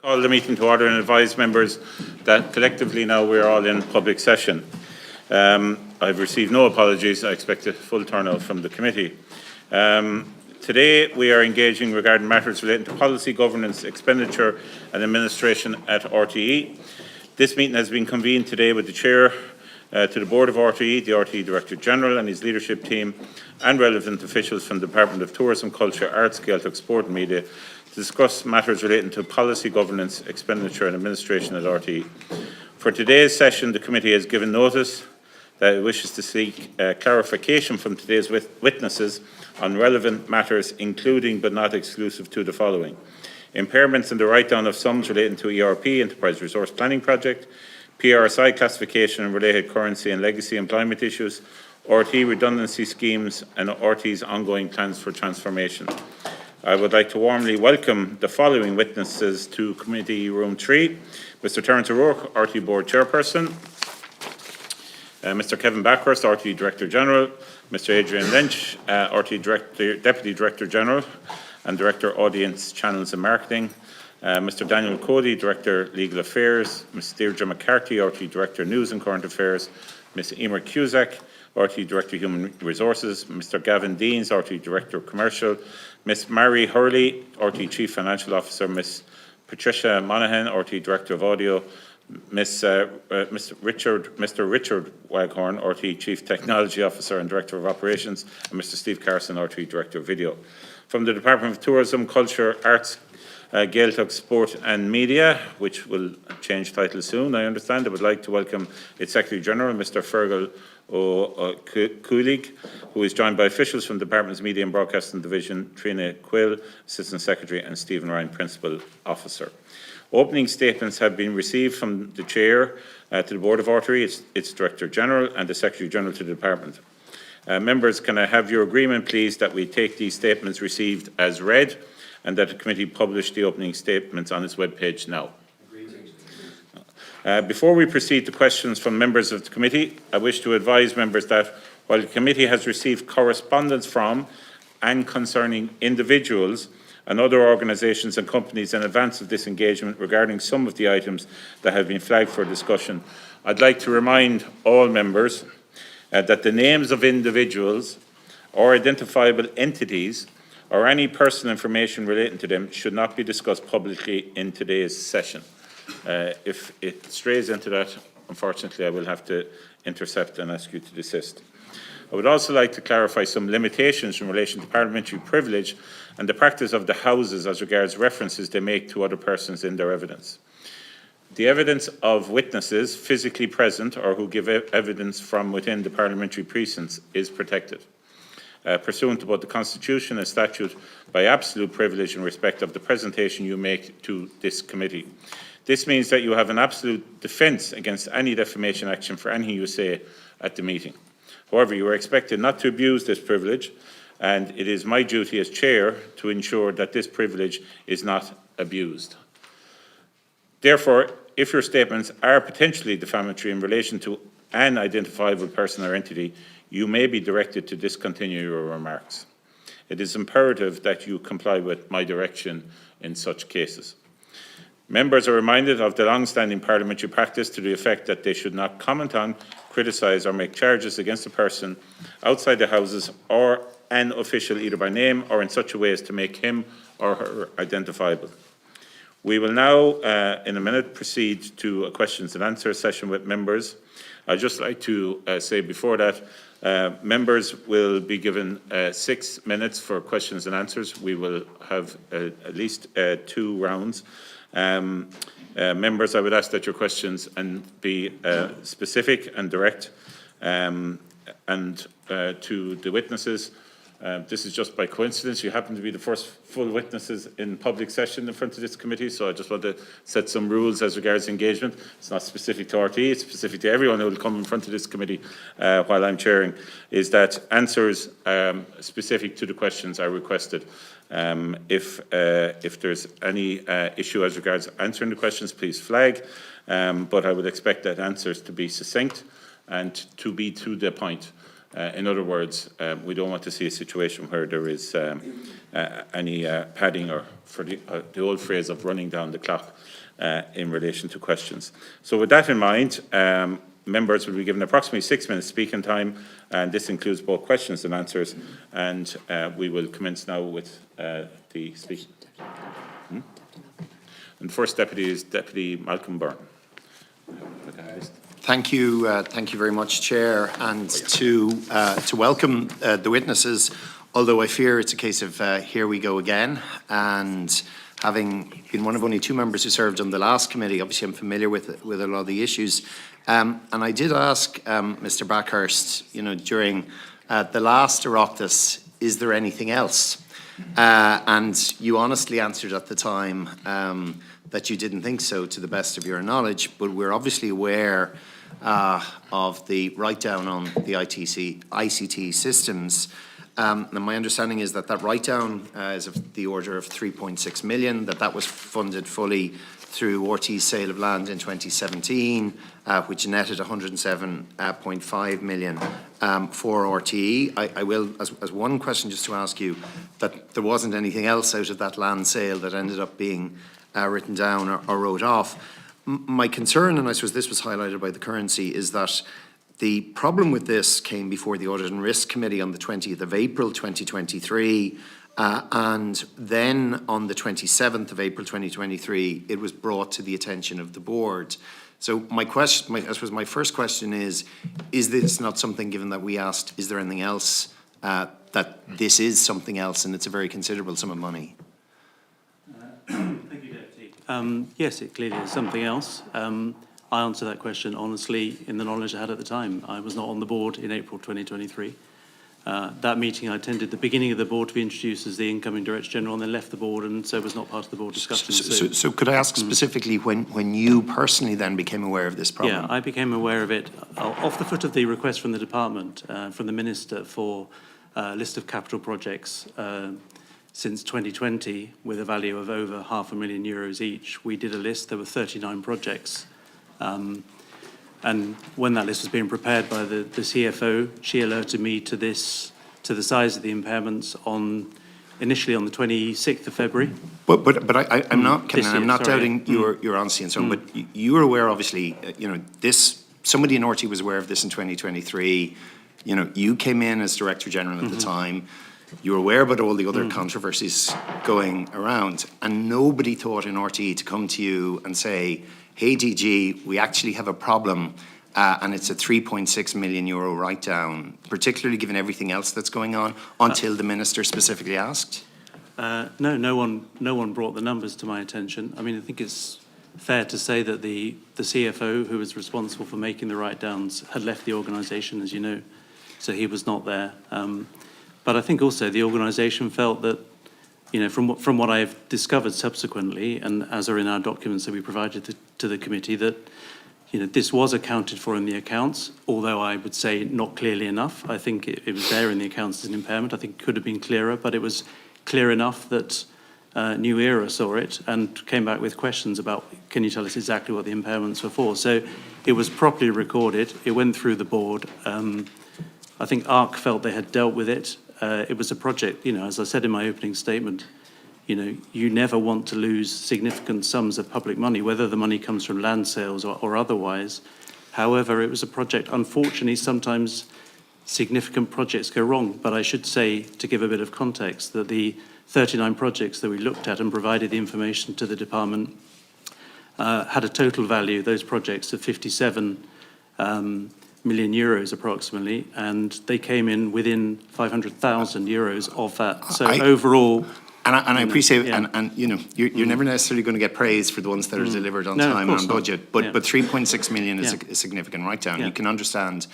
Call the meeting to order and advise members that collectively now we're all in public session. I've received no apologies. I expect a full turnout from the committee. Today we are engaging regarding matters relating to policy, governance, expenditure and administration at RTE. This meeting has been convened today with the Chair to the Board of RTE, the RTE Director General and his leadership team and relevant officials from the Department of Tourism, Culture, Arts, Gaeltacht, Sport and Media to discuss matters relating to policy, governance, expenditure and administration at RTE. For today's session, the committee has given notice that it wishes to seek clarification from today's witnesses on relevant matters, including but not exclusive to the following: impairments in the write-down of sums relating to ERP, Enterprise Resource Planning Project, PRSI classification and related currency and legacy employment issues, RTE redundancy schemes and RTE's ongoing plans for transformation. I would like to warmly welcome the following witnesses to Committee Room 3. Mr. Terence O'Rourke, RTE Board Chairperson, Mr. Kevin Backhurst, RTE Director General, Mr. Adrian Lynch, RTE Deputy Director General and Director Audience Channels and Marketing, Mr. Daniel Cody, Director Legal Affairs, Ms. Deirdre McCarthy, RTE Director News and Current Affairs, Ms. Emer Cusack, RTE Director Human Resources, Mr. Gavin Deans, RTE Director Commercial, Ms. Mary Hurley, RTE Chief Financial Officer, Ms. Patricia Monaghan, RTE Director of Audio, Mr. Richard Waghorn, RTE Chief Technology Officer and Director of Operations, and Mr. Steve Carson, RTE Director of Video. From the Department of Tourism, Culture, Arts, Gaeltacht, Sport and Media, which will change title soon, I understand, I would like to welcome its Secretary General, Mr. Fergal O'Coolig, who is joined by officials from the Department's Media and Broadcasting Division, Trina Quill, Assistant Secretary, and Stephen Ryan, Principal Officer. Opening statements have been received from the Chair to the Board of RTE, its Director General, and the Secretary General to the Department. Members, can I have your agreement, please, that we take these statements received as read and that the committee publish the opening statements on its webpage now? Before we proceed to questions from members of the committee, I wish to advise members that while the committee has received correspondence from and concerning individuals and other organisations and companies in advance of this engagement regarding some of the items that have been flagged for discussion, I'd like to remind all members that the names of individuals or identifiable entities or any personal information relating to them should not be discussed publicly in today's session. If it strays into that, unfortunately, I will have to intercept and ask you to desist. I would also like to clarify some limitations in relation to parliamentary privilege and the practice of the Houses as regards references they make to other persons in their evidence. The evidence of witnesses physically present or who give evidence from within the parliamentary precincts is protected, pursuant to both the Constitution and Statute, by absolute privilege in respect of the presentation you make to this committee. This means that you have an absolute defence against any defamation action for anything you say at the meeting. However, you are expected not to abuse this privilege, and it is my duty as Chair to ensure that this privilege is not abused. Therefore, if your statements are potentially defamatory in relation to an identifiable person or entity, you may be directed to discontinue your remarks. It is imperative that you comply with my direction in such cases. Members are reminded of the long-standing parliamentary practice to the effect that they should not comment on, criticise or make charges against a person outside the Houses or an official either by name or in such a way as to make him or her identifiable. We will now, in a minute, proceed to a questions and answers session with members. I'd just like to say before that, members will be given 6 minutes for questions and answers. We will have at least 2 rounds. Members, I would ask that your questions be specific and direct, and to the witnesses. This is just by coincidence. You happen to be the first full witnesses in public session in front of this committee, so I just want to set some rules as regards engagement. It's not specific to RTE, it's specific to everyone who will come in front of this committee while I'm chairing, is that answers specific to the questions are requested. If there's any issue as regards answering the questions, please flag, but I would expect that answers to be succinct and to be to the point. In other words, we don't want to see a situation where there is any padding, or for the old phrase of running down the clock in relation to questions. So with that in mind, members will be given approximately 6 minutes speaking time, and this includes both questions and answers, and we will commence now with the speaker. And the first deputy is Deputy Malcolm Byrne. Thank you very much, Chair, and to welcome the witnesses, although I fear it's a case of here we go again, and having been one of only 2 members who served on the last committee, obviously I'm familiar with a lot of the issues. And I did ask Mr. Backhurst, during the last Oireachtas, is there anything else? And you honestly answered at the time that you didn't think so, to the best of your knowledge, but we're obviously aware of the write-down on the ICT systems. And my understanding is that write-down is of the order of 3.6 million, that was funded fully through RT's sale of land in 2017, which netted 107.5 million for RTE. I will, as one question, just to ask you, that there wasn't anything else out of that land sale that ended up being written down or wrote off. My concern, and I suppose this was highlighted by the currency, is that the problem with this came before the Audit and Risk Committee on the 20th of April 2023, and then on the 27th of April 2023, it was brought to the attention of the board. So I suppose my first question is this not something, given that we asked, is there anything else, that this is something else and it's a very considerable sum of money? Thank you, Deputy. Yes, it clearly is something else. I answered that question honestly in the knowledge I had at the time. I was not on the board in April 2023. That meeting I attended the beginning of the board to be introduced as the incoming Director General, and then left the board, and so was not part of the board discussion. So could I ask specifically when you personally then became aware of this problem? Yeah, I became aware of it off the foot of the request from the department, from the Minister, for a list of capital projects since 2020 with a value of over €500,000 each. We did a list. There were 39 projects. And when that list was being prepared by the CFO, she alerted me to the size of the impairments initially on the 26th of February. But I'm not doubting your honesty and so on. But you were aware, obviously, somebody in RT was aware of this in 2023. You came in as Director General at the time. You were aware about all the other controversies going around, and nobody thought in RT to come to you and say, hey, DG, we actually have a problem, and it's a €3.6 million write-down, particularly given everything else that's going on, until the Minister specifically asked? No one brought the numbers to my attention. I mean, I think it's fair to say that the CFO, who was responsible for making the write-downs, had left the organisation, as you know, so he was not there. But I think also the organisation felt that, from what I've discovered subsequently, and as are in our documents that we provided to the committee, that this was accounted for in the accounts, although I would say not clearly enough. I think it was there in the accounts as an impairment. I think it could have been clearer, but it was clear enough that New Era saw it and came back with questions about, can you tell us exactly what the impairments were for? So it was properly recorded. It went through the board. I think ARC felt they had dealt with it. It was a project, as I said in my opening statement, you never want to lose significant sums of public money, whether the money comes from land sales or otherwise. However, it was a project, unfortunately, sometimes significant projects go wrong. But I should say, to give a bit of context, that the 39 projects that we looked at and provided the information to the department had a total value, those projects, of 57 million euros approximately, and they came in within 500,000 euros of that. So overall, and I appreciate, and you're never necessarily going to get praise for the ones that are delivered on time and on budget, but 3.6 million is a significant write-down. You can understand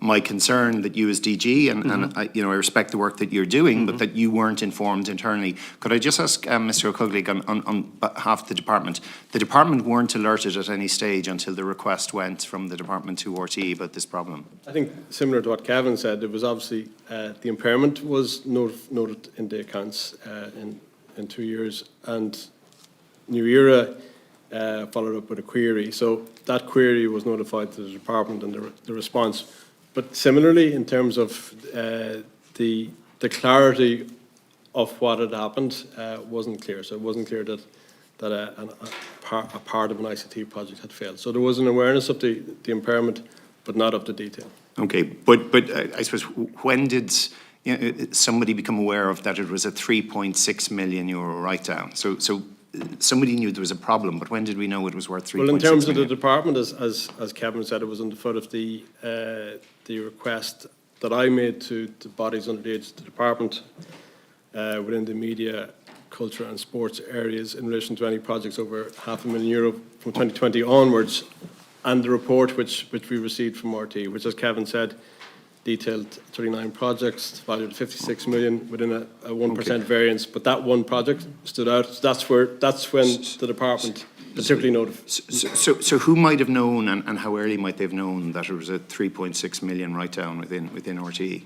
my concern that you as DG, and I respect the work that you're doing, but that you weren't informed internally. Could I just ask Mr. O'Cogley on behalf of the department weren't alerted at any stage until the request went from the department to RTE about this problem? I think similar to what Kevin said, it was obviously the impairment was noted in the accounts in 2 years, and New Era followed up with a query. So that query was notified to the department and the response. But similarly, in terms of the clarity of what had happened wasn't clear. So it wasn't clear that a part of an ICT project had failed. So there was an awareness of the impairment, but not of the detail. Okay, but I suppose when did somebody become aware of that it was a 3.6 million euro write-down? So somebody knew there was a problem, but when did we know it was worth 3.6 million? Well, in terms of the department, as Kevin said, it was on the foot of the request that I made to the bodies under the department within the media, culture and sports areas in relation to any projects over €500,000 from 2020 onwards, and the report which we received from RT, which, as Kevin said, detailed 39 projects valued at 56 million within a 1% variance. But that one project stood out. So that's when the department particularly noted. So who might have known, and how early might they have known that it was a 3.6 million write-down within RTE?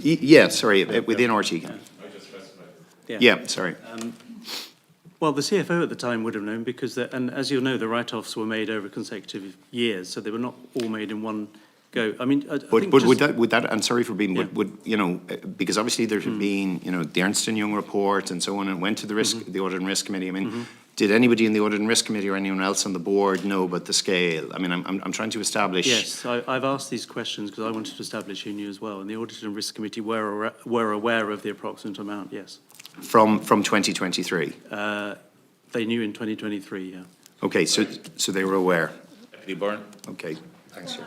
Yeah, sorry, within RTE. Yeah, sorry. Well, the CFO at the time would have known because, and as you'll know, the write-offs were made over consecutive years, so they were not all made in one go. I mean, But would that, I'm sorry for being, would you know, because obviously there have been, you know, the Ernst & Young report and so on, and went to the the Audit and Risk Committee. I mean, did anybody in the Audit and Risk Committee or anyone else on the board know about the scale? I mean, I'm trying to establish. Yes, I've asked these questions because I wanted to establish who knew as well, and the Audit and Risk Committee were aware of the approximate amount, yes. From 2023? They knew in 2023, yeah. Okay, so they were aware. Deputy Byrne. Okay, thanks, Chair.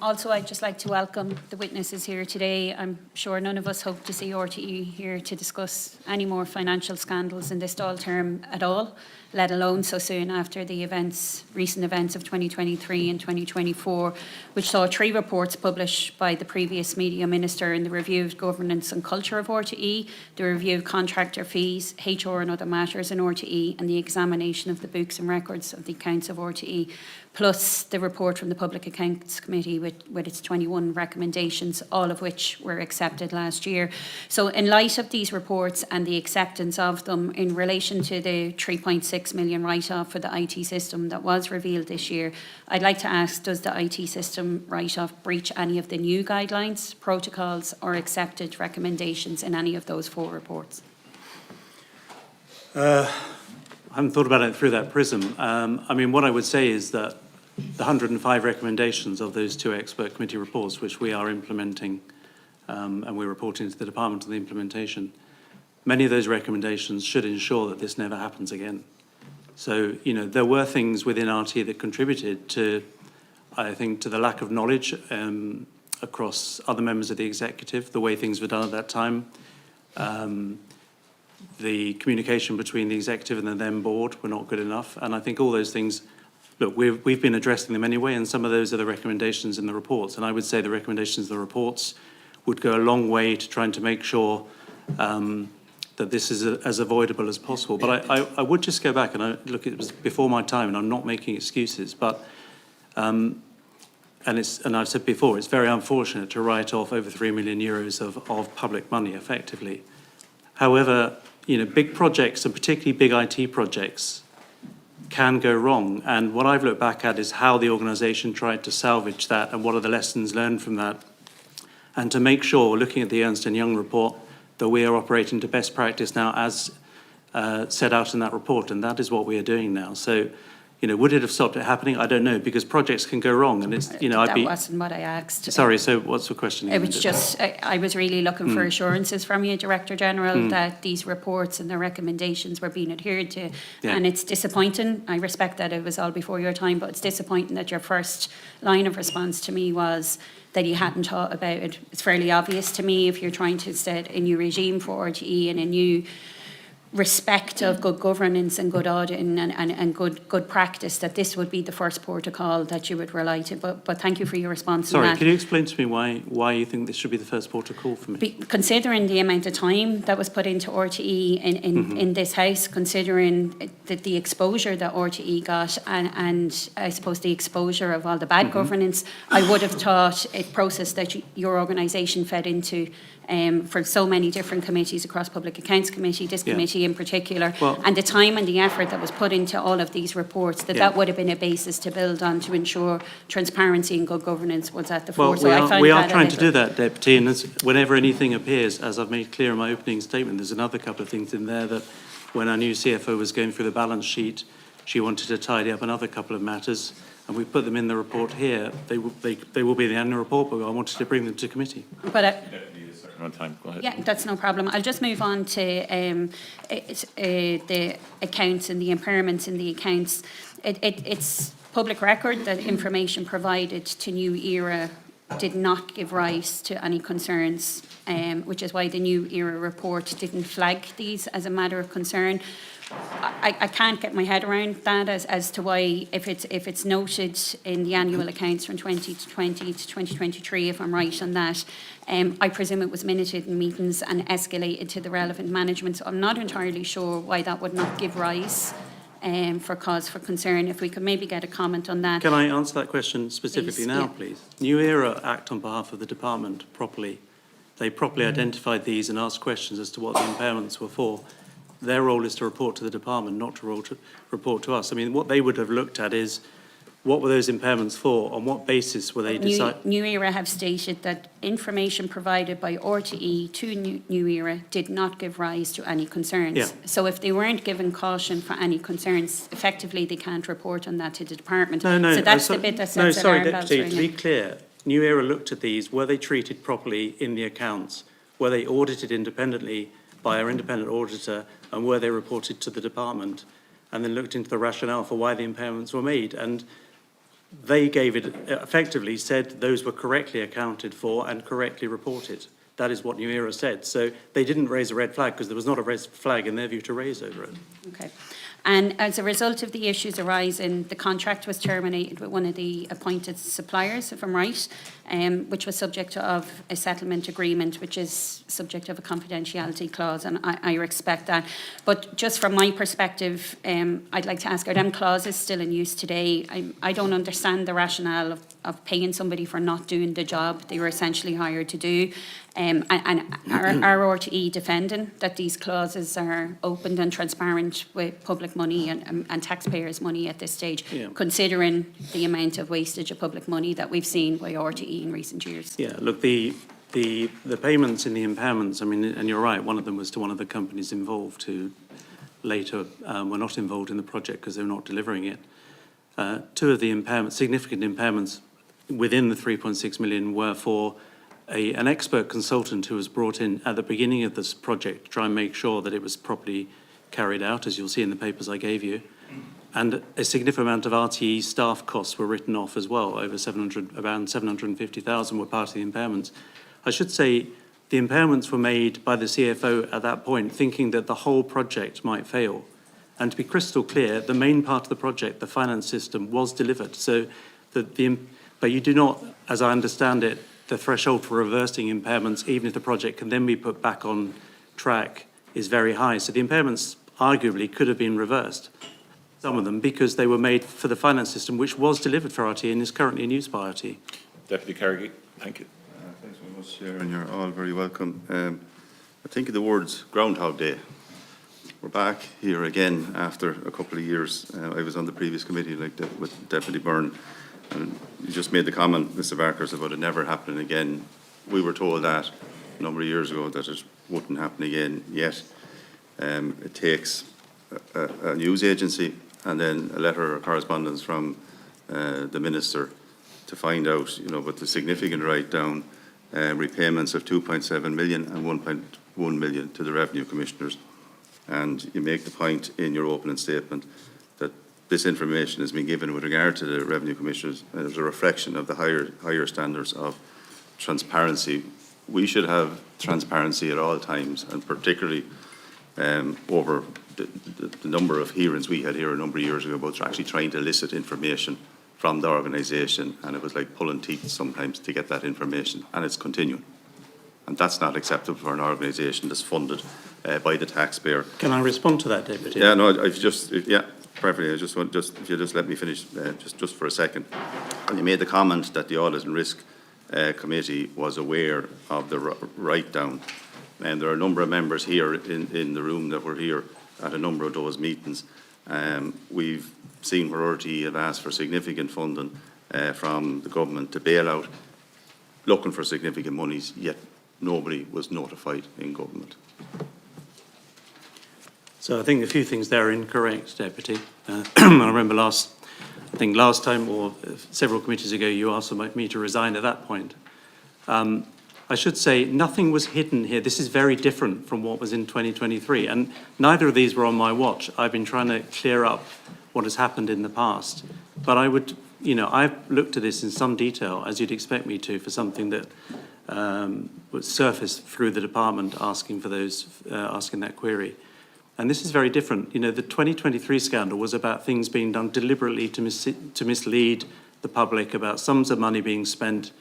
Also, I'd just like to welcome the witnesses here today. I'm sure none of us hope to see RTE here to discuss any more financial scandals in this Dáil term at all, let alone so soon after the recent events of 2023 and 2024, which saw 3 reports published by the previous Media Minister in the review of governance and culture of RTE, the review of contractor fees, HR and other matters in RTE, and the examination of the books and records of the accounts of RTE, plus the report from the Public Accounts Committee with its 21 recommendations, all of which were accepted last year. So in light of these reports and the acceptance of them in relation to the 3.6 million write-off for the IT system that was revealed this year, I'd like to ask, does the IT system write-off breach any of the new guidelines, protocols or accepted recommendations in any of those 4 reports? I haven't thought about it through that prism. I mean, what I would say is that the 105 recommendations of those 2 expert committee reports, which we are implementing, and we're reporting to the department of the implementation, many of those recommendations should ensure that this never happens again. So, you know, there were things within RT that contributed to, I think, to the lack of knowledge across other members of the executive, the way things were done at that time. The communication between the executive and the then board were not good enough. And I think all those things, look, we've been addressing them anyway, and some of those are the recommendations in the reports. And I would say the recommendations in the reports would go a long way to trying to make sure that this is as avoidable as possible. But I would just go back, and look, it was before my time, and I'm not making excuses, but, and I've said before, it's very unfortunate to write off over €3 million of public money effectively. However, you know, big projects, and particularly big IT projects, can go wrong. And what I've looked back at is how the organisation tried to salvage that and what are the lessons learned from that. And to make sure, looking at the Ernst & Young report, that we are operating to best practice now as set out in that report. And that is what we are doing now. So, you know, would it have stopped it happening? I don't know, because projects can go wrong. And it's, you know, that wasn't what I asked. Sorry, so what's the question? It was just, I was really looking for assurances from you, Director General, that these reports and the recommendations were being adhered to. Yeah. And it's disappointing. I respect that it was all before your time, but it's disappointing that your first line of response to me was that you hadn't thought about it. It's fairly obvious to me if you're trying to set a new regime for RTE and a new respect of good governance and good auditing and good practice, that this would be the first protocol that you would rely to. But thank you for your response. Sorry, on that. can you explain to me why you think this should be the first protocol for me? Considering the amount of time that was put into RTE in this House, considering the exposure that RTE got and I suppose the exposure of all the bad governance, I would have thought a process that your organisation fed into for so many different committees across Public Accounts Committee, this committee committee in particular, Well- and the time and the effort that was put into all of these reports, that would have been a basis to build on to ensure transparency and good governance was at the fore. Well, So I find we are that a trying to little- do that, Deputy, and whenever anything appears, as I've made clear in my opening statement, there's another couple of things in there that when our new CFO was going through the balance sheet, she wanted to tidy up another couple of matters, and we put them in the report here. They will be in the annual report, but I wanted to bring them to committee. But On time, go ahead. yeah, that's no problem. I'll just move on to the accounts and the impairments in the accounts. It's public record that information provided to New Era did not give rise to any concerns, which is why the New Era report didn't flag these as a matter of concern. I can't get my head around that as to why, if it's noted in the annual accounts from 2020 to 2023, if I'm right on that, I presume it was minuted in meetings and escalated to the relevant management. So I'm not entirely sure why that would not give rise for cause for concern. If we could maybe get a comment on that. Can I answer that question specifically Please, now, yeah. please? New Era act on behalf of the department properly. They properly identified these and asked questions as to what the impairments were for. Their role is to report to the department, not to report to us. I mean, what they would have looked at is, what were those impairments for? On what basis were they decided? New Era have stated that information provided by RTE to New Era did not give rise to any concerns. Yeah. So if they weren't given caution for any concerns, effectively they can't report on that to the department. No. So that's the bit that No, sets sorry, alarm bells Deputy, to be ringing. clear, New Era looked at these. Were they treated properly in the accounts? Were they audited independently by our independent auditor, and were they reported to the department? And then looked into the rationale for why the impairments were made. And they gave it, effectively said those were correctly accounted for and correctly reported. That is what New Era said. So they didn't raise a red flag because there was not a red flag in their view to raise over it. Okay. And as a result of the issues arising, the contract was terminated with one of the appointed suppliers, if I'm right, which was subject of a settlement agreement, which is subject of a confidentiality clause, and I respect that. But just from my perspective, I'd like to ask, are them clauses still in use today? I don't understand the rationale of paying somebody for not doing the job they were essentially hired to do. And are RTE defending that these clauses are open and transparent with public money and taxpayers' money at this stage, considering the amount of wastage of public money that we've seen by RTE in recent years? Yeah, look, the payments in the impairments, I mean, and you're right, one of them was to one of the companies involved who later were not involved in the project because they were not delivering it. Two of the impairments, significant impairments within the 3.6 million were for an expert consultant who was brought in at the beginning of this project to try and make sure that it was properly carried out, as you'll see in the papers I gave you. And a significant amount of RTE staff costs were written off as well, around 750,000 were part of the impairments. I should say the impairments were made by the CFO at that point, thinking that the whole project might fail. And to be crystal clear, the main part of the project, the finance system, was delivered. So but you do not, as I understand it, the threshold for reversing impairments, even if the project can then be put back on track, is very high. So the impairments arguably could have been reversed, some of them, because they were made for the finance system, which was delivered for RTE and is currently in use by RTE. Deputy Carrigy, thank you. Thanks very much, Chair, and you're all very welcome. I think of the words Groundhog Day. We're back here again after a couple of years. I was on the previous committee with Deputy Byrne, and you just made the comment, Mr. Barkers, about it never happening again. We were told that a number of years ago that it wouldn't happen again yet. It takes a news agency and then a letter or correspondence from the Minister to find out, with the significant write-down, repayments of 2.7 million and 1.1 million to the Revenue Commissioners. And you make the point in your opening statement that this information has been given with regard to the Revenue Commissioners as a reflection of the higher standards of transparency. We should have transparency at all times, and particularly over the number of hearings we had here a number of years ago about actually trying to elicit information from the organisation, and it was like pulling teeth sometimes to get that information, and it's continuing. And that's not acceptable for an organisation that's funded by the taxpayer. Can I respond to that, Deputy? Yeah, no, perfectly. I just want, if you just let me finish just for a second. And you made the comment that the Audit and Risk Committee was aware of the write-down. And there are a number of members here in the room that were here at a number of those meetings. We've seen where RTE have asked for significant funding from the government to bail out, looking for significant monies, yet nobody was notified in government. So I think a few things there are incorrect, Deputy. I remember last time or several committees ago, you asked me to resign at that point. I should say nothing was hidden here. This is very different from what was in 2023, and neither of these were on my watch. I've been trying to clear up what has happened in the past. But I would, I've looked at this in some detail, as you'd expect me to, for something that was surfaced through the department asking for those, asking that query. And this is very different. The 2023 scandal was about things being done deliberately to mislead the public, about sums of money being spent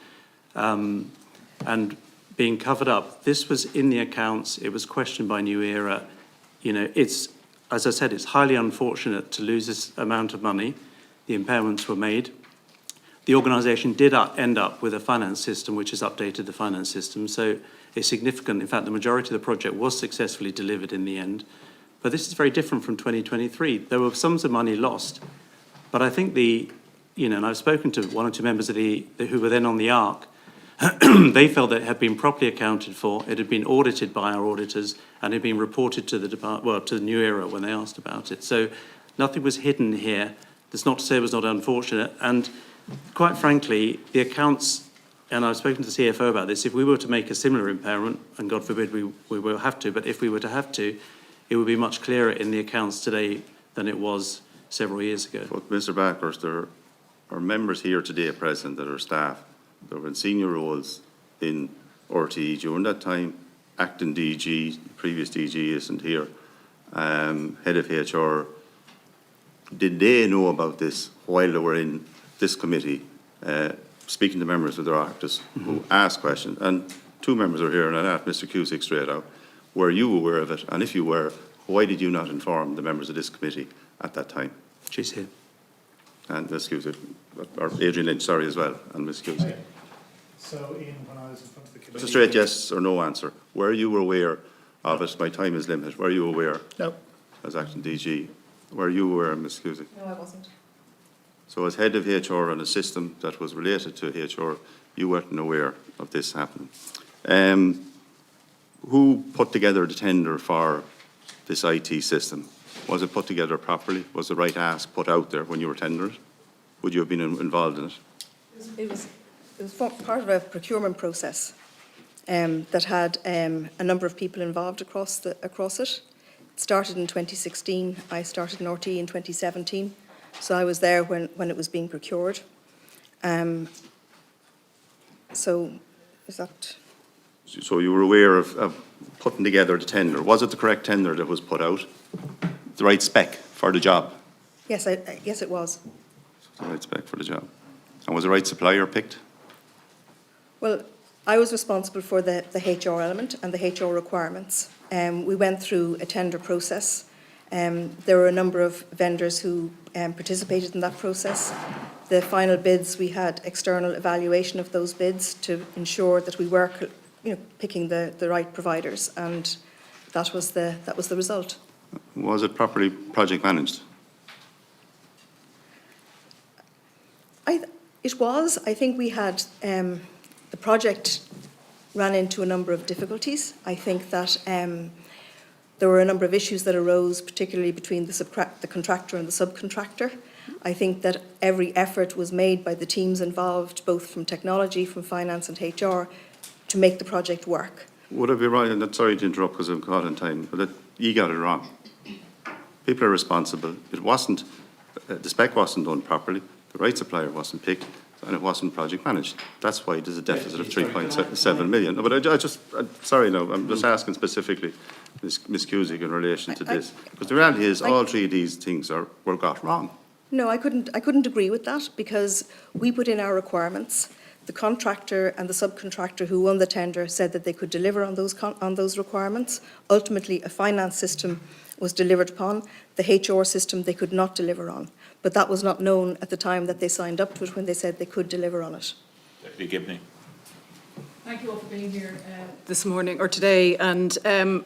and being covered up. This was in the accounts. It was questioned by New Era. It's, as I said, it's highly unfortunate to lose this amount of money. The impairments were made. The organisation did end up with a finance system which has updated the finance system. So it's significant. In fact, the majority of the project was successfully delivered in the end. But this is very different from 2023. There were sums of money lost. But I think and I've spoken to one or two members of who were then on the ARC. They felt that it had been properly accounted for, it had been audited by our auditors, and it had been reported to to the New Era when they asked about it. So nothing was hidden here. That's not to say it was not unfortunate. And quite frankly, the accounts, and I've spoken to the CFO about this, if we were to make a similar impairment, and God forbid we will have to, but if we were to have to, it would be much clearer in the accounts today than it was several years ago. But Mr. Backhurst, there are members here today present that are staff that were in senior roles in RTE during that time. Acting DG, previous DG isn't here, head of HR. Did they know about this while they were in this committee, speaking to members of the Oireachtas who asked questions? And two members are here, and I asked Mr. Cusick straight out, were you aware of it? And if you were, why did you not inform the members of this committee at that time? She's here. And Ms. Cusick, or Adrian Lynch, sorry, as well, and Ms. Cusick. So, Ian, when I was in front of the committee... It's a straight yes or no answer. Were you aware of it? My time is limited. Were you aware? No. As acting DG. Were you aware, Ms. Cusick? No, I wasn't. So as head of HR on a system that was related to HR, you weren't aware of this happening. Who put together the tender for this IT system? Was it put together properly? Was the right ask put out there when you were tendering? Would you have been involved in it? It was part of a procurement process that had a number of people involved across it. It started in 2016. I started in RTE in 2017. So I was there when it was being procured. So is that... So you were aware of putting together the tender. Was it the correct tender that was put out? The right spec for the job? Yes, yes, it was. The right spec for the job. And was the right supplier picked? Well, I was responsible for the HR element and the HR requirements. We went through a tender process. There were a number of vendors who participated in that process. The final bids, we had external evaluation of those bids to ensure that we were picking the right providers, and that was the result. Was it properly project managed? It was. I think we had the project ran into a number of difficulties. I think that there were a number of issues that arose, particularly between the contractor and the subcontractor. I think that every effort was made by the teams involved, both from technology, from finance and HR, to make the project work. Would I be right, and sorry to interrupt because I'm caught in time, but you got it wrong. People are responsible. It wasn't, the spec wasn't done properly, the right supplier wasn't picked, and it wasn't project managed. That's why there's a deficit of 3.7 million. No, but sorry, no, I'm just asking specifically, Ms. Cusick, in relation to this. Because the reality is, all three of these things were got wrong. No, I couldn't agree with that, because we put in our requirements. The contractor and the subcontractor who won the tender said that they could deliver on those requirements. Ultimately, a finance system was delivered upon. The HR system they could not deliver on. But that was not known at the time that they signed up to it, when they said they could deliver on it. Deputy Gibney. Thank you all for being here this morning or today. And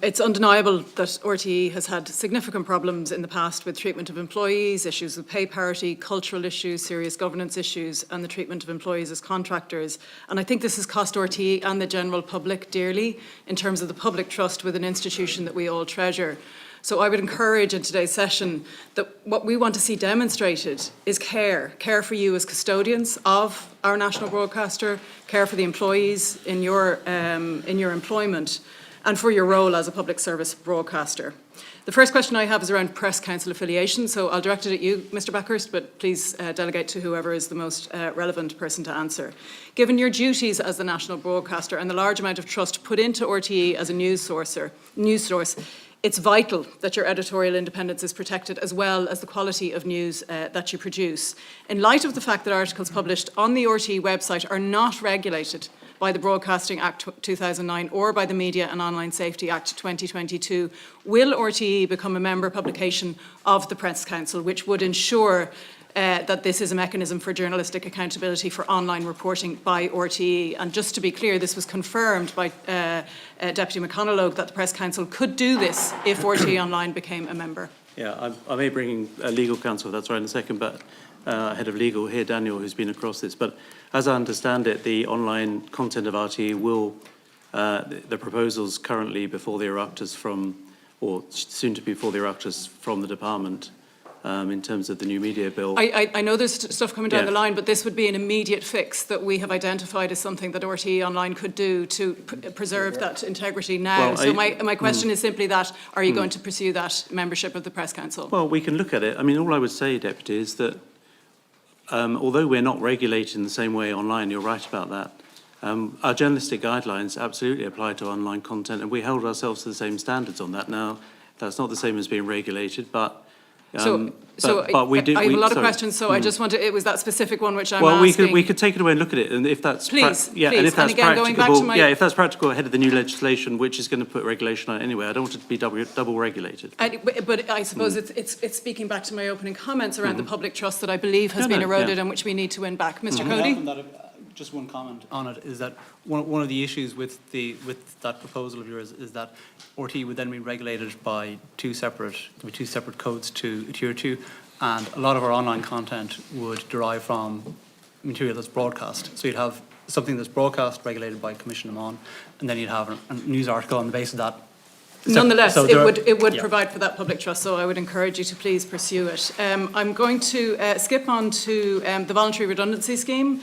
it's undeniable that RTE has had significant problems in the past with treatment of employees, issues with pay parity, cultural issues, serious governance issues, and the treatment of employees as contractors. And I think this has cost RTE and the general public dearly in terms of the public trust with an institution that we all treasure. So I would encourage in today's session that what we want to see demonstrated is care for you as custodians of our national broadcaster, care for the employees in your employment, and for your role as a public service broadcaster. The first question I have is around Press Council affiliation, so I'll direct it at you, Mr. Backhurst, but please delegate to whoever is the most relevant person to answer. Given your duties as the national broadcaster and the large amount of trust put into RTE as a news source, it's vital that your editorial independence is protected as well as the quality of news that you produce. In light of the fact that articles published on the RTE website are not regulated by the Broadcasting Act 2009 or by the Media and Online Safety Act 2022, will RTE become a member publication of the Press Council, which would ensure that this is a mechanism for journalistic accountability for online reporting by RTE. And just to be clear, this was confirmed by Deputy McConalogue that the Press Council could do this if RTE Online became a member. Yeah, I may bring in legal counsel, that's right, in a second, but head of legal here, Daniel, who's been across this. But as I understand it, the online content of RTE will, the proposals currently before the Oireachtas from, or soon to be before the Oireachtas from the department, in terms of the new media bill. I know there's stuff coming down Yeah. the line, but this would be an immediate fix that we have identified as something that RTE Online could do to preserve that integrity now. Well, so my question is simply that, are you going to pursue that membership of the Press Council? Well, we can look at it. I mean, all I would say, Deputy, is that although we're not regulated in the same way online, you're right about that, our journalistic guidelines absolutely apply to online content, and we hold ourselves to the same standards on that. Now, that's not the same as being regulated, but but we do. I have a lot of sorry. questions, so I just wanted, it was that specific one which I'm Well, asking. we could take it away and look at it, and if that's Please, and please. if that's And again, going back to my- if that's practical ahead of the new legislation, which is going to put regulation on it anyway. I don't want it to be double regulated. But I suppose it's speaking back to my opening comments around the public trust that I believe has been eroded and which we need to win back. Mr. Cody? Just one comment on it is that one of the issues with that proposal of yours is that RTE would then be regulated by two separate codes to Tier 2, and a lot of our online content would derive from material that's broadcast. So you'd have something that's broadcast regulated by Commission Amon, and then you'd have a news article on the basis of that. Nonetheless, So it would yeah. provide for that public trust, so I would encourage you to please pursue it. I'm going to skip on to the voluntary redundancy scheme.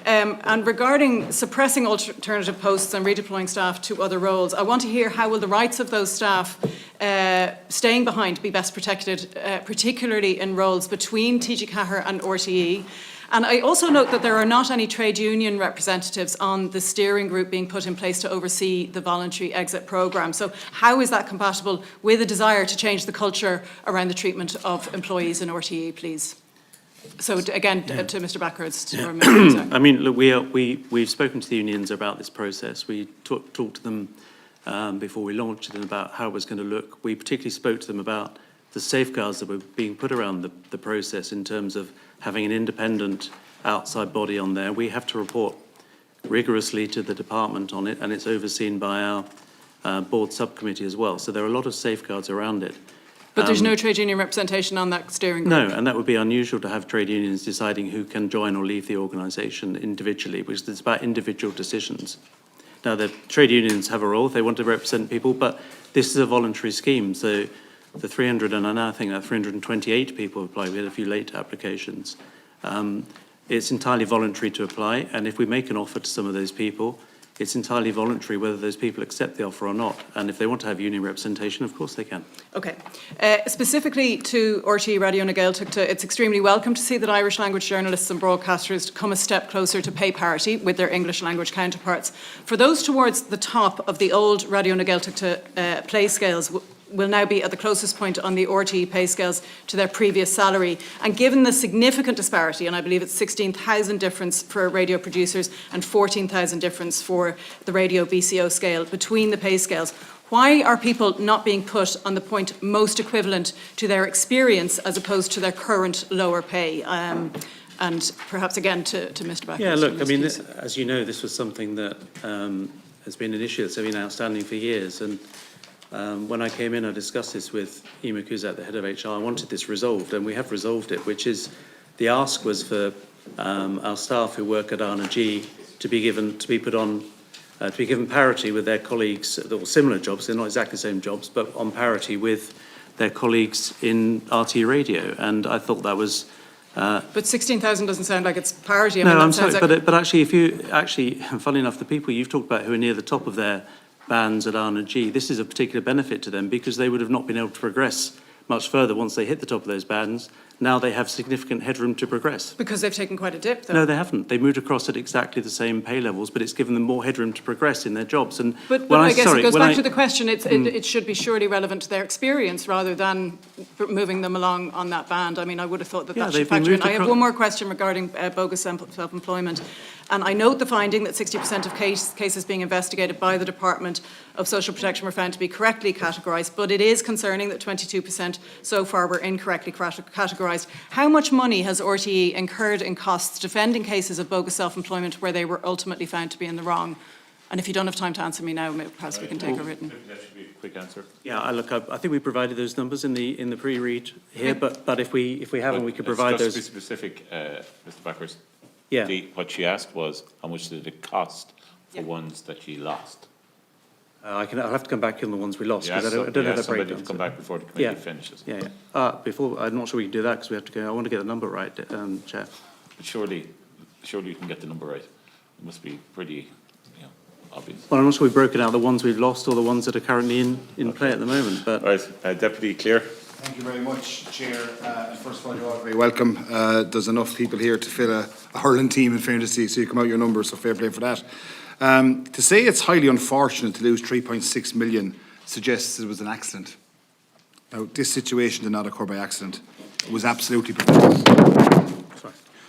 And regarding suppressing alternative posts and redeploying staff to other roles, I want to hear how will the rights of those staff staying behind be best protected, particularly in roles between TG Cahir and RTE. And I also note that there are not any trade union representatives on the steering group being put in place to oversee the voluntary exit programme. So how is that compatible with a desire to change the culture around the treatment of employees in RTE, please? So again, to Mr. Backhurst. I mean, look, we've spoken to the unions about this process. We talked to them before we launched it about how it was going to look. We particularly spoke to them about the safeguards that were being put around the process in terms of having an independent outside body on there. We have to report rigorously to the department on it, and it's overseen by our board subcommittee as well. So there are a lot of safeguards around it. But there's no trade union representation on that steering group? No, and that would be unusual to have trade unions deciding who can join or leave the organisation individually, because it's about individual decisions. Now, the trade unions have a role if they want to represent people, but this is a voluntary scheme, so the 300, and I now think that 328 people applied. We had a few late applications. It's entirely voluntary to apply, and if we make an offer to some of those people, it's entirely voluntary whether those people accept the offer or not. And if they want to have union representation, of course they can. Okay. Specifically to RTE Radio na Gaeltachta, it's extremely welcome to see that Irish language journalists and broadcasters come a step closer to pay parity with their English language counterparts. For those towards the top of the old Radio na Gaeltachta pay scales, will now be at the closest point on the RTE pay scales to their previous salary. And given the significant disparity, and I believe it's 16,000 difference for radio producers and 14,000 difference for the radio BCO scale between the pay scales, why are people not being put on the point most equivalent to their experience as opposed to their current lower pay? And perhaps again to Mr. Backer. Yeah, look, I mean, as you know, this was something that has been an issue that's been outstanding for years. And when I came in, I discussed this with Ema Kuzat, the head of HR. I wanted this resolved, and we have resolved it, which is the ask was for our staff who work at R&G to be given parity with their colleagues, or similar jobs. They're not exactly the same jobs, but on parity with their colleagues in RT Radio. And I thought that was. But 16,000 doesn't sound like it's parity. No, I'm sorry, but actually, funnily enough, the people you've talked about who are near the top of their bands at R&G, this is a particular benefit to them because they would have not been able to progress much further once they hit the top of those bands. Now they have significant headroom to progress. Because they've taken quite a dip, though. No, they haven't. They moved across at exactly the same pay levels, but it's given them more headroom to progress in their jobs. And But I guess it goes back to the question, it should be surely relevent to their experience rather than moving them along on that band. I mean, I would have thought that that should factor in. I have one more question regarding bogus self-employment. And I note the finding that 60% of cases being investigated by the Department of Social Protection were found to be correctly categorised, but it is concerning that 22% so far were incorrectly categorised. How much money has RTE incurred in costs defending cases of bogus self-employment where they were ultimately found to be in the wrong? And if you don't have time to answer me now, perhaps we can take a written. That should be a quick answer. Yeah, I think we provided those numbers in the pre-read here, but if we haven't, we could provide those. Just to be specific, Mr. Backers. Yeah. What she asked was, how much did it cost for ones that she lost? I'll have to come back on the ones we lost because I don't have that somebody breakdown. to come back before the committee finishes. Yeah. Before, I'm not sure we can do that because we have to go. I want to get the number right, Chair. But surely you can get the number right. It must be pretty, obvious. Well, I'm not sure we've broken out the ones we've lost or the ones that are currently in play at the moment. But right, Deputy Clear. Thank you very much, Chair. First of all, you're all very welcome. There's enough people here to fill a hurling team, in fairness to you, so you come out your numbers, so fair play for that. To say it's highly unfortunate to lose 3.6 million suggests it was an accident. Now, this situation did not occur by accident. It was absolutely preventable.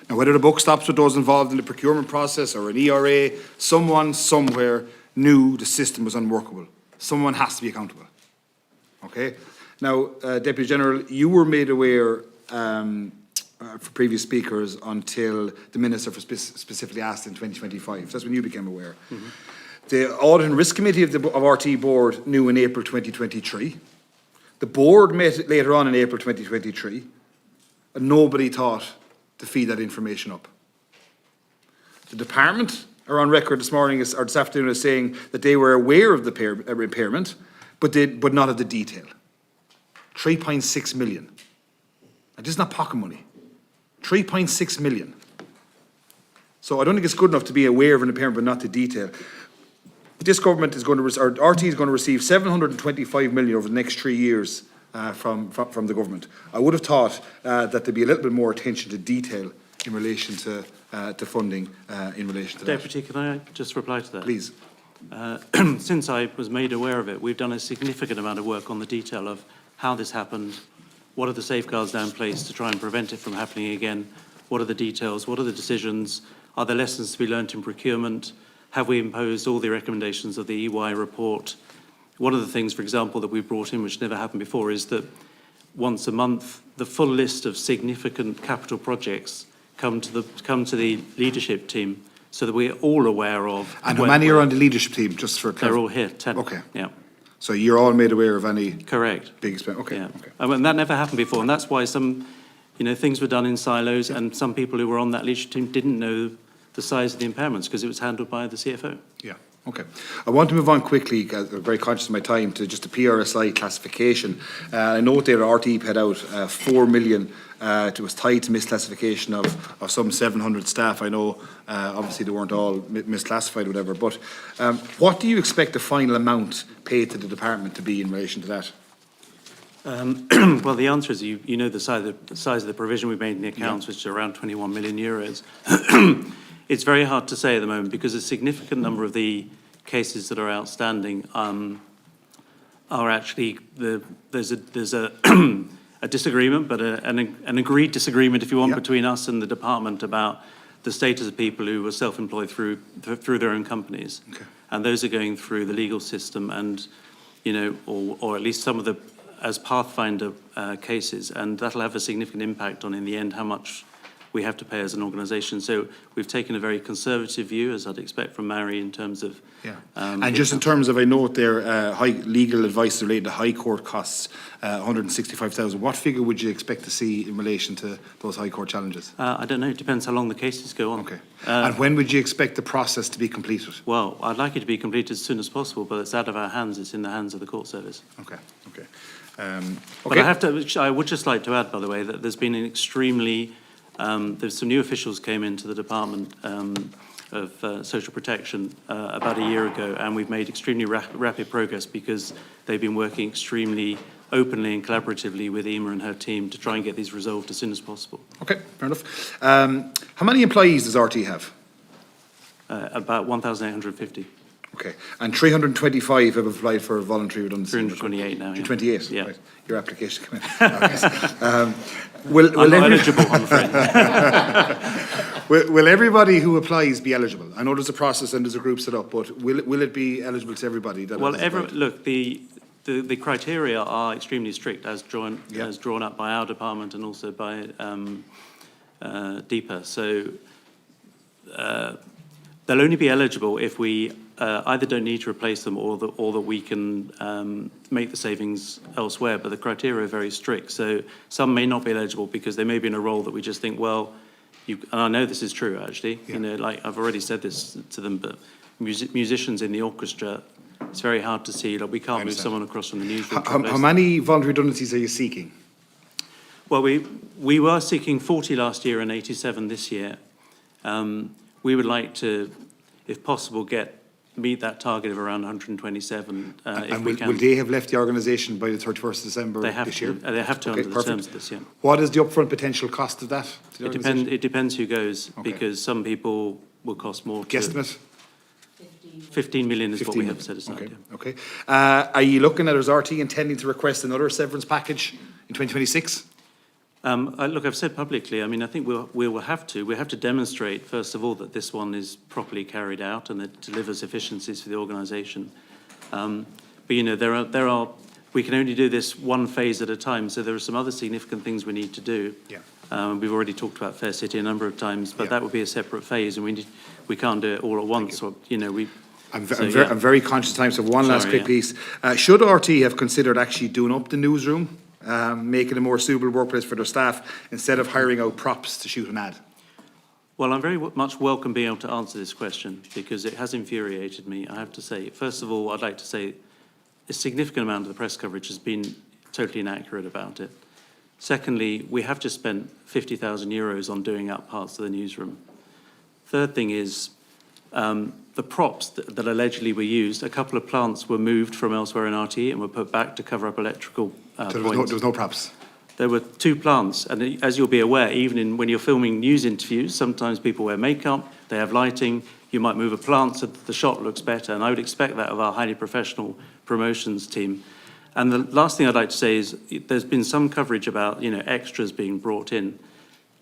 Now, whether the buck stops with those involved in the procurement process or an ERA, someone somewhere knew the system was unworkable. Someone has to be accountable. Okay? Now, Deputy General, you were made aware for previous speakers until the Minister for specifically asked in 2025. That's when you became aware. Mm-hmm. The Audit and Risk Committee of RT Board knew in April 2023. The Board met later on in April 2023, and nobody thought to feed that information up. The Department are on record this morning or this afternoon as saying that they were aware of the impairment, but not of the detail. 3.6 million. And this is not pocket money. 3.6 million. So I don't think it's good enough to be aware of an impairment but not the detail. This government is going to, or RT is going to receive 725 million over the next 3 years from the government. I would have thought that there'd be a little bit more attention to detail in relation to funding in relation to Deputy, can I just reply to that? Please. Since I was made aware of it, we've done a significant amount of work on the detail of how this happened, what are the safeguards now in place to try and prevent it from happening again, what are the details, what are the decisions, are there lessons to be learnt in procurement, have we imposed all the recommendations of the EY report. One of the things, for example, that we brought in, which never happened before, is that once a month, the full list of significant capital projects come to the leadership team so that we're all aware of. And how many are on the leadership team, just for They're all here, 10. Okay. Yeah. So you're all made aware of any Correct. big expense? Okay. Yeah. Okay. And that never happened before, and that's why some, things were done in silos, and some people who were on that leadership team didn't know the size of the impairments because it was handled by the CFO. Yeah. Okay. I want to move on quickly, because I'm very conscious of my time, to just the PRSI classification. I note there RT paid out 4 million. It was tied to misclassification of some 700 staff. I know, obviously, they weren't all misclassified or whatever, but what do you expect the final amount paid to the department to be in relation to that? Well, the answer is you know the size of the provision we made in the accounts, which is around 21 million euros. It's very hard to say at the moment because a significant number of the cases that are outstanding are actually there's a a disagreement, but an agreed disagreement, if you want, between us and the department about the status of people who were self-employed through their own companies, and those are going through the legal system, and or at least some of the as pathfinder cases, and that'll have a significant impact on in the end how much we have to pay as an organisation. So we've taken a very conservative view, as I'd expect from Mary, in terms of... Yeah. And just in terms of, I note there, high legal advice related to high court costs, 165,000. What figure would you expect to see in relation to those high court challenges? I don't know. It depends how long the cases go on. Okay. And when would you expect the process to be completed? Well, I'd like it to be completed as soon as possible, but it's out of our hands. It's in the hands of the court service. Okay, okay. But I would just like to add, by the way, that there's been an extremely, there's some new officials came into the Department of Social Protection about a year ago, and we've made extremely rapid progress because they've been working extremely openly and collaboratively with Emer and her team to try and get these resolved as soon as possible. Okay, fair enough. How many employees does RT have? About 1,850. Okay, and 325 have applied for voluntary redundancy. 328 now, yeah. 328, Yeah. right. Your application came in. I'm not eligible, I'm afraid. Will everybody who applies be eligible? I know there's a process and there's a group set up, but will it be eligible to everybody? Well, look, the criteria are extremely strict, as drawn up by our department and also by DEPA. So they'll only be eligible if we either don't need to replace them or that we can make the savings elsewhere. But the criteria are very strict. So some may not be eligible because they may be in a role that we just think, well, and I know this is true actually. Yeah. You know, like I've already said this to them, but musicians in the orchestra, it's very hard to see. Like we can't move someone across from the newsroom. How many voluntary redundancies are you seeking? Well, we were seeking 40 last year and 87 this year. We would like to, if possible, meet that target of around 127 if we can. Will they have left the organisation by the 31st of December this year? They have to Okay, under the terms of this year. What is the upfront potential cost of that? To the organisation? It depends who goes, because some people will cost more. Guesstimate? 15 million is 15 what we million. have set aside. Okay, Yeah. okay. Are you looking at, is RT intending to request another severance package in 2026? Look, I've said publicly, I mean, I think we will have to. We have to demonstrate, first of all, that this one is properly carried out and that it delivers efficiencies for the organisation. But, you know, we can only do this one phase at a time, so there are some other significant things we need to do. Yeah. We've already talked about Fair City a number of times, but that would be a separate phase, and we can't do it all at once. So, you know, I'm very conscious of time, so one last quick piece. Should RT have considered actually doing up the newsroom, making a more suitable workplace for their staff, instead of hiring out props to shoot an ad? Well, I'm very much welcome being able to answer this question because it has infuriated me, I have to say. First of all, I'd like to say a significant amount of the press coverage has been totally inaccurate about it. Secondly, we have just spent €50,000 on doing up parts of the newsroom. Third thing is the props that allegedly were used, a couple of plants were moved from elsewhere in RT and were put back to cover up electrical So there was no props? There were 2 plants, and as you'll be aware, even when you're filming news interviews, sometimes people wear makeup, they have lighting, you might move a plant so that the shot looks better, and I would expect that of our highly professional promotions team. And the last thing I'd like to say is there's been some coverage about, you know, extras being brought in.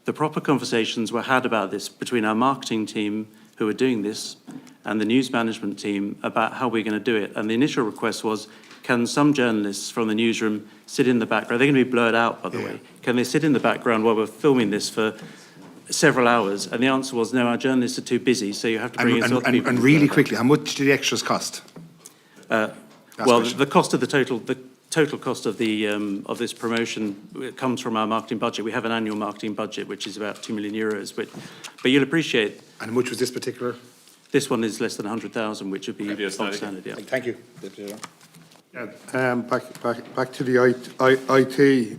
The proper conversations were had about this between our marketing team who are doing this and the news management team about how we're going to do it. And the initial request was, can some journalists from the newsroom sit in the background? They're going to be blurred out, by the way. Can they sit in the background while we're filming this for several hours? And the answer was, no, our journalists are too busy, so you have to bring in other people. And really quickly, how much do the extras cost? Well, the cost of the total cost of this promotion comes from our marketing budget. We have an annual marketing budget, which is about €2 million. But you'll appreciate. And how much was this particular? This one is less than 100,000, which would be bog standard. Yeah. Thank you. Back to the IT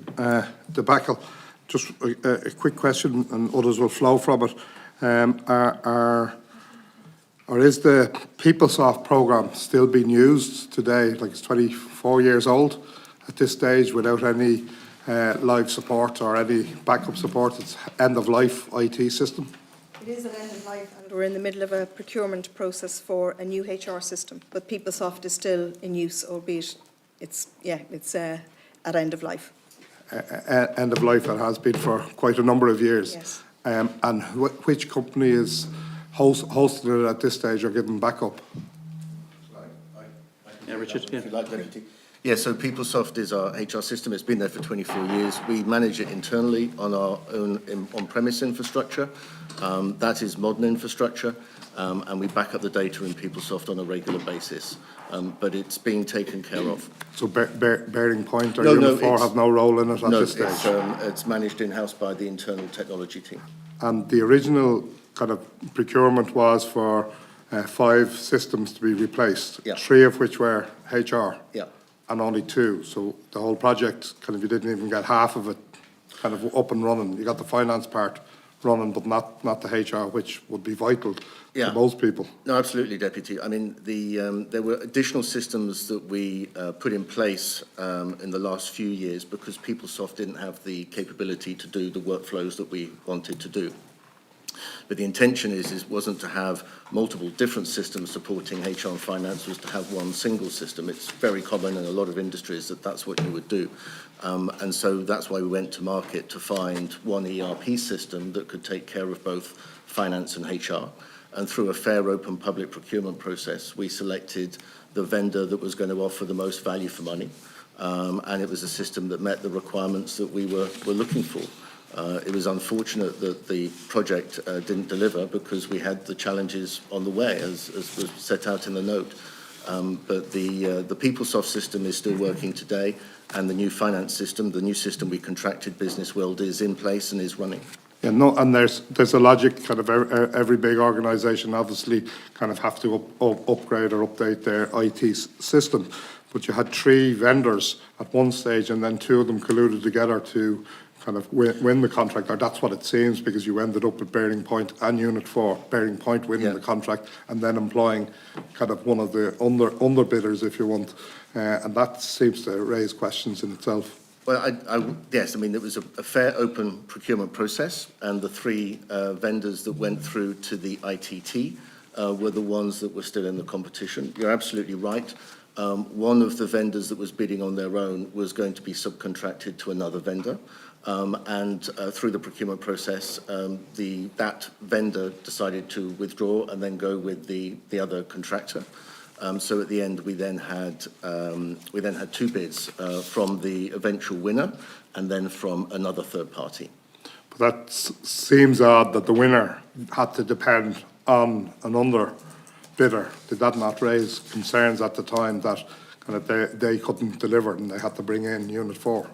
debacle. Just a quick question, and others will flow from it. Or is the PeopleSoft program still being used today? Like it's 24 years old at this stage without any live support or any backup support. It's end-of-life IT system. It is an end of life, and we're in the middle of a procurement process for a new HR system. But PeopleSoft is still in use, albeit it's at end of life. End of life, it has been for quite a number of years. Yes. And which company is hosting it at this stage or giving backup? Yeah, Richard. Yeah. Yeah, so PeopleSoft is our HR system. It's been there for 24 years. We manage it internally on our own on-premise infrastructure. That is modern infrastructure, and we back up the data in PeopleSoft on a regular basis. But it's being taken care of. So Bearing Point or No, Unit 4 it's- have no role in it at this stage? No, it's managed in-house by the internal technology team. And the original kind of procurement was for 5 systems to be replaced, Yeah. 3 of which were HR. Yeah. And only 2. So the whole project, kind of, you didn't even get half of it kind of up and running. You got the finance part running, but not the HR, which would be vital Yeah. to most people. No, absolutely, Deputy. I mean, there were additional systems that we put in place in the last few years because PeopleSoft didn't have the capability to do the workflows that we wanted to do. But the intention wasn't to have multiple different systems supporting HR and finance, was to have one single system. It's very common in a lot of industries that that's what you would do. And so that's why we went to market to find one ERP system that could take care of both finance and HR. And through a fair, open public procurement process, we selected the vendor that was going to offer the most value for money. And it was a system that met the requirements that we were looking for. It was unfortunate that the project didn't deliver because we had the challenges on the way, as was set out in the note. But the PeopleSoft system is still working today, and the new finance system, the new system we contracted Business World, is in place and is running. Yeah, no, and there's a logic. Kind of every big organisation obviously kind of have to upgrade or update their IT system. But you had 3 vendors at one stage, and then 2 of them colluded together to kind of win the contract, or that's what it seems, because you ended up with Bearing Point and Unit 4, Bearing Point winning the contract, and then employing kind of one of the underbidders, if you want, and that seems to raise questions in itself. Well, yes, I mean, it was a fair, open procurement process, and the 3 vendors that went through to the ITT were the ones that were still in the competition. You're absolutely right. One of the vendors that was bidding on their own was going to be subcontracted to another vendor. And through the procurement process, that vendor decided to withdraw and then go with the other contractor. So at the end, we then had 2 bids from the eventual winner and then from another third party. But that seems odd that the winner had to depend on an underbidder. Did that not raise concerns at the time that kind of they couldn't deliver and they had to bring in Unit 4?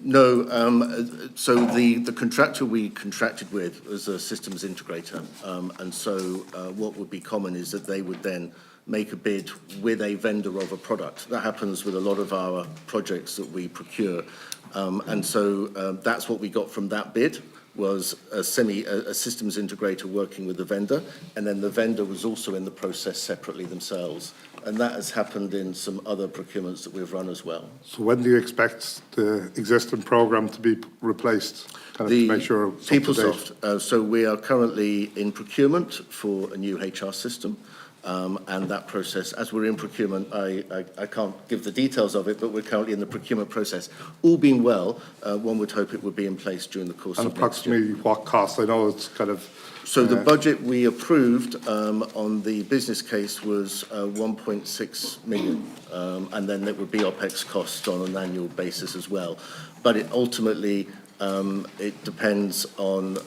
No, so the contractor we contracted with was a systems integrator, and so what would be common is that they would then make a bid with a vendor of a product. That happens with a lot of our projects that we procure, and so that's what we got from that bid, was a systems integrator working with the vendor, and then the vendor was also in the process separately themselves. And that has happened in some other procurements that we've run as well. So when do you expect the existing programme to be replaced? Kind of to make sure it's PeopleSoft, so we are currently in procurement for a new HR system. And that process, as we're in procurement, I can't give the details of it, but we're currently in the procurement process. All being well, one would hope it would be in place during the course of next year. And approximately what cost? I know it's kind of... So the budget we approved on the business case was 1.6 million, and then there would be OPEX costs on an annual basis as well. But it ultimately, it depends on...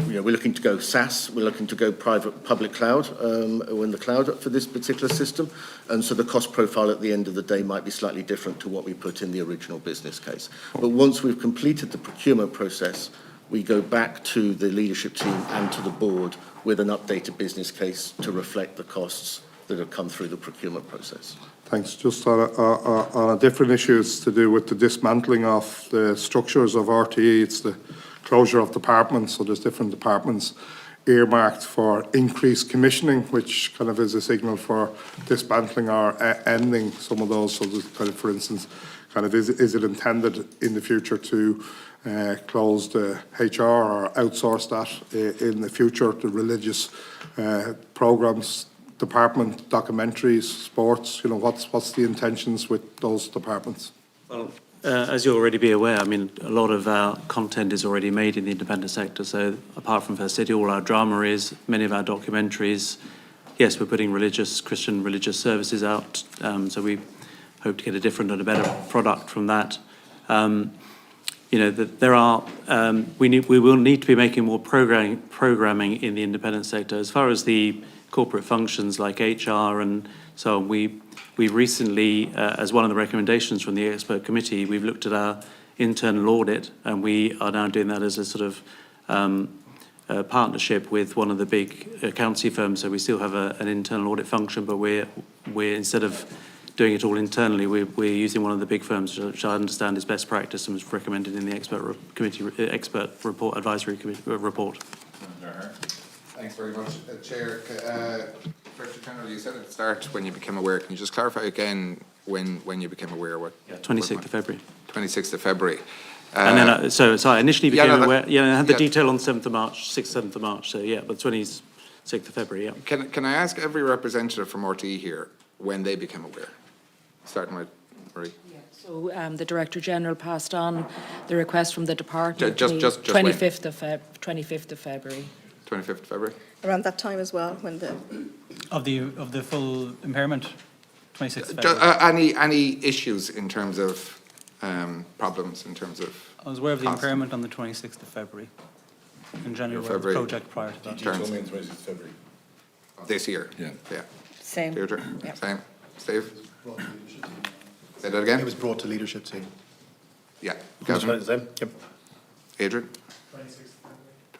we're looking to go SaaS, we're looking to go public cloud, or in the cloud for this particular system, and so the cost profile at the end of the day might be slightly different to what we put in the original business case. But once we've completed the procurement process, we go back to the leadership team and to the board with an updated business case to reflect the costs that have come through the procurement process. Thanks. Just on a different issue, it's to do with the dismantling of the structures of RTE. It's the closure of departments, so there's different departments earmarked for increased commissioning, which kind of is a signal for dismantling or ending some of those. So kind of, for instance, kind of is it intended in the future to close the HR or outsource that in the future, the religious programmes department, documentaries, sports? What's the intentions with those departments? Well, as you'll already be aware, I mean, a lot of our content is already made in the independent sector. So apart from Fair City, all our drama is, many of our documentaries, yes, we're putting Christian religious services out, so we hope to get a different and a better product from that. There are, we will need to be making more programming in the independent sector. As far as the corporate functions like HR and so on, we've recently, as one of the recommendations from the expert committee, we've looked at our internal audit, and we are now doing that as a sort of partnership with one of the big accountancy firms. So we still have an internal audit function, but we're instead of doing it all internally, we're using one of the big firms, which I understand is best practice and was recommended in the expert report, advisory committee report. Thanks very much, Chair. Director General, you said at the start when you became aware. Can you just clarify again when you became aware? 26th of February. 26th of February. And then, so I initially became aware. I had the yeah. detail on 7th of March, 6th, 7th of March. So yeah, but 26th of February. Yeah. Can I ask every representative from RTE here when they became aware? Starting with Marie. So the Director General passed on the request from the department. Just 25th of February. 25th of February. Around that time as well, when the Of the full impairment, 26th of February. Any issues in terms of problems in terms of? I was aware of the cost? impairment on the 26th of February. In January, the February. project prior to that. You told me on 26th of February. This year? Yeah. Same. Deirdre? Yep. Same. Steve? Say that again? It was brought to leadership team. Yeah. Same. Yep. Adrian?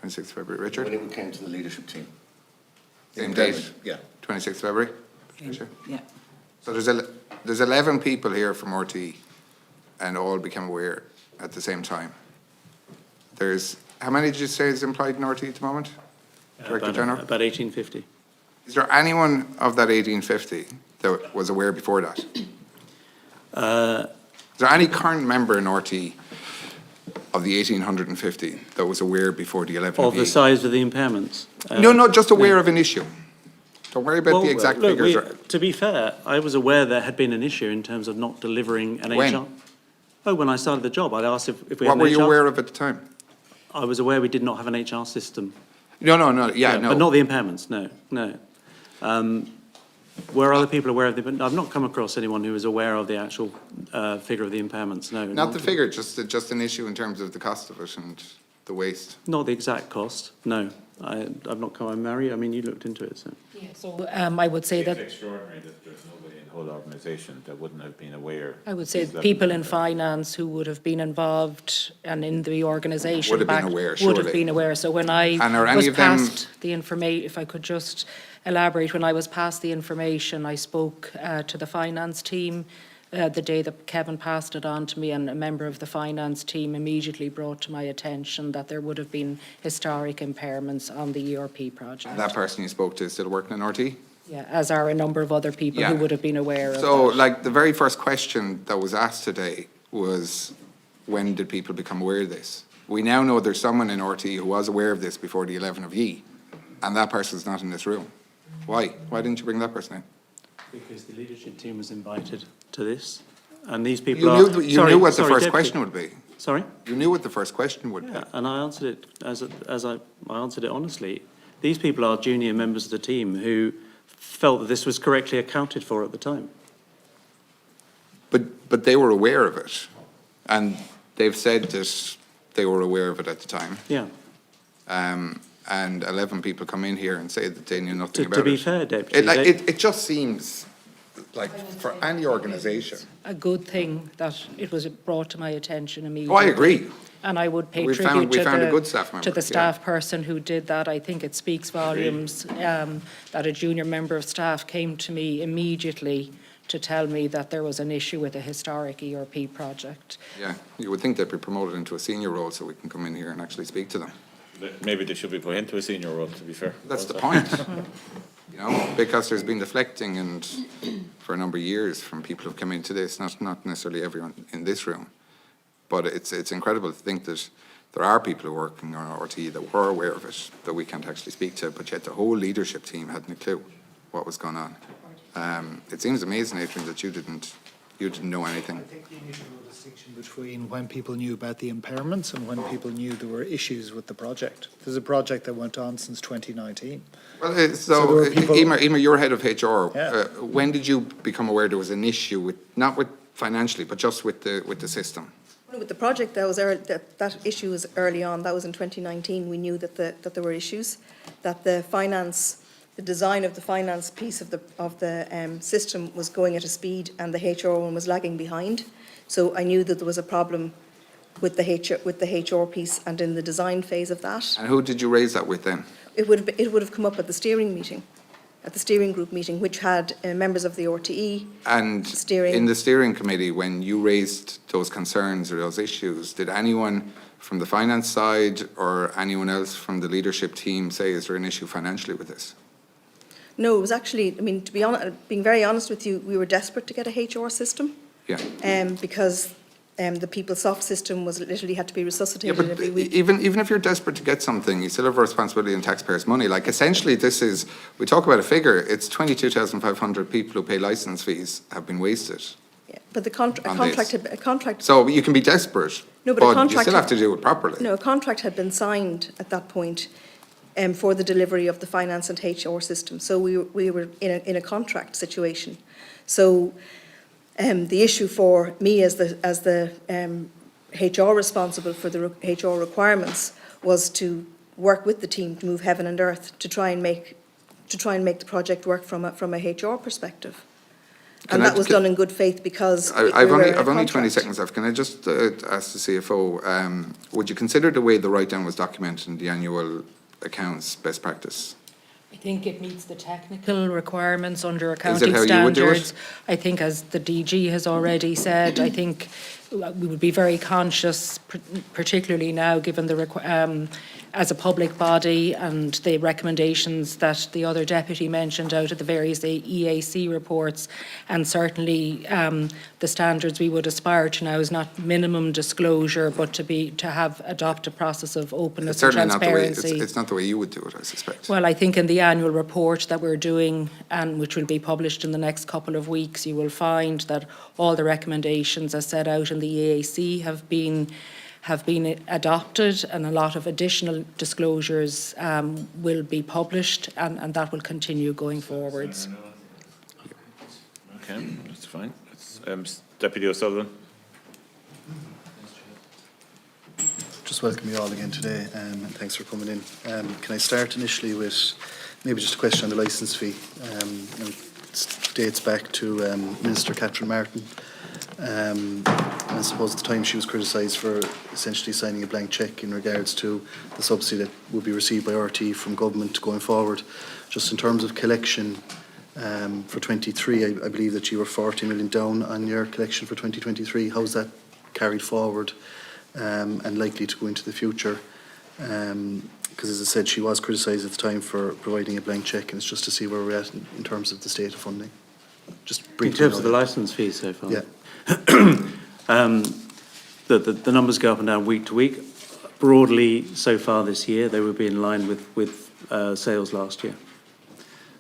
26th of February. Richard? When it came to the leadership team. Same date? Yeah. 26th of February? Patricia? Yeah. So there's 11 people here from RTE and all became aware at the same time. There's, how many did you say is employed in RTE at the moment? Director General? About 1850. Is there anyone of that 1850 that was aware before that? Is there any current member in RTE of the 1850 that was aware before the 11 Of the size of the impairments? No, just aware of an issue. Don't worry about the exact figures. To be fair, I was aware there had been an issue in terms of not delivering an When? HR. Oh, when I started the job, I'd asked if we What had were an you HR. aware of at the time? I was aware we did not have an HR system. No, But not the impairments, no. Were other people aware of the, I've not come across anyone who was aware of the actual figure of the impairments, no. Not the figure, just an issue in terms of the cost of it and the waste. Not the exact cost, no. I've not come, Mary, I mean, you looked into it, so. Yeah, so I would say that. It's extraordinary that there's nobody in the whole organisation that wouldn't have been aware. I would say people in finance who would have been involved and in the organisation. Would have been aware, Would surely. have been aware. So when I And are any was of them- passed the information, if I could just elaborate, when I was passed the information, I spoke to the finance team the day that Kevin passed it on to me, and a member of the finance team immediately brought to my attention that there would have been historic impairments on the ERP project. That person you spoke to is still working in RTE? Yeah, as are a number of other people who Yeah. would have been aware of So, that. like, the very first question that was asked today was, when did people become aware of this? We now know there's someone in RTE who was aware of this before the 11 of ye, and that person's not in this room. Why? Why didn't you bring that person in? Because the leadership team was invited to this, and these people You are. knew what the first Deputy. question would be. Sorry? You knew what the first question would be. Yeah, and I answered it I answered it honestly. These people are junior members of the team who felt that this was correctly accounted for at the time. But they were aware of it, and they've said that they were aware of it at the time. Yeah. And 11 people come in here and say that they knew nothing about it. To be fair, Deputy, It just seems like for any organisation. A good thing that it was brought to my attention Oh, immediately. I agree. And I would pay We tribute found a good staff member, to the yeah. staff person who did that. I think it speaks volumes that a junior member of staff came to me immediately to tell me that there was an issue with a historic ERP project. Yeah, you would think they'd be promoted into a senior role so we can come in here and actually speak to them. Maybe they should be put into a senior role, to be fair. That's the point. You know, because there's been deflecting and for a number of years from people who've come into this, not necessarily everyone in this room. But it's incredible to think that there are people who are working on RTE that were aware of it, that we can't actually speak to, but yet the whole leadership team hadn't a clue what was going on. It seems amazing, Adrian, that you didn't you didn't know anything. I think you need to draw a distinction between when people knew about the impairments and when people knew there were issues with the project. There's a project that went on since 2019. Well, there so were people- Emer, you're head of HR. Yeah. When did you become aware there was an issue with, not with financially, but just with the system? With the project, that issue was early on. That was in 2019. We knew that there were issues, that the design of the finance piece of the system was going at a speed, and the HR one was lagging behind. So I knew that there was a problem with the HR piece and in the design phase of that. And who did you raise that with then? It would have come up at the steering meeting, at the steering group meeting, which had members of the RTE. And Steering. in the steering committee, when you raised those concerns or those issues, did anyone from the finance side or anyone else from the leadership team say, is there an issue financially with this? No, it was actually, I mean, to be honest, being very honest with you, we were desperate to get a HR system. Yeah. Because the PeopleSoft system was literally had to be Yeah, resuscitated but every week. even if you're desperate to get something, you still have a responsibility in taxpayers' money. Like essentially this is, we talk about a figure, it's 22,500 people who pay licence fees have been wasted. Yeah, but a contract. So you can be desperate, No, but a but you contract still have to do it properly. No, a contract had been signed at that point for the delivery of the finance and HR system. So we were in a contract situation. So the issue for me as the HR responsible for the HR requirements was to work with the team to move heaven and earth to try and make the project work from a HR perspective. And that was done in good faith because I've only 20 seconds left. Can I just ask the CFO, would you consider the way the write-down was documented in the annual accounts best practice? I think it meets the technical requirements under accounting Is it how you would do it? standards. I think, as the DG has already said, I think we would be very conscious, particularly now, given the as a public body and the recommendations that the other deputy mentioned out of the various EAC reports, and certainly the standards we would aspire to now is not minimum disclosure, but to adopt a process of openness and transparency. It's not the way you would do it, I suspect. Well, I think in the annual report that we're doing, and which will be published in the next couple of weeks, you will find that all the recommendations as set out in the EAC have been adopted, and a lot of additional disclosures will be published, and that will continue going forwards. Okay, that's fine. Deputy O'Sullivan. Just welcome you all again today, and thanks for coming in. Can I start initially with maybe just a question on the licence fee? It dates back to Minister Catherine Martin. I suppose at the time she was criticised for essentially signing a blank cheque in regards to the subsidy that would be received by RT from government going forward. Just in terms of collection for 23, I believe that you were 40 million down on your collection for 2023. How's that carried forward and likely to go into the future? Because as I said, she was criticised at the time for providing a blank cheque, and it's just to see where we're at in terms of the state of funding. Just briefly. In terms of the licence fees so far? Yeah. The numbers go up and down week to week. Broadly, so far this year, they would be in line with sales last year.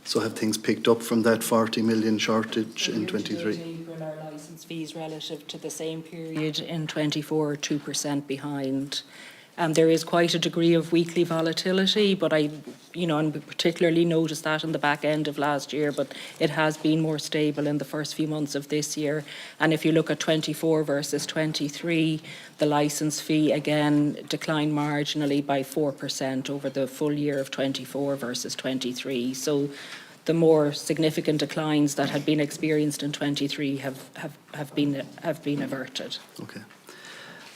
So have things picked up from that 40 million shortage in 23? Our licence fees relative to the same period in 24 are 2% behind. There is quite a degree of weekly volatility, but and we particularly noticed that in the back end of last year, but it has been more stable in the first few months of this year. And if you look at 24 versus 23, the licence fee again declined marginally by 4% over the full year of 24 versus 23. So the more significant declines that had been experienced in 23 have been averted. Okay.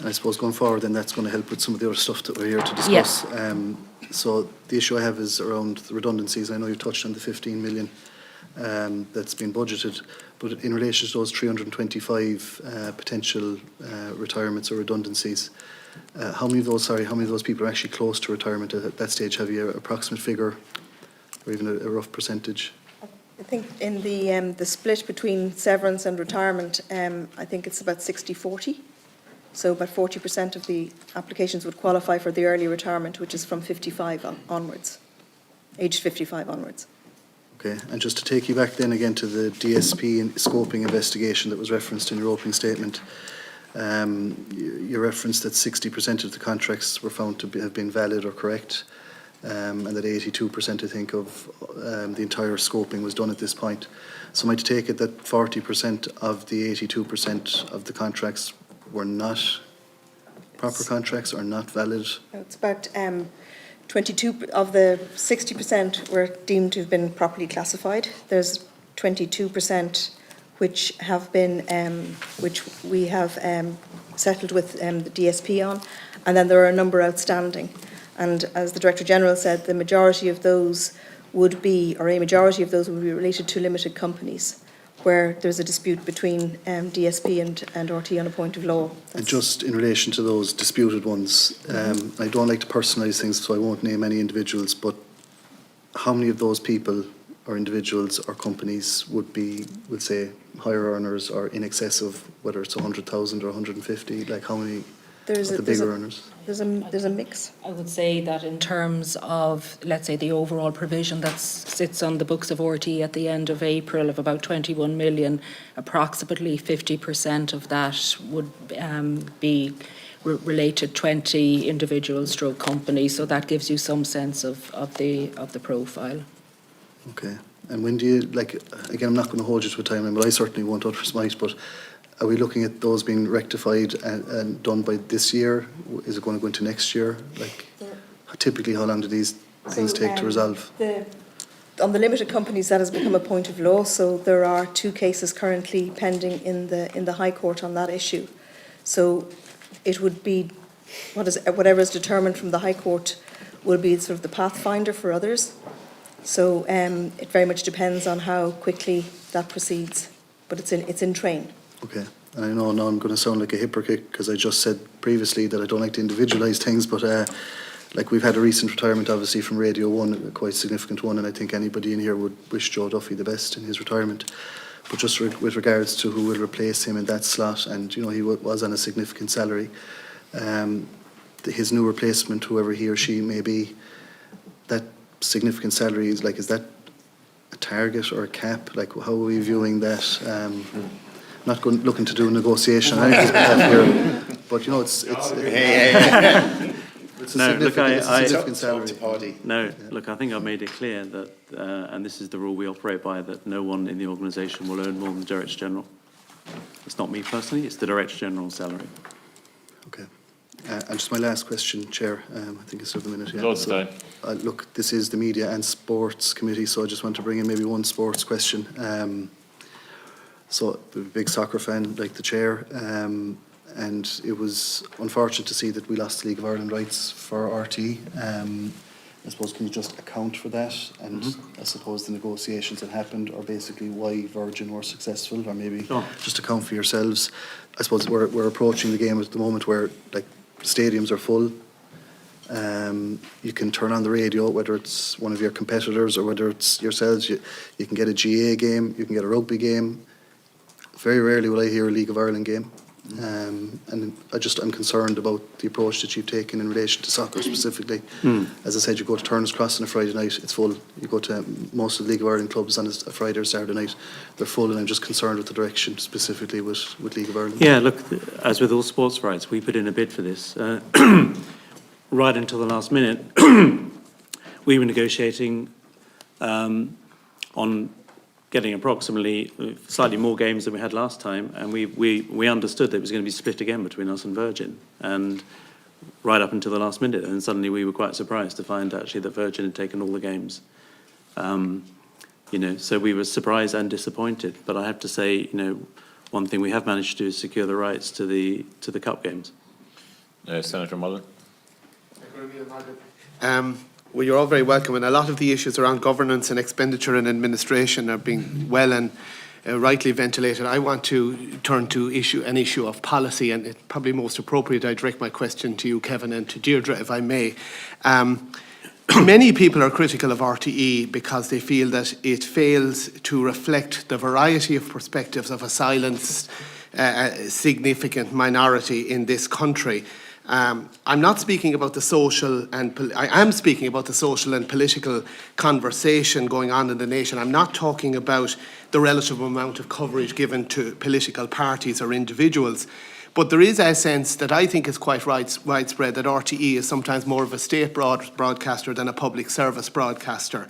And I suppose going forward, then that's going to help with some of the other stuff that we're here to discuss. Yeah. So the issue I have is around the redundancies. I know you touched on the 15 million that's been budgeted, but in relation to those 325 potential retirements or redundancies, how many of those people are actually close to retirement at that stage? Have you an approximate figure or even a rough percentage? I think in the split between severance and retirement, I think it's about 60-40. So about 40% of the applications would qualify for the early retirement, which is from 55 onwards, aged 55 onwards. Okay, and just to take you back then again to the DSP and scoping investigation that was referenced in your opening statement, you referenced that 60% of the contracts were found to have been valid or correct, and that 82%, I think, of the entire scoping was done at this point. So am I to take it that 40% of the 82% of the contracts were not proper contracts or not valid? It's about 22 of the 60% were deemed to have been properly classified. There's 22% which have been, which we have settled with the DSP on, and then there are a number outstanding. And as the Director General said, the majority of those would be, or a majority of those would be related to limited companies, where there's a dispute between DSP and RT on a point of law. And just in relation to those disputed ones, I don't like to personalise things, so I won't name any individuals, but how many of those people or individuals or companies would be, would say, higher earners or in excess of whether it's 100,000 or 150? Like how many of the bigger earners? There's a mix. I would say that in terms of, let's say, the overall provision that sits on the books of RT at the end of April of about 21 million, approximately 50% of that would be related 20 individual stroke companies. So that gives you some sense of the profile. Okay. And when do you, like, again, I'm not going to hold you to a timeline, but I certainly won't others might, but are we looking at those being rectified and done by this year? Is it going to go into next year? Like, typically, how long do these things take to resolve? On the limited companies, that has become a point of law. So there are 2 cases currently pending in the High Court on that issue. So it would be whatever is determined from the High Court will be sort of the pathfinder for others. So it very much depends on how quickly that proceeds, but it's in train. Okay. And I know now I'm going to sound like a hypocrite because I just said previously that I don't like to individualise things, but like we've had a recent retirement obviously from Radio 1, a quite significant one, and I think anybody in here would wish Joe Duffy the best in his retirement. But just with regards to who will replace him in that slot, and you know he was on a significant salary, his new replacement, whoever he or she may be, that significant salary is like, is that a target or a cap? Like how are we viewing that? Not looking to do a negotiation, but you know it's a significant salary. No, look, I think I've made it clear that, and this is the rule we operate by, that no one in the organisation will earn more than the Director General. It's not me personally; it's the Director General's salary. Okay. And just my last question, Chair. I think it's over a minute. Yeah. Loads of time. Look, this is the Media and Sports Committee, so I just want to bring in maybe one sports question. So, I'm a big soccer fan, like the Chair, and it was unfortunate to see that we lost the League of Ireland rights for RT. I suppose, can you just account for that? And I suppose the negotiations that happened, or basically why Virgin were successful, or maybe just account for yourselves. I suppose we're approaching the game at the moment where, like, stadiums are full. You can turn on the radio, whether it's one of your competitors or whether it's yourselves. You can get a GA game, you can get a rugby game. Very rarely will I hear a League of Ireland game. And I'm concerned about the approach that you've taken in relation to soccer specifically. As I said, you go to Turner's Cross on a Friday night, it's full. You go to most of the League of Ireland clubs on a Friday or Saturday night, they're full, and I'm just concerned with the direction specifically with League of Ireland. Yeah, look, as with all sports rights, we put in a bid for this. Right until the last minute, we were negotiating on getting approximately slightly more games than we had last time, and we understood that it was going to be split again between us and Virgin, and right up until the last minute, and suddenly we were quite surprised to find actually that Virgin had taken all the games. You know, so we were surprised and disappointed. But I have to say, you know, one thing we have managed to do is secure the rights to the cup games. Senator Mullen. Well, you're all very welcome, and a lot of the issues around governance and expenditure and administration are being well and rightly ventilated. I want to turn to an issue of policy, and it's probably most appropriate I direct my question to you, Kevin, and to Deirdre, if I may. Many people are critical of RTE because they feel that it fails to reflect the variety of perspectives of a silenced, significant minority in this country. I'm not speaking about the social and I am speaking about the social and political conversation going on in the nation. I'm not talking about the relative amount of coverage given to political parties or individuals. But there is a sense that I think is quite widespread that RTE is sometimes more of a state broadcaster than a public service broadcaster.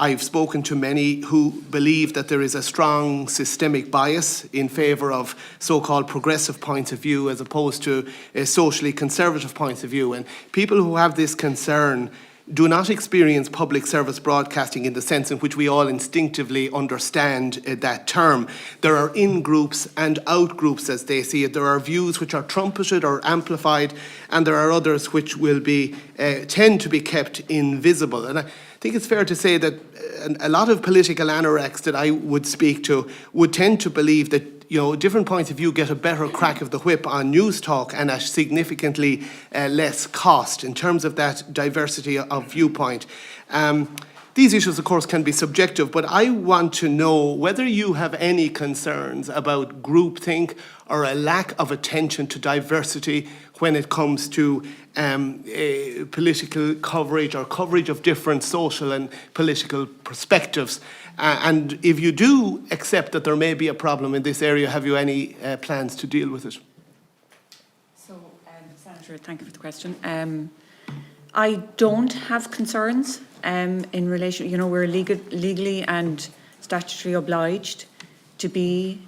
I've spoken to many who believe that there is a strong systemic bias in favour of so-called progressive points of view as opposed to socially conservative points of view. And people who have this concern do not experience public service broadcasting in the sense in which we all instinctively understand that term. There are in-groups and out-groups as they see it. There are views which are trumpeted or amplified, and there are others which will be tend to be kept invisible. And I think it's fair to say that a lot of political anoraks that I would speak to would tend to believe that different points of view get a better crack of the whip on news talk and at significantly less cost in terms of that diversity of viewpoint. These issues, of course, can be subjective, but I want to know whether you have any concerns about groupthink or a lack of attention to diversity when it comes to political coverage or coverage of different social and political perspectives. And if you do accept that there may be a problem in this area, have you any plans to deal with it? So, Senator, thank you for the question. I don't have concerns in relation, we're legally and statutorily obliged to be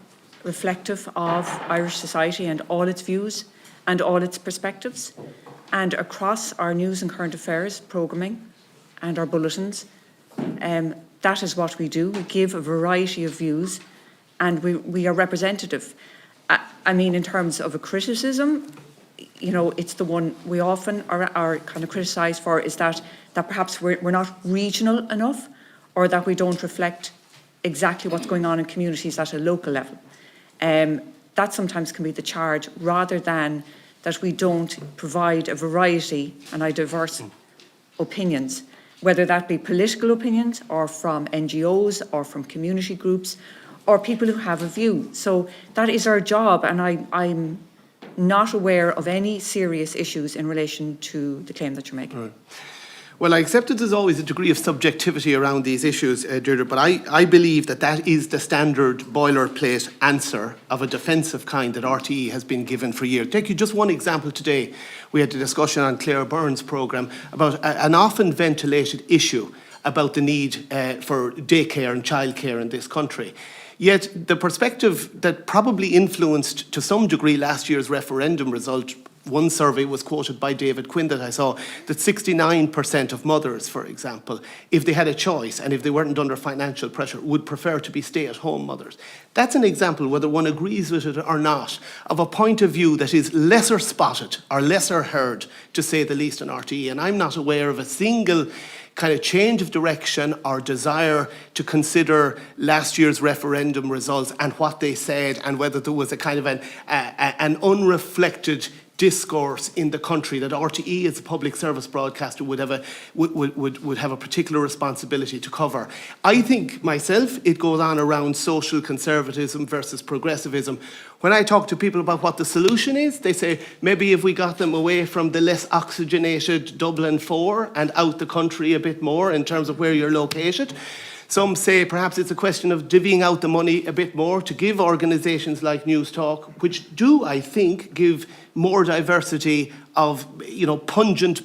reflective of Irish society and all its views and all its perspectives. And across our news and current affairs programming and our bulletins, that is what we do. We give a variety of views and we are representative. I mean, in terms of a criticism, it's the one we often are kind of criticised for is that perhaps we're not regional enough or that we don't reflect exactly what's going on in communities at a local level. That sometimes can be the charge rather than that we don't provide a variety and diverse opinions, whether that be political opinions or from NGOs or from community groups or people who have a view. So that is our job, and I'm not aware of any serious issues in relation to the claim that you're making. Right. Well, I accept that there's always a degree of subjectivity around these issues, Deirdre, but I believe that is the standard boilerplate answer of a defensive kind that RTE has been given for years. Take you just one example today. We had a discussion on Claire Byrne's programme about an often ventilated issue about the need for daycare and childcare in this country. Yet the perspective that probably influenced to some degree last year's referendum result, one survey was quoted by David Quinn that I saw, that 69% of mothers, for example, if they had a choice and if they weren't under financial pressure, would prefer to be stay-at-home mothers. That's an example, whether one agrees with it or not, of a point of view that is lesser spotted or lesser heard, to say the least, in RTE. And I'm not aware of a single kind of change of direction or desire to consider last year's referendum results and what they said and whether there was a kind of an unreflected discourse in the country that RTE as a public service broadcaster would have a particular responsibility to cover. I think myself it goes on around social conservatism versus progressivism. When I talk to people about what the solution is, they say maybe if we got them away from the less oxygenated Dublin 4 and out the country a bit more in terms of where you're located. Some say perhaps it's a question of divvying out the money a bit more to give organisations like News Talk, which do, I think, give more diversity of, pungent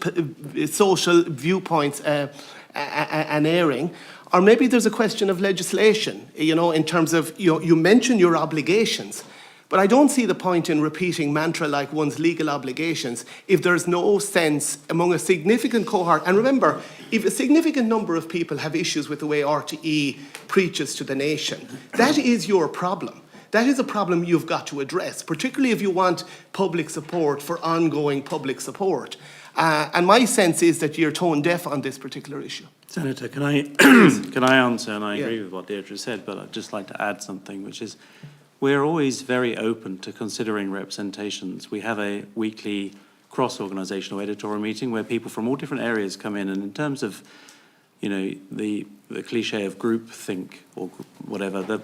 social viewpoints and airing. Or maybe there's a question of legislation, in terms of, you mention your obligations, but I don't see the point in repeating mantra like one's legal obligations if there's no sense among a significant cohort. And remember, if a significant number of people have issues with the way RTE preaches to the nation, that is your problem. That is a problem you've got to address, particularly if you want public support for ongoing public support. And my sense is that you're tone deaf on this particular issue. Senator, can I answer? And I agree with what Deirdre said, but I'd just like to add something, which is we're always very open to considering representations. We have a weekly cross-organisational editorial meeting where people from all different areas come in, and in terms of, the cliche of groupthink or whatever, that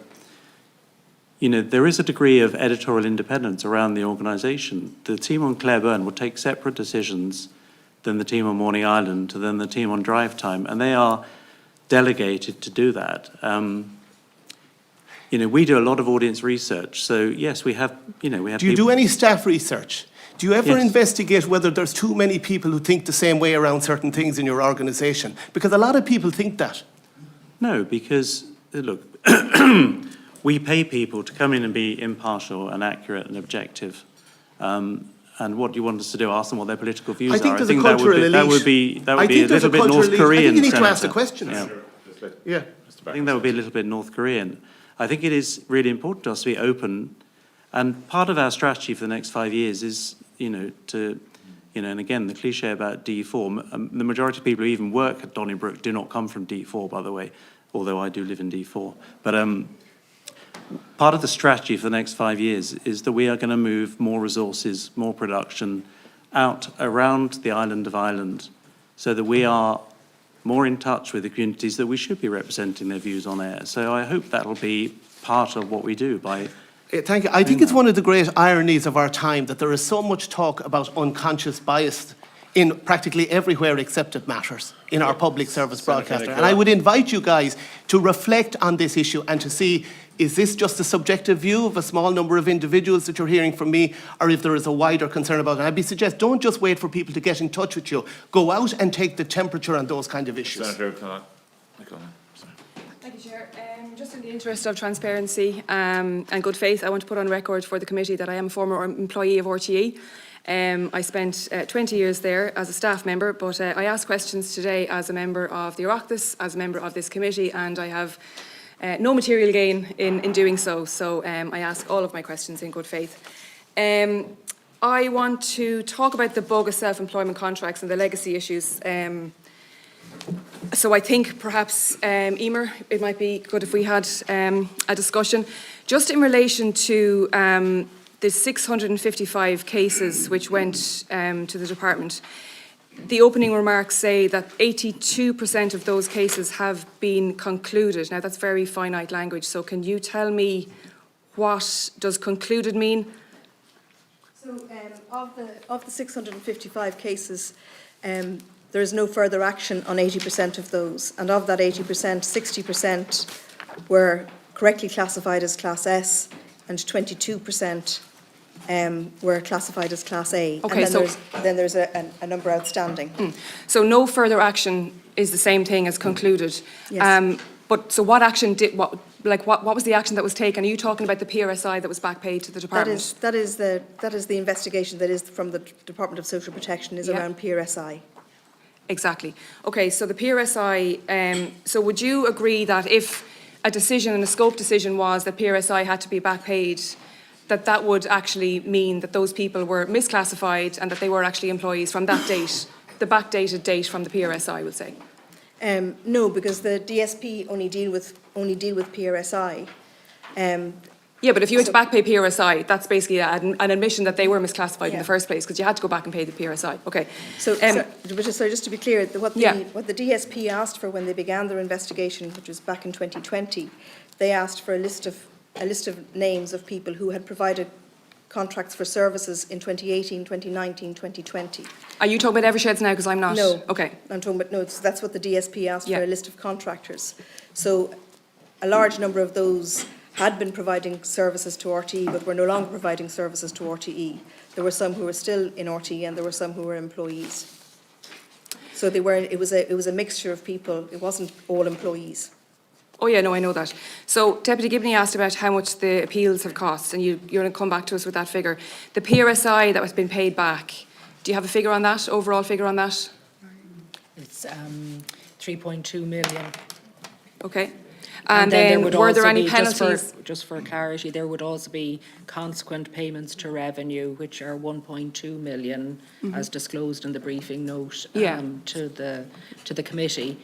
you know, there is a degree of editorial independence around the organisation. The team on Clareburn will take separate decisions than the team on Morning Island, than the team on Drive Time, and they are delegated to do that. You know, we do a lot of audience research, so yes, we have, you know, we have. Do you do any staff research? Do you ever Yes. investigate whether there's too many people who think the same way around certain things in your organisation? Because a lot of people think that. No, because, look, we pay people to come in and be impartial and accurate and objective. And what do you want us to do? Ask them what their political views I think are? there's a cultural elite. That would be a little bit North I Korean. think you need to Senator. ask the questions. Yeah. I think that would be a little bit North Korean. I think it is really important to us to be open. And part of our strategy for the next 5 years is, you know, to, you know, and again, the cliche about D4, the majority of people who even work at Donnybrook do not come from D4, by the way, although I do live in D4. But part of the strategy for the next 5 years is that we are going to move more resources, more production out around the island of Ireland so that we are more in touch with the communities that we should be representing their views on air. So I hope that will be part of what we do by... Thank you. I think it's one of the great ironies of our time that there is so much talk about unconscious bias in practically everywhere except it matters in our public service broadcaster. And I would invite you guys to reflect on this issue and to see, is this just a subjective view of a small number of individuals that you're hearing from me, or if there is a wider concern about it? And I'd suggest, don't just wait for people to get in touch with you. Go out and take the temperature on those kind of issues. Senator Thank you, Chair. Just in the interest of transparency and good faith, I want to put on record for the committee that I am a former employee of RTE. I spent 20 years there as a staff member, but I asked questions today as a member of the Oireachtas, as a member of this committee, and I have no material gain in doing so. So I ask all of my questions in good faith. I want to talk about the bogus self-employment contracts and the legacy issues. So I think perhaps, Emer, it might be good if we had a discussion just in relation to the 655 cases which went to the department. The opening remarks say that 82% of those cases have been concluded. Now that's very finite language, so can you tell me what does concluded mean? So of the 655 cases, there is no further action on 80% of those. And of that 80%, 60% were correctly classified as Class S and 22% were classified as Class A. Okay, and then there's a number outstanding. So no further action is the same thing as concluded. Yes. But so what action did, what was the action that was taken? Are you talking about the PRSI that was back paid to the department? That is the investigation that is from the Department of Social Protection is around PRSI. Exactly. Okay, so the PRSI, so would you agree that if a decision and a scope decision was that PRSI had to be back paid, that would actually mean that those people were misclassified and that they were actually employees from that date, the backdated date from the PRSI, I would say? No, because the DSP only deal with PRSI. Yeah, but if you were to back pay PRSI, that's basically an admission that they were misclassified in the first place because you had to go back and pay the PRSI. Okay. So just to be clear, what the DSP asked for when they began their investigation, which was back in 2020, they asked for a list of names of people who had provided contracts for services in 2018, 2019, 2020. Are you talking about Eversheds now? Because I'm not. No. Okay. I'm talking about, no, that's what the DSP asked for, a list of contractors. So a large number of those had been providing services to RTE, but were no longer providing services to RTE. There were some who were still in RTE, and there were some who were employees. So they were. It was a mixture of people. It wasn't all employees. Oh yeah, no, I know that. So Deputy Gibney asked about how much the appeals have cost, and you're going to come back to us with that figure. The PRSI that has been paid back, do you have a figure on that? Overall figure on that? It's 3.2 million. Okay. And then were there any penalties? Just for clarity, there would also be consequent payments to revenue, which are 1.2 million, as disclosed in the briefing note to the committee.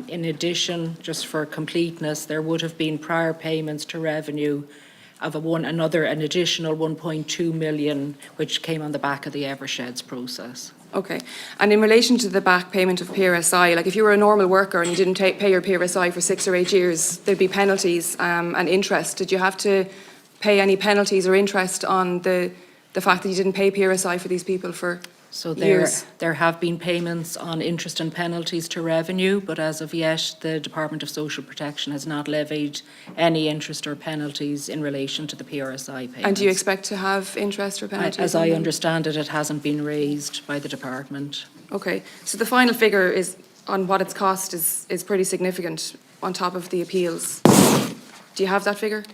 In addition, just for completeness, there would have been prior payments to revenue of an additional 1.2 million, which came on the back of the Eversheds process. Okay. And in relation to the back payment of PRSI, like if you were a normal worker and you didn't pay your PRSI for 6 or 8 years, there'd be penalties and interest. Did you have to pay any penalties or interest on the fact that you didn't pay PRSI for these people for So years? there have been payments on interest and penalties to revenue, but as of yet, the Department of Social Protection has not levied any interest or penalties in relation to the PRSI payments. And do you expect to have interest or penalties? As on I them? understand it, it hasn't been raised by the department. Okay, so the final figure is on what it's cost is pretty significant on top of the appeals. Do you have that figure?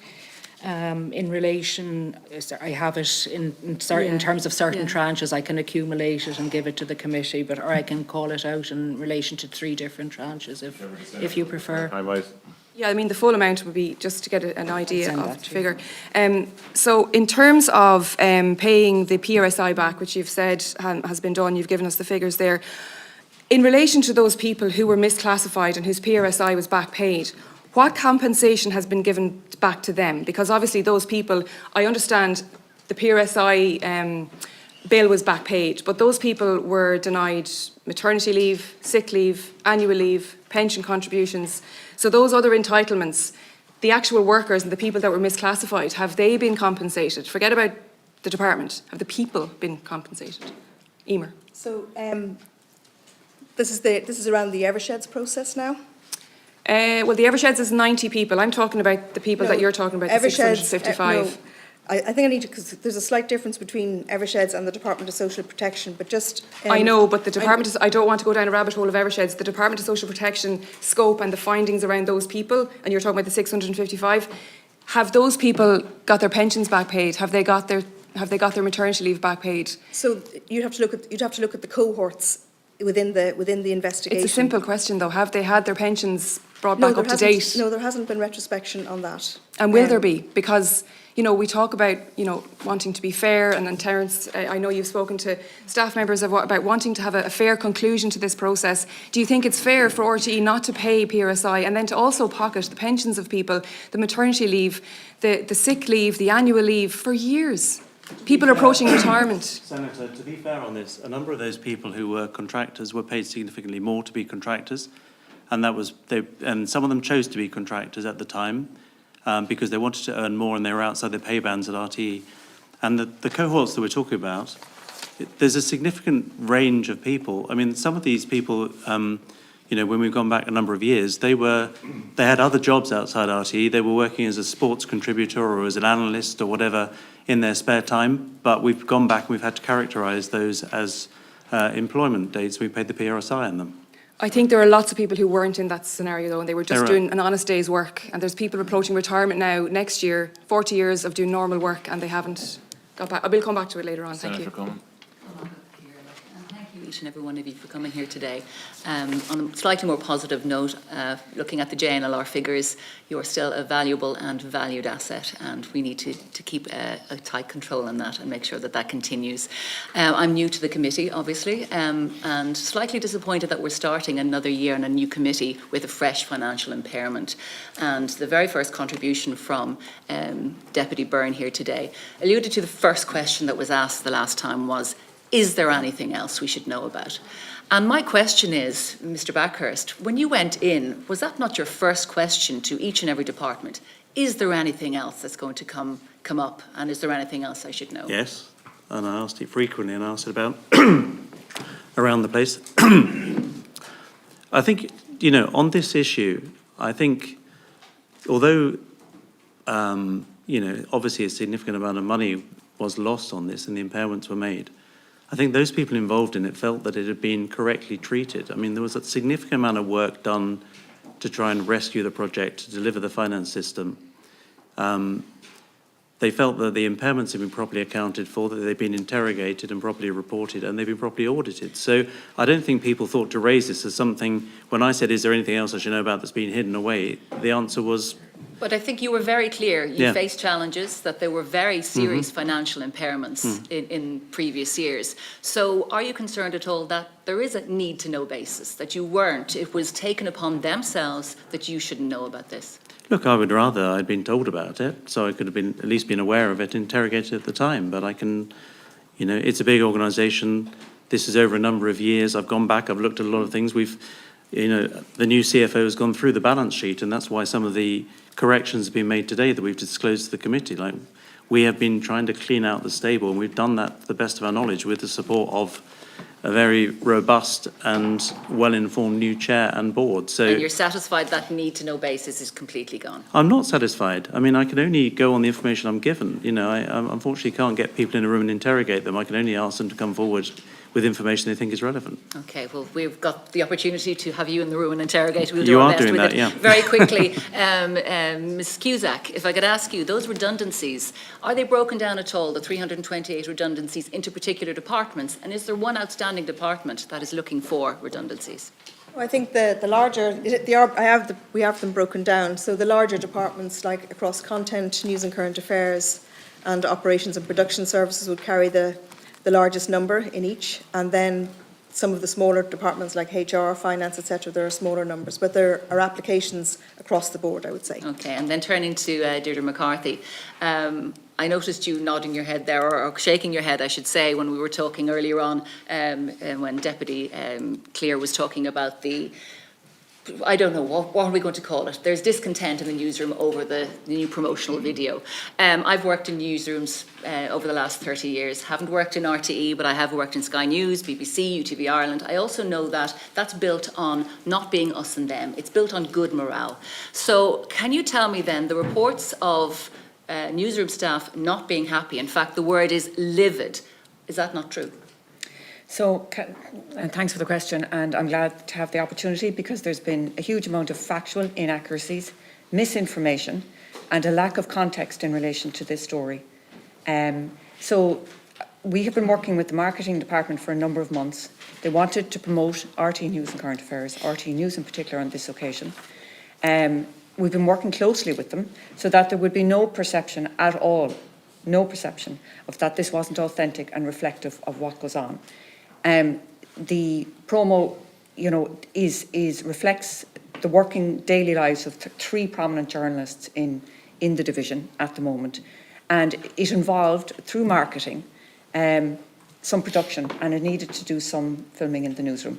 In relation, I have it in terms of certain tranches, I can accumulate it and give it to the committee, or I can call it out in relation to 3 different tranches if you prefer. Yeah, I mean, the full amount would be just to get an idea of the figure. So in terms of paying the PRSI back, which you've said has been done, you've given us the figures there. In relation to those people who were misclassified and whose PRSI was back paid, what compensation has been given back to them? Because obviously those people, I understand the PRSI bill was back paid, but those people were denied maternity leave, sick leave, annual leave, pension contributions. So those other entitlements, the actual workers and the people that were misclassified, have they been compensated? Forget about the department. Have the people been compensated? Emer. So this is around the Eversheds process now? Well, the Eversheds is 90 people. I'm talking about the people that you're talking about, the Eversheds, 655. I think I need to, because there's a slight difference between Eversheds and the Department of Social Protection, but just... I know, but the Department, I don't want to go down a rabbit hole of Eversheds. The Department of Social Protection scope and the findings around those people, and you're talking about the 655, have those people got their pensions back paid? Have they got their maternity leave back paid? So you'd have to look at the cohorts within the investigation. It's a simple question, though. Have they had their pensions brought back up to date? No, there hasn't been retrospection on that. And will there be? Because, you know, we talk about, you know, wanting to be fair, and then Terence, I know you've spoken to staff members about wanting to have a fair conclusion to this process. Do you think it's fair for RTE not to pay PRSI and then to also pocket the pensions of people, the maternity leave, the sick leave, the annual leave for years? People are approaching retirement. Senator, to be fair on this, a number of those people who were contractors were paid significantly more to be contractors, and and some of them chose to be contractors at the time because they wanted to earn more and they were outside their pay bands at RTE. And the cohorts that we're talking about, there's a significant range of people. I mean, some of these people, you know, when we've gone back a number of years, they had other jobs outside RTE. They were working as a sports contributor or as an analyst or whatever in their spare time, but we've gone back and we've had to characterise those as employment dates. We paid the PRSI on them. I think there are lots of people who weren't in that scenario, though, and they were just doing an honest day's work. And there's people approaching retirement now, next year, 40 years of doing normal work, and they haven't got back. I will come back to it later on. Thank you. Each and every one of you for coming here today. On a slightly more positive note, looking at the JNLR figures, you're still a valuable and valued asset, and we need to keep a tight control on that and make sure that that continues. I'm new to the committee, obviously, and slightly disappointed that we're starting another year in a new committee with a fresh financial impairment. And the very first contribution from Deputy Byrne here today alluded to the first question that was asked the last time was, is there anything else we should know about? And my question is, Mr. Backhurst, when you went in, was that not your first question to each and every department? Is there anything else that's going to come up? And is there anything else I should know? Yes, and I asked it frequently, and I asked it about around the place. I think, you know, on this issue, I think, although, you know, obviously a significant amount of money was lost on this and the impairments were made, I think those people involved in it felt that it had been correctly treated. I mean, there was a significant amount of work done to try and rescue the project, to deliver the finance system. They felt that the impairments had been properly accounted for, that they'd been interrogated and properly reported, and they've been properly audited. So I don't think people thought to raise this as something, when I said, is there anything else I should know about that's been hidden away, the answer was... But I think you were very clear. You faced challenges, that there were very serious financial impairments in previous years. So are you concerned at all that there is a need-to-know basis, that you weren't, it was taken upon themselves that you shouldn't know about this? Look, I would rather I'd been told about it, so I could have been at least been aware of it, interrogated at the time. But I can, you know, it's a big organisation. This is over a number of years. I've gone back, I've looked at a lot of things. you know, the new CFO has gone through the balance sheet, and that's why some of the corrections have been made today that we've disclosed to the committee. Like, we have been trying to clean out the stable, and we've done that to the best of our knowledge with the support of a very robust and well-informed new chair and board. So, And you're satisfied that need-to-know basis is completely gone? I'm not satisfied. I mean, I can only go on the information I'm given. You know, I unfortunately can't get people in a room and interrogate them. I can only ask them to come forward with information they think is relevant. Okay, well, we've got the opportunity to have you in the room and interrogate. We'll do You our are best doing with that, it. yeah. Very quickly, Ms. Cusack, if I could ask you, those redundancies, are they broken down at all, the 328 redundancies, into particular departments? And is there one outstanding department that is looking for redundancies? Well, I think the larger, we have them broken down. So the larger departments, like across content, news and current affairs, and operations and production services, would carry the largest number in each, and then some of the smaller departments like HR, finance, etc., there are smaller numbers, but there are applications across the board, I would say. Okay, and then turning to Deirdre McCarthy, I noticed you nodding your head there, or shaking your head, I should say, when we were talking earlier on, when Deputy Clear was talking about the, I don't know, what are we going to call it? There's discontent in the newsroom over the new promotional video. I've worked in newsrooms over the last 30 years. Haven't worked in RTE, but I have worked in Sky News, BBC, UTV Ireland. I also know that that's built on not being us and them. It's built on good morale. So can you tell me then, the reports of newsroom staff not being happy, in fact, the word is livid, is that not true? So, and thanks for the question, and I'm glad to have the opportunity because there's been a huge amount of factual inaccuracies, misinformation, and a lack of context in relation to this story. So we have been working with the marketing department for a number of months. They wanted to promote RT News and Current Affairs, RT News in particular on this occasion. We've been working closely with them so that there would be no perception at all, no perception of that this wasn't authentic and reflective of what goes on. The promo, you know, reflects the working daily lives of three prominent journalists in the division at the moment, and it involved, through marketing, some production, and it needed to do some filming in the newsroom.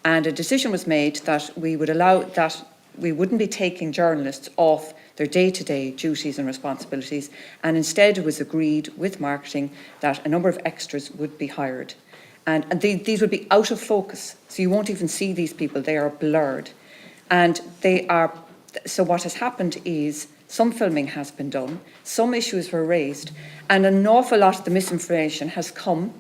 And a decision was made that we would allow that we wouldn't be taking journalists off their day-to-day duties and responsibilities, and instead it was agreed with marketing that a number of extras would be hired. And these would be out of focus, so you won't even see these people, they are blurred. And so what has happened is some filming has been done, some issues were raised, and an awful lot of the misinformation has come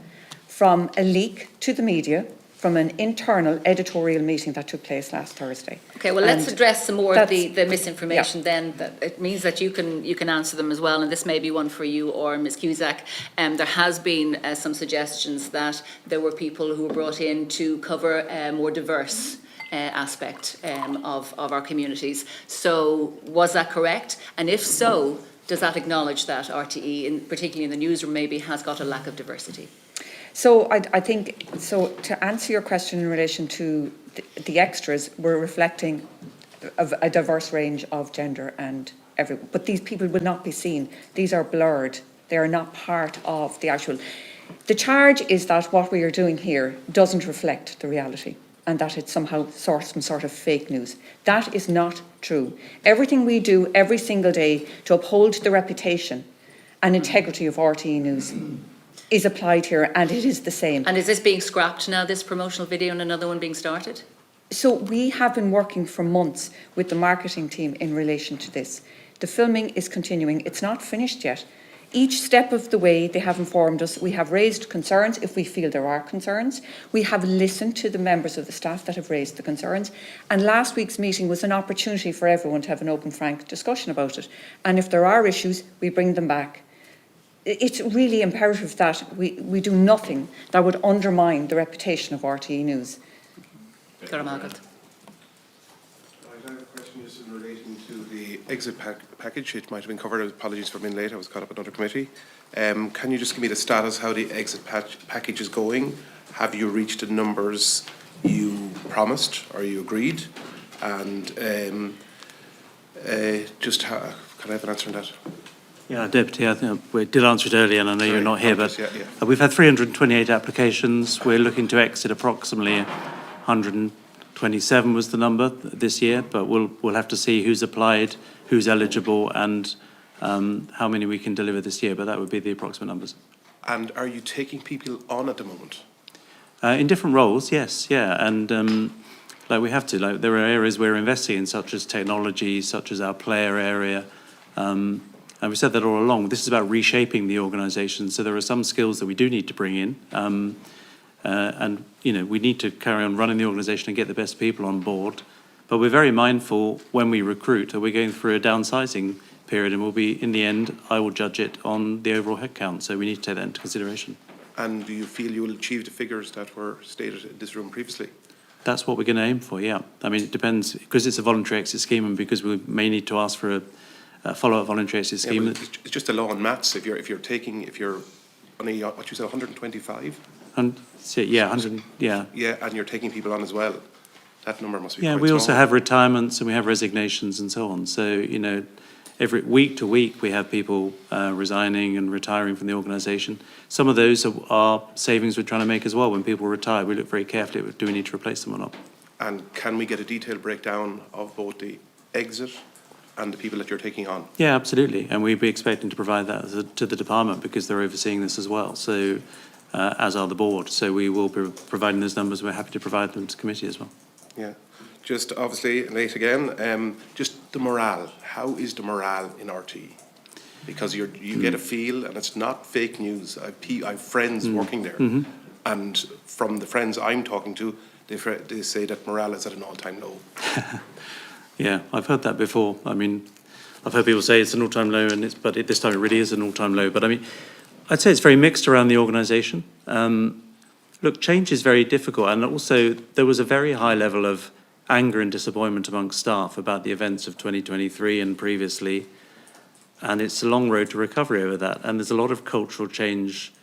from a leak to the media from an internal editorial meeting that took place last Thursday. Okay, well, let's address some more of the misinformation then. It means that you can answer them as well, and this may be one for you or Ms. Cusack. There has been some suggestions that there were people who were brought in to cover a more diverse aspect of our communities. So was that correct? And if so, does that acknowledge that RTE, particularly in the newsroom, maybe has got a lack of diversity? So I think, so to answer your question in relation to the extras, we're reflecting a diverse range of gender and everyone. But these people will not be seen. These are blurred. They are not part of the actual. The charge is that what we are doing here doesn't reflect the reality and that it's somehow some sort of fake news. That is not true. Everything we do every single day to uphold the reputation and integrity of RTE News is applied here, and it is the same. And is this being scrapped now, this promotional video, and another one being started? So we have been working for months with the marketing team in relation to this. The filming is continuing. It's not finished yet. Each step of the way, they have informed us. We have raised concerns if we feel there are concerns. We have listened to the members of the staff that have raised the concerns. And last week's meeting was an opportunity for everyone to have an open, frank discussion about it. And if there are issues, we bring them back. It's really imperative that we do nothing that would undermine the reputation of RTE News. Margaret. I have a question just in relation to the exit package. It might have been covered. Apologies for being late. I was caught up in another committee. Can you just give me the status, how the exit package is going? Have you reached the numbers you promised or you agreed? And can I have an answer on that? Yeah, Deputy, I think we did answer it earlier, and I know you're not here, but we've had 328 applications. We're looking to exit approximately 100 27 was the number this year, but we'll have to see who's applied, who's eligible, and how many we can deliver this year, but that would be the approximate numbers. And are you taking people on at the moment? In different roles, yes, yeah, and like we have to, like there are areas we're investing in, such as technology, such as our player area, and we said that all along. This is about reshaping the organisation, so there are some skills that we do need to bring in, and you know, we need to carry on running the organisation and get the best people on board, but we're very mindful when we recruit that we're going through a downsizing period, and we'll be, in the end, I will judge it on the overall headcount, so we need to take that into consideration. And do you feel you will achieve the figures that were stated in this room previously? That's what we're going to aim for, yeah. I mean, it depends, because it's a voluntary exit scheme and because we may need to ask for a follow-up voluntary exit scheme. Yeah, it's just a law on maths. If you're only, what you said, 125? And so, yeah, 100, yeah. Yeah, and you're taking people on as well. That number must be Yeah, quite we small. also have retirements and we have resignations and so on. So, you know, every week to week we have people resigning and retiring from the organisation. Some of those are savings we're trying to make as well. When people retire, we look very carefully at do we need to replace them or not. And can we get a detailed breakdown of both the exit and the people that you're taking on? Yeah, absolutely. And we'd be expecting to provide that to the department because they're overseeing this as well. So, as are the board. So we will be providing those numbers. We're happy to provide them to committee as well. Yeah. Just obviously, late again, just the morale. How is the morale in RT? Because you get a feel, and it's not fake news. I have friends working there, and from the friends I'm talking to, they say that morale is at an all-time low. Yeah, I've heard that before. I mean, I've heard people say it's an all-time low, but this time it really is an all-time low. But I mean, I'd say it's very mixed around the organisation. Look, change is very difficult, and also there was a very high level of anger and disappointment amongst staff about the events of 2023 and previously, and it's a long road to recovery over that. And there's a lot of cultural change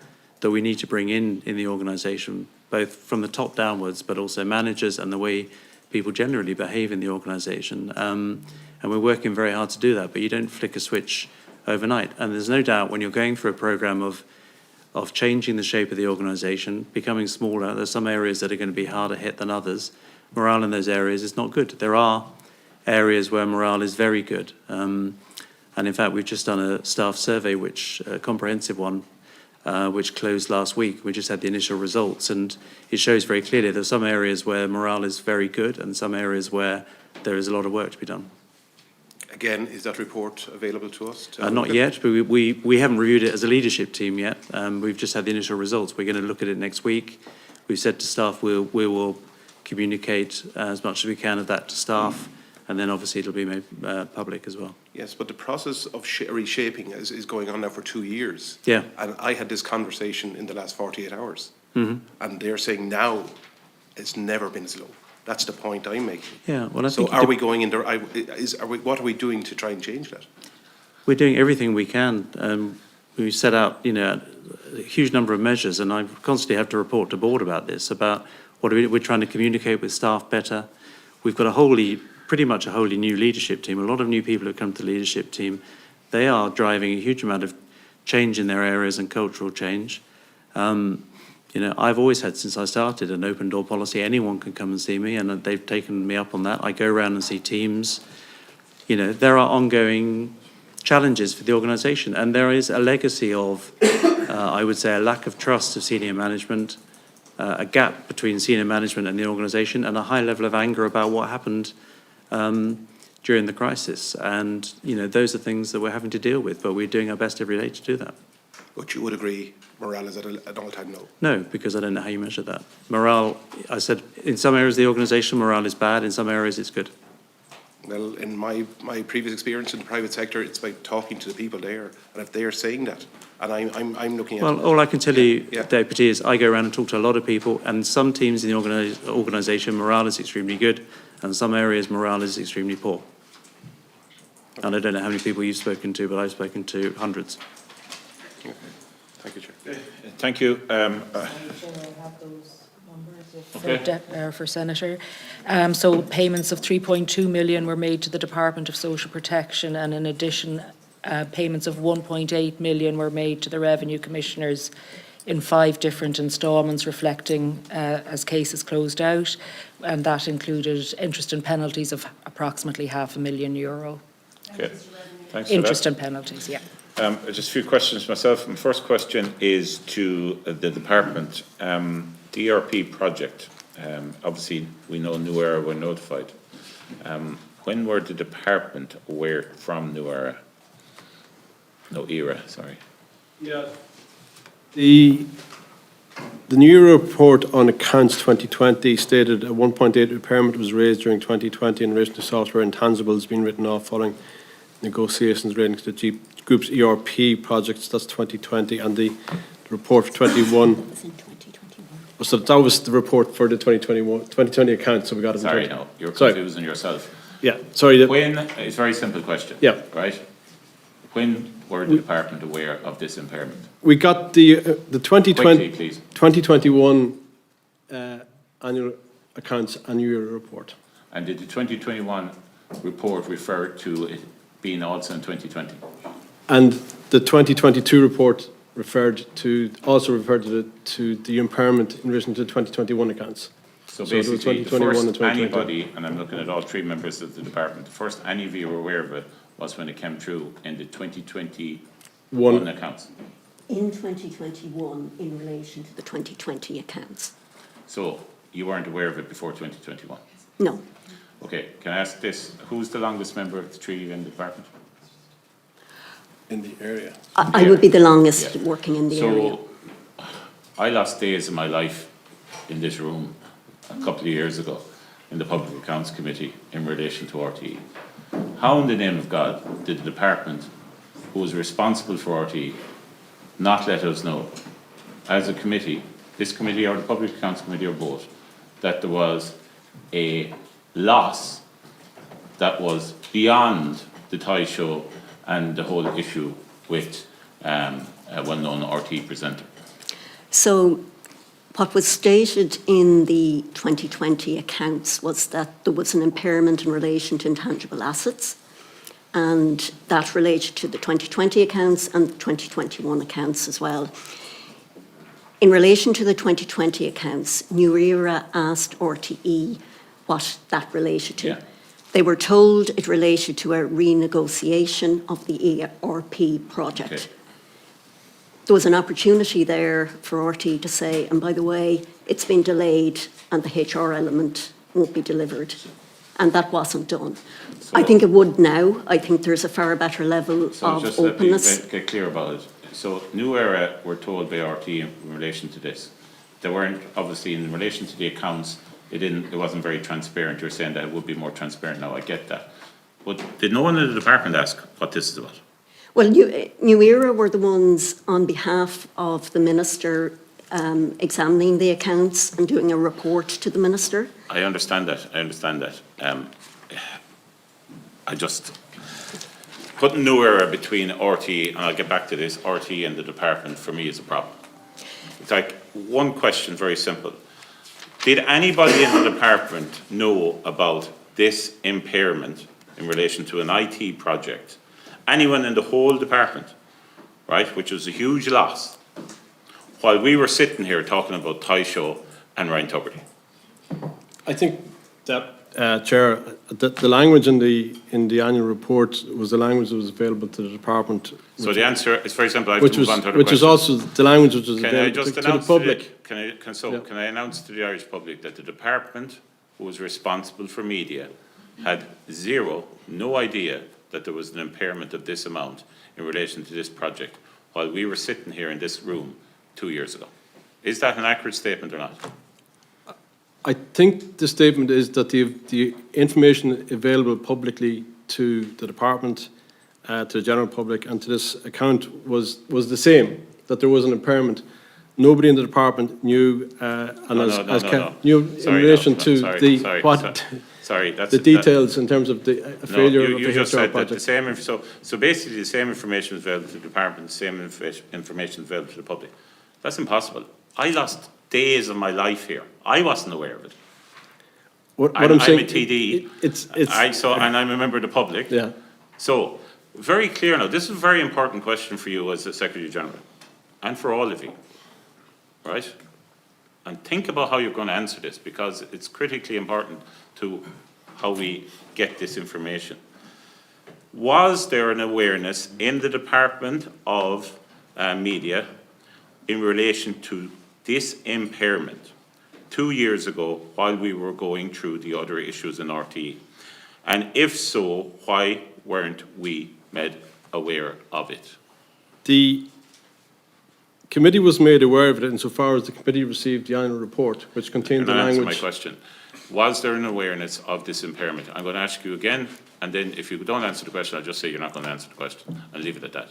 that we need to bring in the organisation, both from the top downwards, but also managers and the way people generally behave in the organisation. And we're working very hard to do that, but you don't flick a switch overnight. And there's no doubt when you're going through a programme of changing the shape of the organisation, becoming smaller, there's some areas that are going to be harder hit than others. Morale in those areas is not good. There are areas where morale is very good. And in fact, we've just done a staff survey, a comprehensive one, which closed last week. We just had the initial results, and it shows very clearly there's some areas where morale is very good and some areas where there is a lot of work to be done. Again, is that report available to us? Not yet, but we haven't reviewed it as a leadership team yet. We've just had the initial results. We're going to look at it next week. We've said to staff we will communicate as much as we can of that to staff, and then obviously it'll be made public as well. Yes, but the process of reshaping is going on now for 2 years. Yeah. And I had this conversation in the last 48 hours. Mm-hmm. And they're saying now it's never been slow. That's the point I'm making. Yeah, well, I so think are we going in there? What are we doing to try and change that? We're doing everything we can. We set out, you know, a huge number of measures, and I constantly have to report to board about this, about what we're trying to communicate with staff better. We've got pretty much a wholly new leadership team. A lot of new people have come to the leadership team. They are driving a huge amount of change in their areas and cultural change. You know, I've always had, since I started, an open door policy. Anyone can come and see me, and they've taken me up on that. I go around and see teams. You know, there are ongoing challenges for the organisation, and there is a legacy of, I would say, a lack of trust of senior management, a gap between senior management and the organisation, and a high level of anger about what happened during the crisis. And, you know, those are things that we're having to deal with, but we're doing our best every day to do that. But you would agree morale is at an all-time low? No, because I don't know how you measure that. Morale, I said, in some areas of the organisation, morale is bad. In some areas, it's good. Well, in my previous experience in the private sector, it's by talking to the people there, and if they are saying that, and I'm looking at... Well, all I can tell you, Deputy, is I go around and talk to a lot of people, and some teams in the organisation, morale is extremely good, and some areas, morale is extremely poor. And I don't know how many people you've spoken to, but I've spoken to hundreds. Okay. Thank you, Chair. Thank you. For Senator. So payments of 3.2 million were made to the Department of Social Protection, and in addition, payments of 1.8 million were made to the Revenue Commissioners in 5 different instalments reflecting as cases closed out, and that included interest and penalties of approximately €500,000. Okay, thanks for Interest that. and penalties, yeah. Just a few questions myself. My first question is to the department. The ERP project, obviously we know New Era were notified. When were the department aware from New Era? No, ERA, sorry. Yeah. The new report on accounts 2020 stated a 1.8 impairment was raised during 2020 in relation to software intangibles being written off following negotiations relating to the group's ERP projects. That's 2020, and the report for 21. That was in 2021. So that was the report for the 2020 accounts. So we got it. Sorry, no, you're confusing yourself. Yeah, sorry. When, it's a very simple question. Yeah. Right? When were the department aware of this impairment? We got the 2020, Quickly, please. 2021 annual accounts annual report. And did the 2021 report refer to it being also in 2020? And the 2022 report also referred to the impairment in relation to the 2021 accounts. So there was basically, the 2021 and first 2022. anybody, and I'm looking at all 3 members of the department, the first any of you were aware of it was when it came through in the 2021 accounts. In 2021, in relation to the 2020 accounts. So you weren't aware of it before 2021? No. Okay, can I ask this? Who's the longest member of the 3 in the department? In the area. I would be the longest working in the area. So I lost days of my life in this room a couple of years ago in the Public Accounts Committee in relation to RTE. How in the name of God did the department who was responsible for RTE not let us know as a committee, this committee or the Public Accounts Committee or both, that there was a loss that was beyond the Thai show and the whole issue with a well-known RTE presenter? So what was stated in the 2020 accounts was that there was an impairment in relation to intangible assets, and that related to the 2020 accounts and the 2021 accounts as well. In relation to the 2020 accounts, New Era asked RTE what that related to. Yeah. They were told it related to a renegotiation of the ERP project. Okay. There was an opportunity there for RTE to say, and by the way, it's been delayed and the HR element won't be delivered. And that wasn't done. I think it would now. I think there's a far better level of just openness. let me get clear about it. So New Era were told by RTE in relation to this. They weren't, obviously, in relation to the accounts, it wasn't very transparent. You're saying that it would be more transparent now. I get that. But did no one in the department ask what this is about? Well, New Era were the ones on behalf of the minister examining the accounts and doing a report to the minister. I understand that. I just putting New Era between RTE, and I'll get back to this, RTE and the department, for me is a problem. It's like one question, very simple. Did anybody in the department know about this impairment in relation to an IT project? Anyone in the whole department, right, which was a huge loss, while we were sitting here talking about Thai Show and Ryan Tubridy? I think that, Chair, the language in the annual report was the language that was available to the department. So the answer is very simple. I have to move on to other which is questions. also the language which was Can I available just to the announce public. Can I announce to the Irish public that the department who was responsible for media had no idea that there was an impairment of this amount in relation to this project while we were sitting here in this room 2 years ago. Is that an accurate statement or not? I think the statement is that the information available publicly to the department, to the general public and to this account was the same, that there was an impairment. Nobody in the department knew, knew in relation to the details in terms of the failure of the you just HR said project. that so basically the same information is available to the department, the same information is available to the public. That's impossible. I lost days of my life here. I wasn't aware of it. I'm saying, a TD, and I'm a member of the public. Yeah. So, very clear now, this is a very important question for you as the Secretary General, and for all of you. right? And think about how you're going to answer this, because it's critically important to how we get this information. Was there an awareness in the Department of Media in relation to this impairment 2 years ago while we were going through the other issues in RTE? And if so, why weren't we made aware of it? The committee was made aware of it insofar as the committee received the annual report, which contained the Answer language. my question. Was there an awareness of this impairment? I'm going to ask you again, and then if you don't answer the question, I'll just say you're not going to answer the question and leave it at that.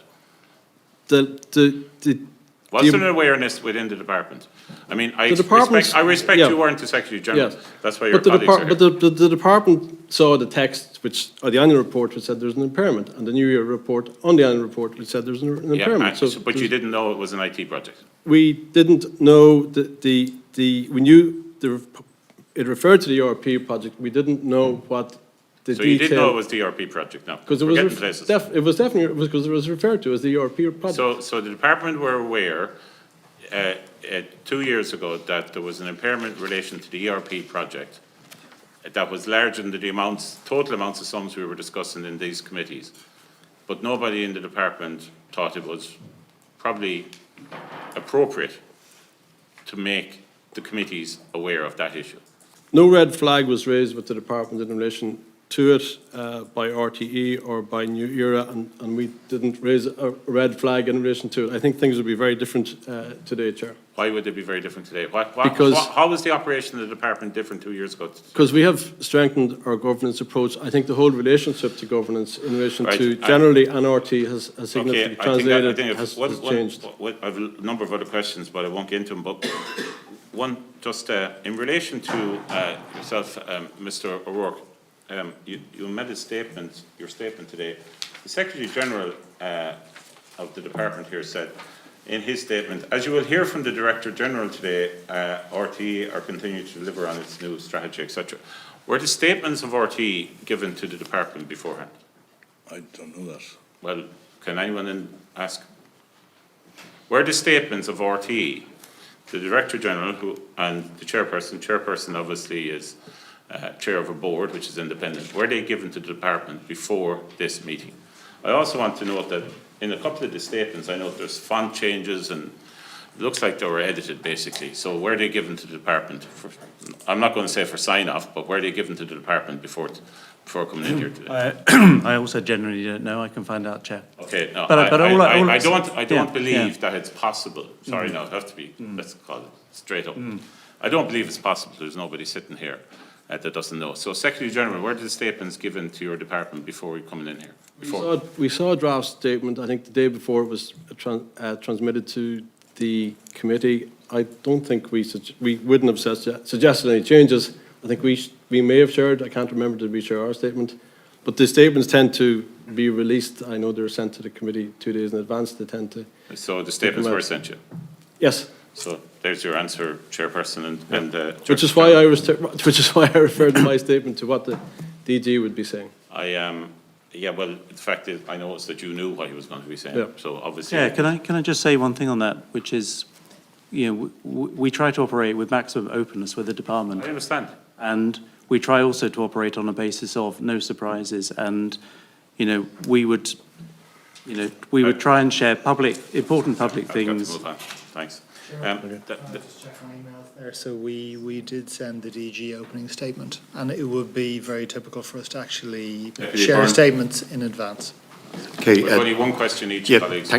Was there an awareness within the department? I mean, I respect you weren't the Secretary General. Yes. That's why your But colleagues are here. the department saw the text, or the annual report, which said there's an impairment, and the New Year report on the annual report, which said there's an impairment. Yeah, but you didn't know it was an IT project. We didn't know we knew it referred to the ERP project. We didn't know what the So detail. you didn't know it was the ERP project, no? Because it was definitely, because it was referred to as the ERP project. So the department were aware 2 years ago that there was an impairment in relation to the ERP project that was larger than the total amounts of sums we were discussing in these committees. But nobody in the department thought it was probably appropriate to make the committees aware of that issue. No red flag was raised with the department in relation to it by RTE or by New Era, and we didn't raise a red flag in relation to it. I think things would be very different today, Chair. Why would they be very different today? How was the operation of the department different 2 years ago? Because we have strengthened our governance approach. I think the whole relationship to governance in relation to generally and RTE has significantly translated, has changed. I have a number of other questions, but I won't get into them. But one, just in relation to yourself, Mr. O'Rourke, you made your statement today. The Secretary General of the department here said in his statement, as you will hear from the Director General today, RTE are continuing to deliver on its new strategy, etc. Were the statements of RTE given to the department beforehand? I don't know that. Well, can anyone then ask? Were the statements of RTE, the Director General and the chairperson obviously is chair of a board which is independent, were they given to the department before this meeting? I also want to note that in a couple of the statements, I know there's font changes and it looks like they were edited basically. So were they given to the department I'm not going to say for sign off, but were they given to the department before coming in here today? I also generally don't know. I can find out, Chair. Okay, no, But I don't believe that it's possible. Sorry, no, it has to be, let's call it straight up. I don't believe it's possible. There's nobody sitting here that doesn't know. So, Secretary General, were the statements given to your department before we coming in here? We saw a draft statement, I think the day before it was transmitted to the committee. I don't think we wouldn't have suggested any changes. I think we may have shared, I can't remember, did we share our statement? But the statements tend to be released. I know they're sent to the committee 2 days in advance. They tend to. So the statements were sent you? Yes. So there's your answer, Chairperson, which is why I referred in my statement to what the DG would be saying. Yeah, well, the fact is, I know it's that you knew what he was going to be saying. Yeah. So obviously. Yeah, can I just say one thing on that, which is, we try to operate with maximum openness with the department. I understand. And we try also to operate on a basis of no surprises, and we would try and share important public things. I've got to move on. Thanks. Just check my emails there. So we did send the DG opening statement, and it would be very typical for us to actually share statements in advance. Okay. There's only one question each, colleagues.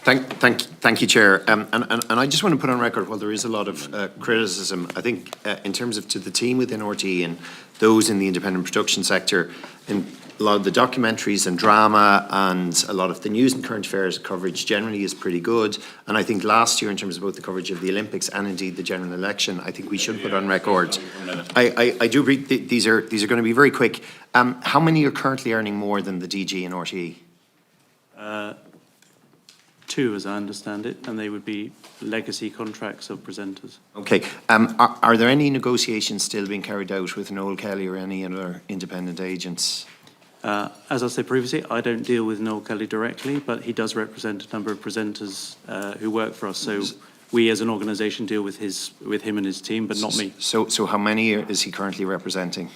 Thank you, Chair. And I just want to put on record, while there is a lot of criticism, I think in terms of to the team within RTE and those in the independent production sector, in a lot of the documentaries and drama and a lot of the news and current affairs coverage generally is pretty good. And I think last year, in terms of both the coverage of the Olympics and indeed the general election, I think we should put on record. I do agree, these are going to be very quick. How many are currently earning more than the DG in RTE? 2, as I understand it, and they would be legacy contracts of presenters. Okay. Are there any negotiations still being carried out with Noel Kelly or any other independent agents? As I said previously, I don't deal with Noel Kelly directly, but he does represent a number of presenters who work for us. So we as an organisation deal with him and his team, but not me. So how many is he currently representing?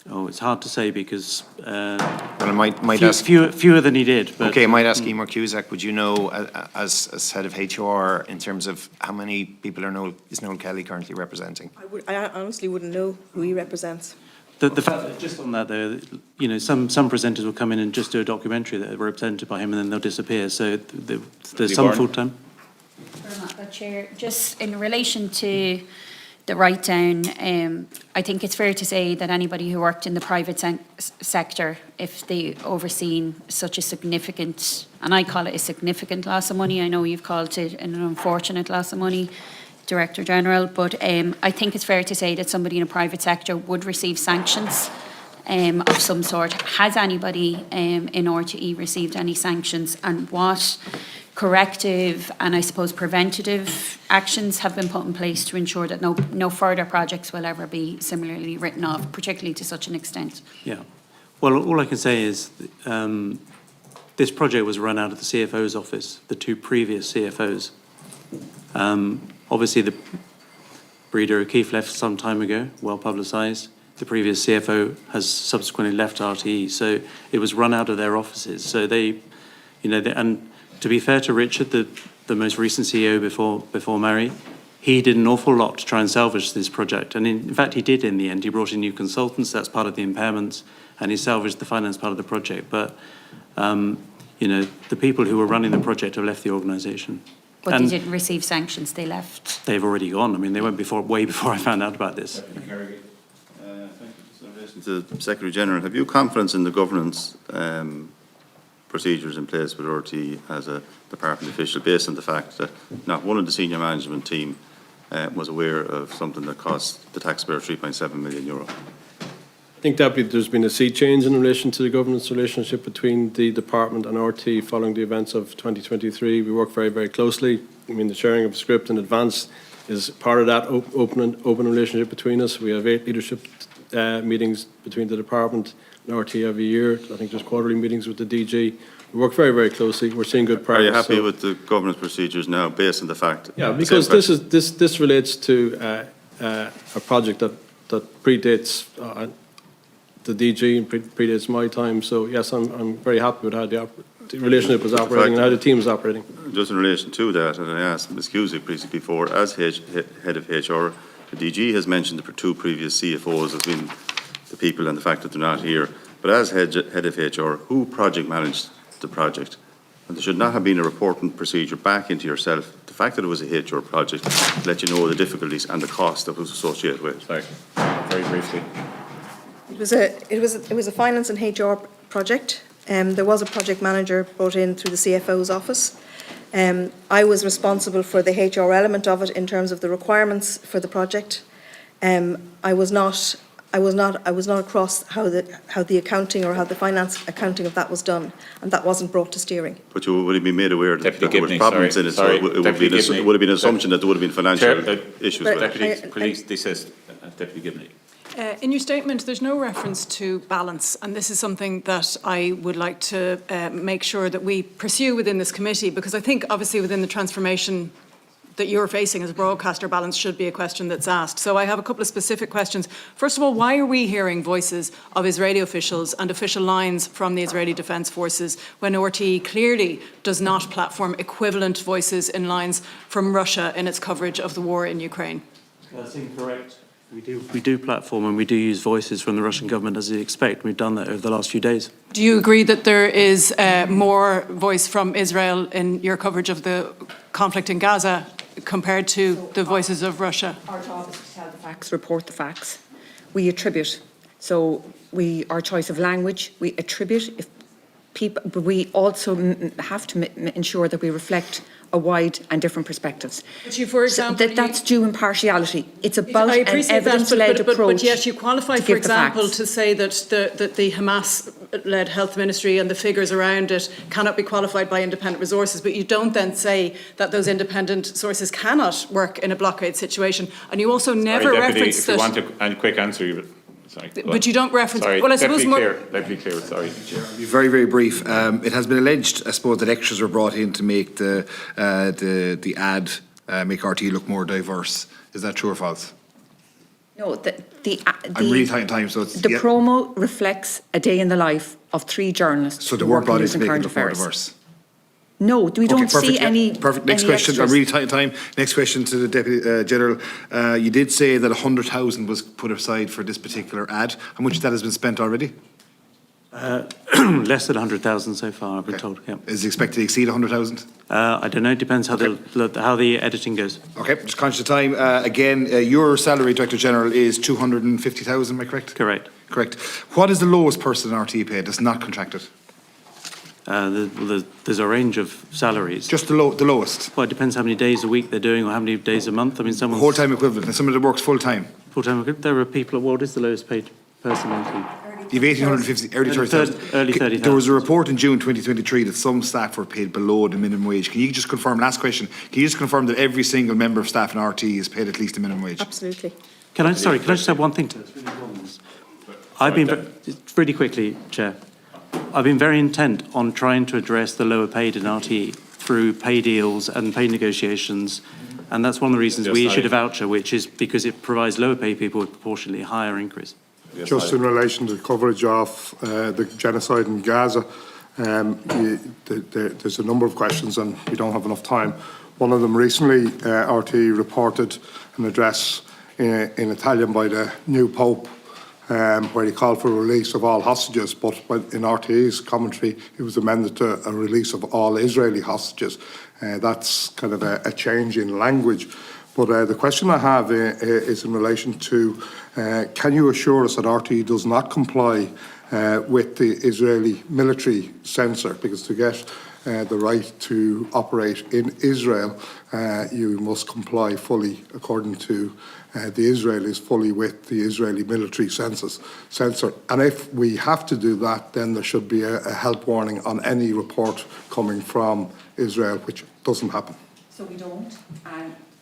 Oh, it's hard to say because Well, I might ask. fewer than he did. But, Okay, I might ask Emer Cusack, would you know, as head of HR, in terms of how many people is Noel Kelly currently representing? I honestly wouldn't know who he represents. The fact that just on that, though, you know, some presenters will come in and just do a documentary that are represented by him, and then they'll disappear. So there's some full time. Chair, just in relation to the write-down, I think it's fair to say that anybody who worked in the private sector, if they overseen such a significant, and I call it a significant loss of money, I know you've called it an unfortunate loss of money, Director General, but I think it's fair to say that somebody in a private sector would receive sanctions of some sort. Has anybody in RTE received any sanctions, and what corrective and I suppose preventative actions have been put in place to ensure that no further projects will ever be similarly written off, particularly to such an extent? Yeah. Well, all I can say is this project was run out of the CFO's office, the two previous CFOs. Obviously, the Breeder O'Keefe left some time ago, well publicised. The previous CFO has subsequently left RTE, so it was run out of their offices. So they, you know, and to be fair to Richard, the most recent CEO before Mary, he did an awful lot to try and salvage this project. And in fact, he did in the end. He brought in new consultants, that's part of the impairments, and he salvaged the finance part of the project. But, you know, the people who were running the project have left the organisation. But they didn't receive sanctions, they left. They've already gone. I mean, they went way before I found out about this. To the Secretary General, have you confidence in the governance procedures in place with RTE as a department official, based on the fact that not one of the senior management team was aware of something that cost the taxpayer €3.7 million? I think that there's been a sea change in relation to the governance relationship between the department and RT following the events of 2023. We work very, very closely. I mean, the sharing of script in advance is part of that open relationship between us. We have 8 leadership meetings between the department and RT every year. I think there's quarterly meetings with the DG. We work very, very closely. We're seeing good progress. Are you happy with the governance procedures now, based on the fact? Yeah, because this relates to a project that predates the DG and predates my time. So yes, I'm very happy with how the relationship was operating and how the team is operating. Just in relation to that, and I asked Ms. Cusick before, as head of HR, the DG has mentioned the 2 previous CFOs as being the people and the fact that they're not here. But as head of HR, who project managed the project? And there should not have been a reporting procedure back into yourself. The fact that it was a HR project let you know the difficulties and the cost that was associated with it. Sorry, very briefly. It was a finance and HR project. There was a project manager brought in through the CFO's office. I was responsible for the HR element of it in terms of the requirements for the project. I was not across how the accounting or how the finance accounting of that was done, and that wasn't brought to steering. But you would have been made aware that there was problems in it, so it would have been an assumption that there would have been financial issues with it. Deputy, please desist. Deputy Gibney. In your statement, there's no reference to balance, and this is something that I would like to make sure that we pursue within this committee, because I think obviously within the transformation that you're facing as a broadcaster, balance should be a question that's asked. So I have a couple of specific questions. First of all, why are we hearing voices of Israeli officials and official lines from the Israeli Defence Forces when RTE clearly does not platform equivalent voices in lines from Russia in its coverage of the war in Ukraine? That's incorrect. We do platform and we do use voices from the Russian government, as you'd expect. We've done that over the last few days. Do you agree that there is more voice from Israel in your coverage of the conflict in Gaza compared to the voices of Russia? Our job is to tell the facts, report the facts. We attribute. So our choice of language, we attribute. If people, but we also have to ensure that we reflect a wide and different perspectives. But you, for example, that's due impartiality. It's about an evidence-led approach. But yet you qualify, for example, to say that the Hamas-led health ministry and the figures around it cannot be qualified by independent resources, but you don't then say that those independent sources cannot work in a blockade situation. And you also never reference that. If you want a quick answer, sorry. But you don't reference. Sorry, well, I suppose Deputy Clear, sorry. I'll be very, very brief. It has been alleged, I suppose, that extras were brought in to make the ad make RTE look more diverse. Is that true or false? No, I'm really tight on time, so it's... the promo reflects a day in the life of 3 journalists. So they who weren't work in brought in news to and make it current look more affairs. diverse? No, we don't see any. Perfect. Next any question. extras. I'm really tight on time. Next question to the Deputy General. You did say that 100,000 was put aside for this particular ad. How much of that has been spent already? Less than 100,000 so far, I've been told, yeah. Is it expected to exceed 100,000? I don't know, it depends how the editing goes. Okay, just conscious of time. Again, your salary, Director General, is 250,000, am I correct? Correct. Correct. What is the lowest person in RTE paid that's not contracted? There's a range of salaries. Just the lowest? Well, it depends how many days a week they're doing or how many days a month. I mean, someone... Full-time equivalent, and somebody that works full-time? Full-time equivalent. There are people, what is the lowest paid person in RTE? You've 1,850, early 30,000. Early 30,000. There was a report in June 2023 that some staff were paid below the minimum wage. Can you just confirm, last question, can you just confirm that every single member of staff in RTE is paid at least the minimum wage? Absolutely. Can I just add one thing to this? I've been, really quickly, Chair, I've been very intent on trying to address the lower paid in RTE through pay deals and pay negotiations. And that's one of the reasons we issued a voucher, which is because it provides lower paid people with proportionally higher increase. Just in relation to the coverage of the genocide in Gaza, there's a number of questions and we don't have enough time. One of them recently, RTE reported an address in Italian by the new Pope where he called for a release of all hostages, but in RTE's commentary it was amended to a release of all Israeli hostages. That's kind of a change in language. But the question I have is in relation to, can you assure us that RTE does not comply with the Israeli military censor? Because to get the right to operate in Israel, you must comply fully, according to the Israelis, fully with the Israeli military censor. And if we have to do that, then there should be a health warning on any report coming from Israel, which doesn't happen. So we don't,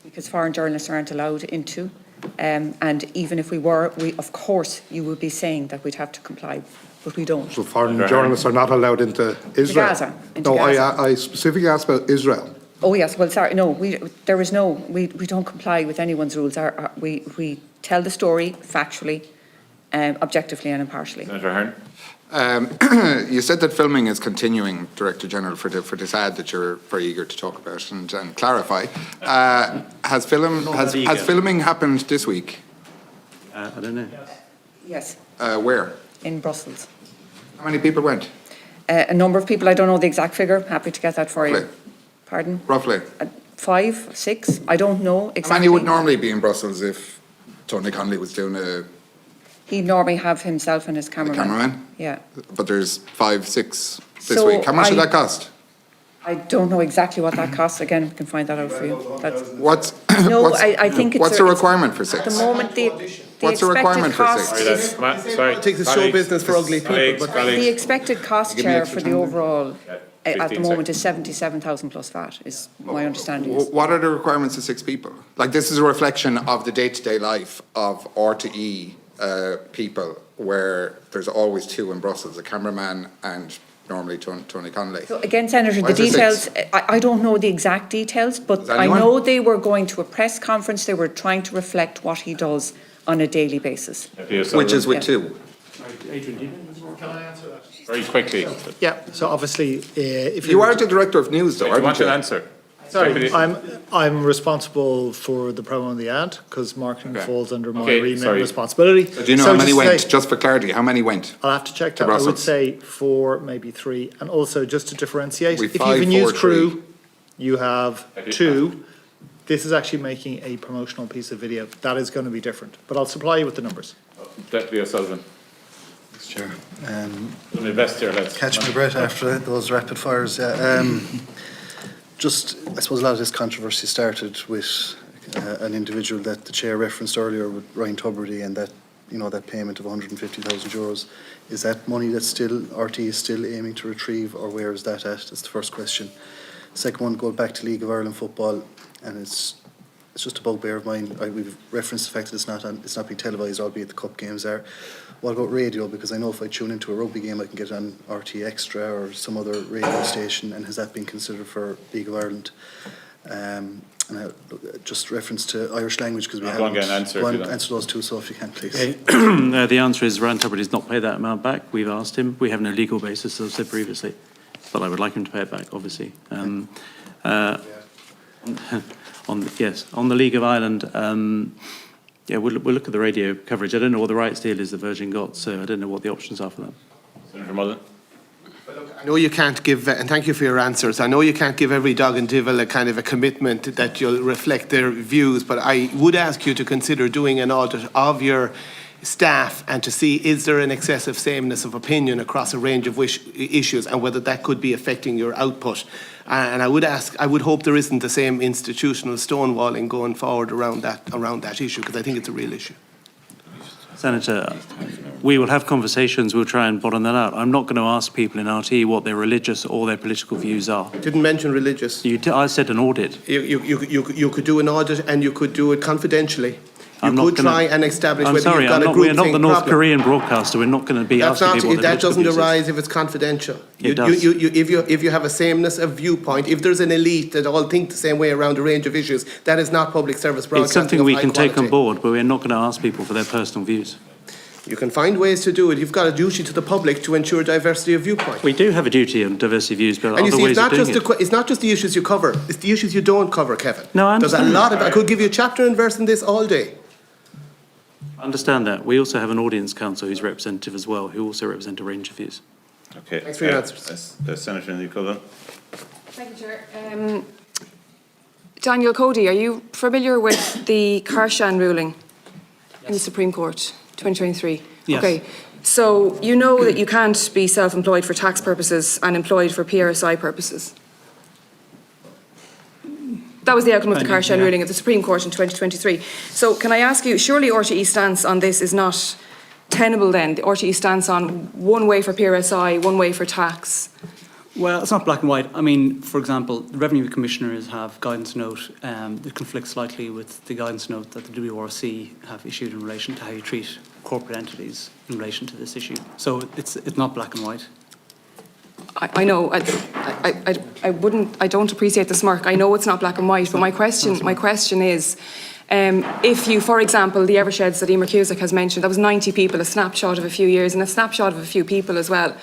because foreign journalists aren't allowed into. And even if we were, of course, you would be saying that we'd have to comply, but we don't. So foreign journalists are not allowed into Israel? Gaza. No, I specifically asked about Israel. Oh, yes, well, sorry, no, we don't comply with anyone's rules. We tell the story factually, objectively and impartially. Senator Hearn. You said that filming is continuing, Director General, for this ad that you're very eager to talk about and clarify. Has filming happened this week? I don't know. Yes. Where? In Brussels. How many people went? A number of people. I don't know the exact figure. Happy to get that for you. Pardon? Roughly? 5, 6. I don't know exactly. How many would normally be in Brussels if Tony Connolly was doing a... He'd normally have himself and his cameraman. Cameraman? Yeah. But there's 5, 6 this week. How much did that cost? I don't know exactly what that costs. Again, we can find that out for you. I think it's... What's the requirement for 6? At the moment, What's the requirement for 6? Sorry. Take the show business for ugly people. The expected cost, Chair, for the overall at the moment is 77,000 plus VAT, is my understanding. What are the requirements of 6 people? Like, this is a reflection of the day-to-day life of RTE people, where there's always 2 in Brussels, a cameraman and normally Tony Connolly. So again, Senator, the details, I don't know the exact details, but I know they were going to a press conference. They were trying to reflect what he does on a daily basis. Which is with 2. Can I answer that? Very quickly. Yeah, so obviously, if you are the Director of News, though, aren't you? Want an answer? Sorry, I'm responsible for the promo and the ad, because marketing falls under my remit and responsibility. So do you know how many went? Just for clarity, how many went? I'll have to check that. I would say 4, maybe 3. And also, just to differentiate, if you 5, have a news 4, crew, you have 2. This is actually making a promotional piece of video. That is going to be different. But I'll supply you with the numbers. Deputy O'Sullivan. Mr. Chair. Let me best here, let's catch my breath after those rapid fires. Just, I suppose a lot of this controversy started with an individual that the Chair referenced earlier, with Ryan Tubridy, and that, you know, that payment of €150,000. Is that money that RT is still aiming to retrieve, or where is that at? That's the first question. Second one, going back to League of Ireland football, and it's just a bugbear of mine. We've referenced the fact that it's not being televised, albeit the cup games are. What about radio? Because I know if I tune into a rugby game, I can get it on RT Extra or some other radio station, and has that been considered for League of Ireland? Just reference to Irish language, because we Go on, haven't. get an answer Go if on, you don't. answer those two, so if you can, please. The answer is Ryan Tubridy has not paid that amount back. We've asked him. We have no legal basis, as I said previously. But I would like him to pay it back, obviously. On the League of Ireland, yeah, we'll look at the radio coverage. I don't know what the rights deal is that Virgin got, so I don't know what the options are for them. Senator Mullen. I know you can't give, and thank you for your answers, I know you can't give every dog and devil a kind of a commitment that you'll reflect their views, but I would ask you to consider doing an audit of your staff and to see is there an excessive sameness of opinion across a range of issues and whether that could be affecting your output. And I would hope there isn't the same institutional stonewalling going forward around that issue, because I think it's a real issue. Senator, we will have conversations. We'll try and bottom that out. I'm not going to ask people in RTE what their religious or their political views are. Didn't mention religious. I said an audit. You could do an audit and you could do it confidentially. You could try and establish whether you've got a group we're not the North problem. Korean broadcaster. We're not going to be asking people what their That doesn't political views arise if it's confidential. It does. If you have a sameness of viewpoint, if there's an elite that all think the same way around a range of issues, that is not public service broadcasting. It's something of we high can take on quality. board, but we're not going to ask people for their personal views. You can find ways to do it. You've got a duty to the public to ensure diversity of viewpoint. We do have a duty on diversity of views, but And you other see, ways of doing it. it's not just the issues you cover, it's the issues you don't cover, Kevin. No, I There's a understand. lot of, I could give you a chapter and verse in this all day. I understand that. We also have an audience counsel who's representative as well, who also represent a range of views. Okay. Thanks for your answers. Senator Nicola. Thank you, Chair. Daniel Cody, are you familiar with the Karshan ruling in the Supreme Court, 2023? Yes. Okay, so you know that you can't be self-employed for tax purposes and employed for PRSI purposes. That was the outcome of the Karshan ruling at the Supreme Court in 2023. So can I ask you, surely RTE stance on this is not tenable then? The RTE stance on one way for PRSI, one way for tax? Well, it's not black and white. I mean, for example, the Revenue Commissioners have guidance note that conflicts slightly with the guidance note that the WRC have issued in relation to how you treat corporate entities in relation to this issue. So it's not black and white. I know, I don't appreciate the smirk. I know it's not black and white, but my question is, if you, for example, the Eversheds that Emer Cusack has mentioned, that was 90 people, a snapshot of a few years, and a snapshot of a few people as well.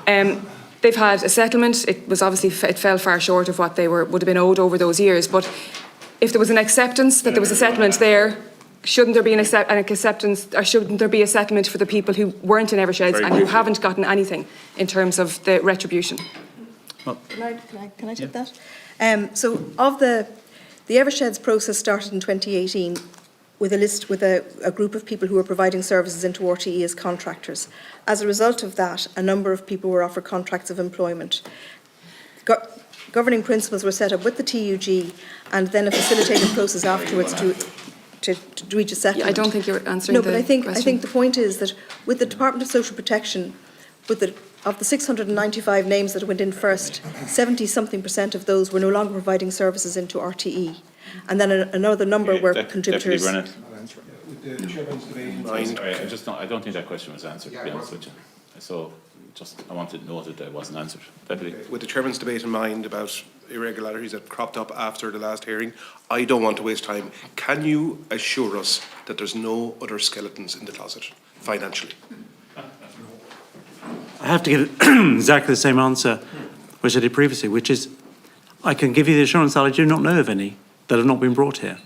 They've had a settlement. It was obviously, it fell far short of what they would have been owed over those years. But if there was an acceptance that there was a settlement there, shouldn't there be an acceptance, or shouldn't there be a settlement for the people who weren't in Eversheds and who haven't gotten anything in terms of the retribution? Can I take that? So of the Eversheds process started in 2018 with a group of people who were providing services into RTE as contractors. As a result of that, a number of people were offered contracts of employment. Governing principles were set up with the TUG and then a facilitated process afterwards to reach a settlement. Yeah, I don't think you're answering no, the but I think question. the point is that with the Department of Social Protection, of the 695 names that went in first, 70-something% of those were no longer providing services into RTE. And then another number were contributors. Sorry, I don't think that question was answered, to be honest with you. So I wanted to note that it wasn't answered. Deputy. With the Chairman's debate in mind about irregularities that cropped up after the last hearing, I don't want to waste time. Can you assure us that there's no other skeletons in the closet financially? I have to give exactly the same answer which I did previously, which is I can give you the assurance that I do not know of any that have not been brought here.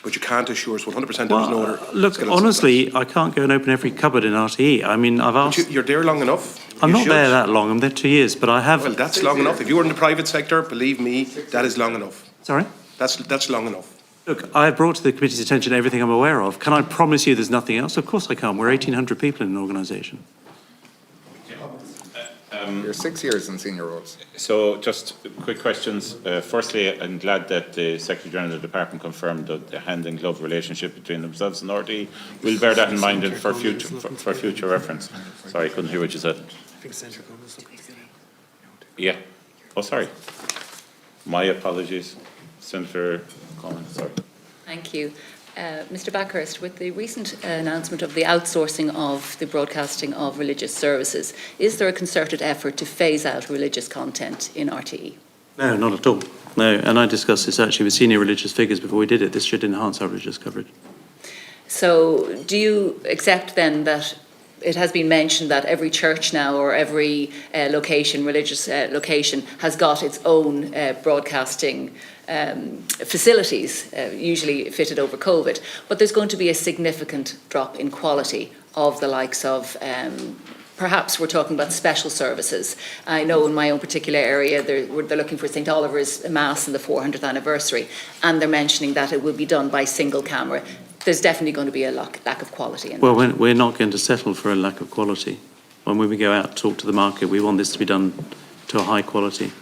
But you can't assure us 100% there's no other look, skeletons honestly, I can't go and open every cupboard in RTE. I mean, I've asked... You're there long enough. I'm not there that long. I'm there 2 years, but I have... Well, that's long enough. If you were in the private sector, believe me, that is long enough. Sorry? That's long enough. Look, I have brought to the committee's attention everything I'm aware of. Can I promise you there's nothing else? Of course I can. We're 1,800 people in an organisation. You're 6 years in senior roles. So just quick questions. Firstly, I'm glad that the Secretary General of the Department confirmed the hand and glove relationship between themselves and RTE. We'll bear that in mind for future reference. Sorry, I couldn't hear what you said. Yeah. Oh, sorry. My apologies. Senator Coleman, sorry. Thank you. Mr. Backhurst, with the recent announcement of the outsourcing of the broadcasting of religious services, is there a concerted effort to phase out religious content in RTE? No, not at all. No, and I discussed this actually with senior religious figures before we did it. This should enhance our religious coverage. So do you accept then that it has been mentioned that every church now or every location, religious location, has got its own broadcasting facilities, usually fitted over COVID, but there's going to be a significant drop in quality of the likes of perhaps we're talking about special services. I know in my own particular area they're looking for St Oliver's Mass in the 400th anniversary, and they're mentioning that it will be done by single camera. There's definitely going to be a lack of quality in Well, we're not going to settle for a lack of quality. When we go out to talk to the market, we want this to be done to a high quality.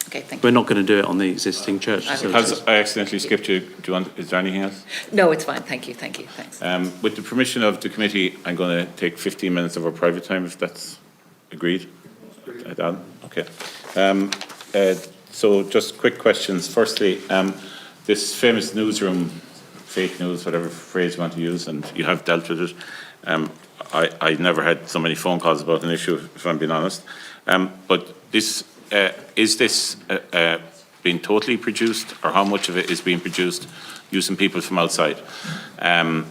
Okay, thank you. We're not going to do it on the existing church facilities. Because I accidentally skipped you, is there anything else? No, it's fine. Thank you. Thanks. With the permission of the committee, I'm going to take 15 minutes of our private time, if that's agreed. Okay. So just quick questions. Firstly, this famous newsroom, fake news, whatever phrase you want to use, and you have dealt with it. I never had so many phone calls about an issue, if I'm being honest. But this, is this being totally produced, or how much of it is being produced using people from outside? And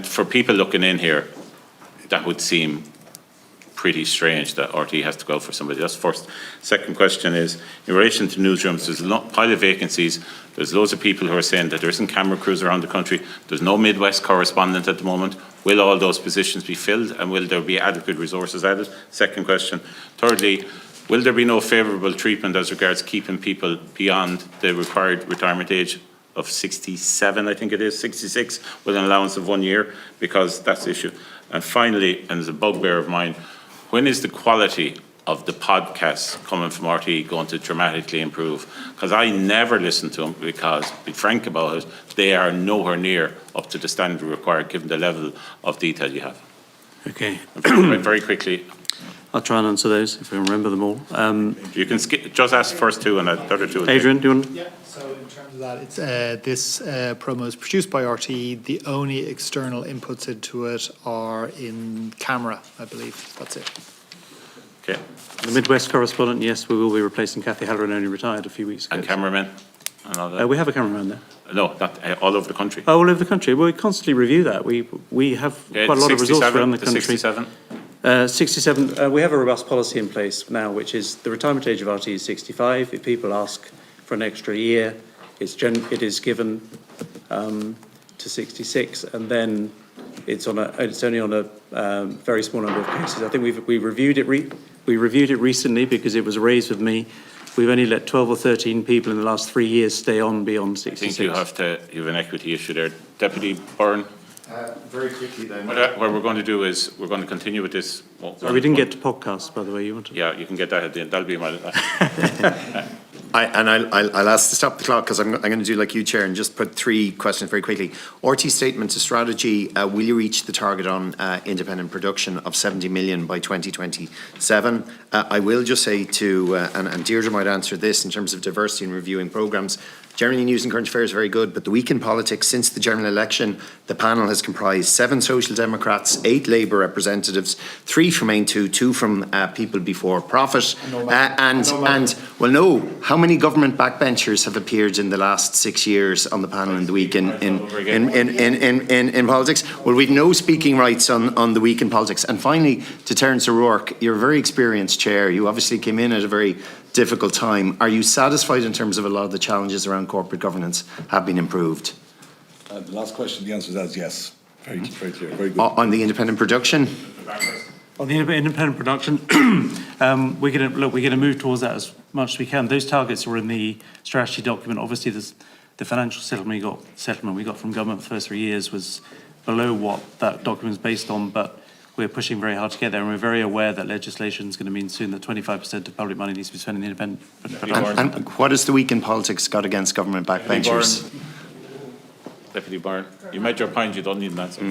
for people looking in here, that would seem pretty strange that RT has to go for somebody. That's first. Second question is, in relation to newsrooms, there's a pile of vacancies. There's loads of people who are saying that there isn't camera crews around the country. There's no Midwest correspondent at the moment. Will all those positions be filled, and will there be adequate resources added? Second question. Thirdly, will there be no favourable treatment as regards keeping people beyond the required retirement age of 67, I think it is, 66, with an allowance of 1 year? Because that's the issue. And finally, and as a bugbear of mine, when is the quality of the podcasts coming from RTE going to dramatically improve? Because I never listen to them, because, to be frank about it, they are nowhere near up to the standard required given the level of detail you have. Okay. Very quickly. I'll try and answer those if I remember them all. You can just ask the first two and the other two. Adrian, do you want to? Yeah, so in terms of that, it's, this promo is produced by RTE. The only external inputs into it are in camera, I believe. That's it. Okay. The Midwest correspondent, yes, we will be replacing Kathy Halloran, only retired a few weeks ago. And cameramen? And all that? We have a cameraman there. No, not all over the country. Oh, all over the country. Well, we constantly review that. We have quite a lot of resources around the country. 67? 67, we have a robust policy in place now, which is the retirement age of RT is 65. If people ask for an extra year, it is given to 66, and then it's only on a very small number of cases. I think we reviewed it recently because it was raised with me. We've only let 12 or 13 people in the last 3 years stay on beyond 66. I think you have an equity issue there. Deputy Byrne? Very quickly then. What we're going to do is we're going to continue with this. Sorry, we didn't get to podcasts, by the way. You want to? Yeah, you can get that at the end. That'll be my I'll ask to stop the clock because I'm going to do like you, Chair, and just put 3 questions very quickly. RT statement to strategy, will you reach the target on independent production of 70 million by 2027? I will just say to, and Deirdre might answer this in terms of diversity and reviewing programmes, generally news and current affairs are very good, but the week in politics since the general election, the panel has comprised 7 Social Democrats, 8 Labour representatives, 3 from Ain 2 from People Before Profit, well, no, how many government backbenchers have appeared in the last 6 years on the panel in the week in politics? Well, we've no speaking rights on the week in politics. And finally, to Terence O'Rourke, you're a very experienced chair. You obviously came in at a very difficult time. Are you satisfied in terms of a lot of the challenges around corporate governance have been improved? The last question, the answer to that is yes. Very clear, very good. On the independent production? On the independent production, we're going to move towards that as much as we can. Those targets were in the strategy document. Obviously, the financial settlement we got from government for the first 3 years was below what that document is based on, but we're pushing very hard to get there, and we're very aware that legislation is going to mean soon that 25% of public money needs to be spent in independent production. And what has the week in politics got against government backbenchers? Deputy Byrne, you made your point, you don't need an answer.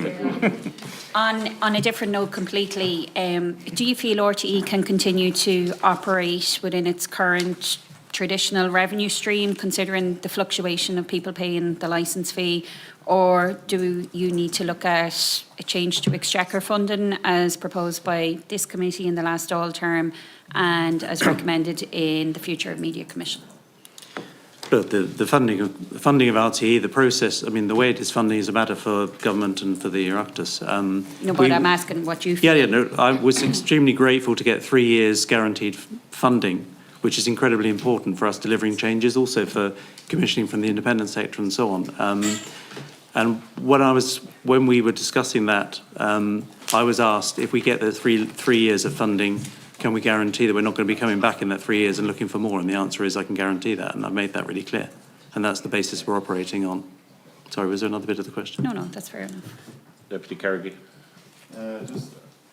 On a different note completely, do you feel RTE can continue to operate within its current traditional revenue stream, considering the fluctuation of people paying the licence fee, or do you need to look at a change to exchequer funding as proposed by this committee in the last all term and as recommended in the Future of Media Commission? Look, the funding of RTE, the process, I mean, the way it is funding is a matter for government and for the Oireachtas. No, but I'm asking what you feel. Yeah, no, I was extremely grateful to get 3 years guaranteed funding, which is incredibly important for us delivering changes, also for commissioning from the independent sector and so on. And when we were discussing that, I was asked if we get the three years of funding, can we guarantee that we're not going to be coming back in that 3 years and looking for more? And the answer is I can guarantee that, and I've made that really clear. And that's the basis we're operating on. Sorry, was there another bit of the question? No, that's fair enough. Deputy Carrigy.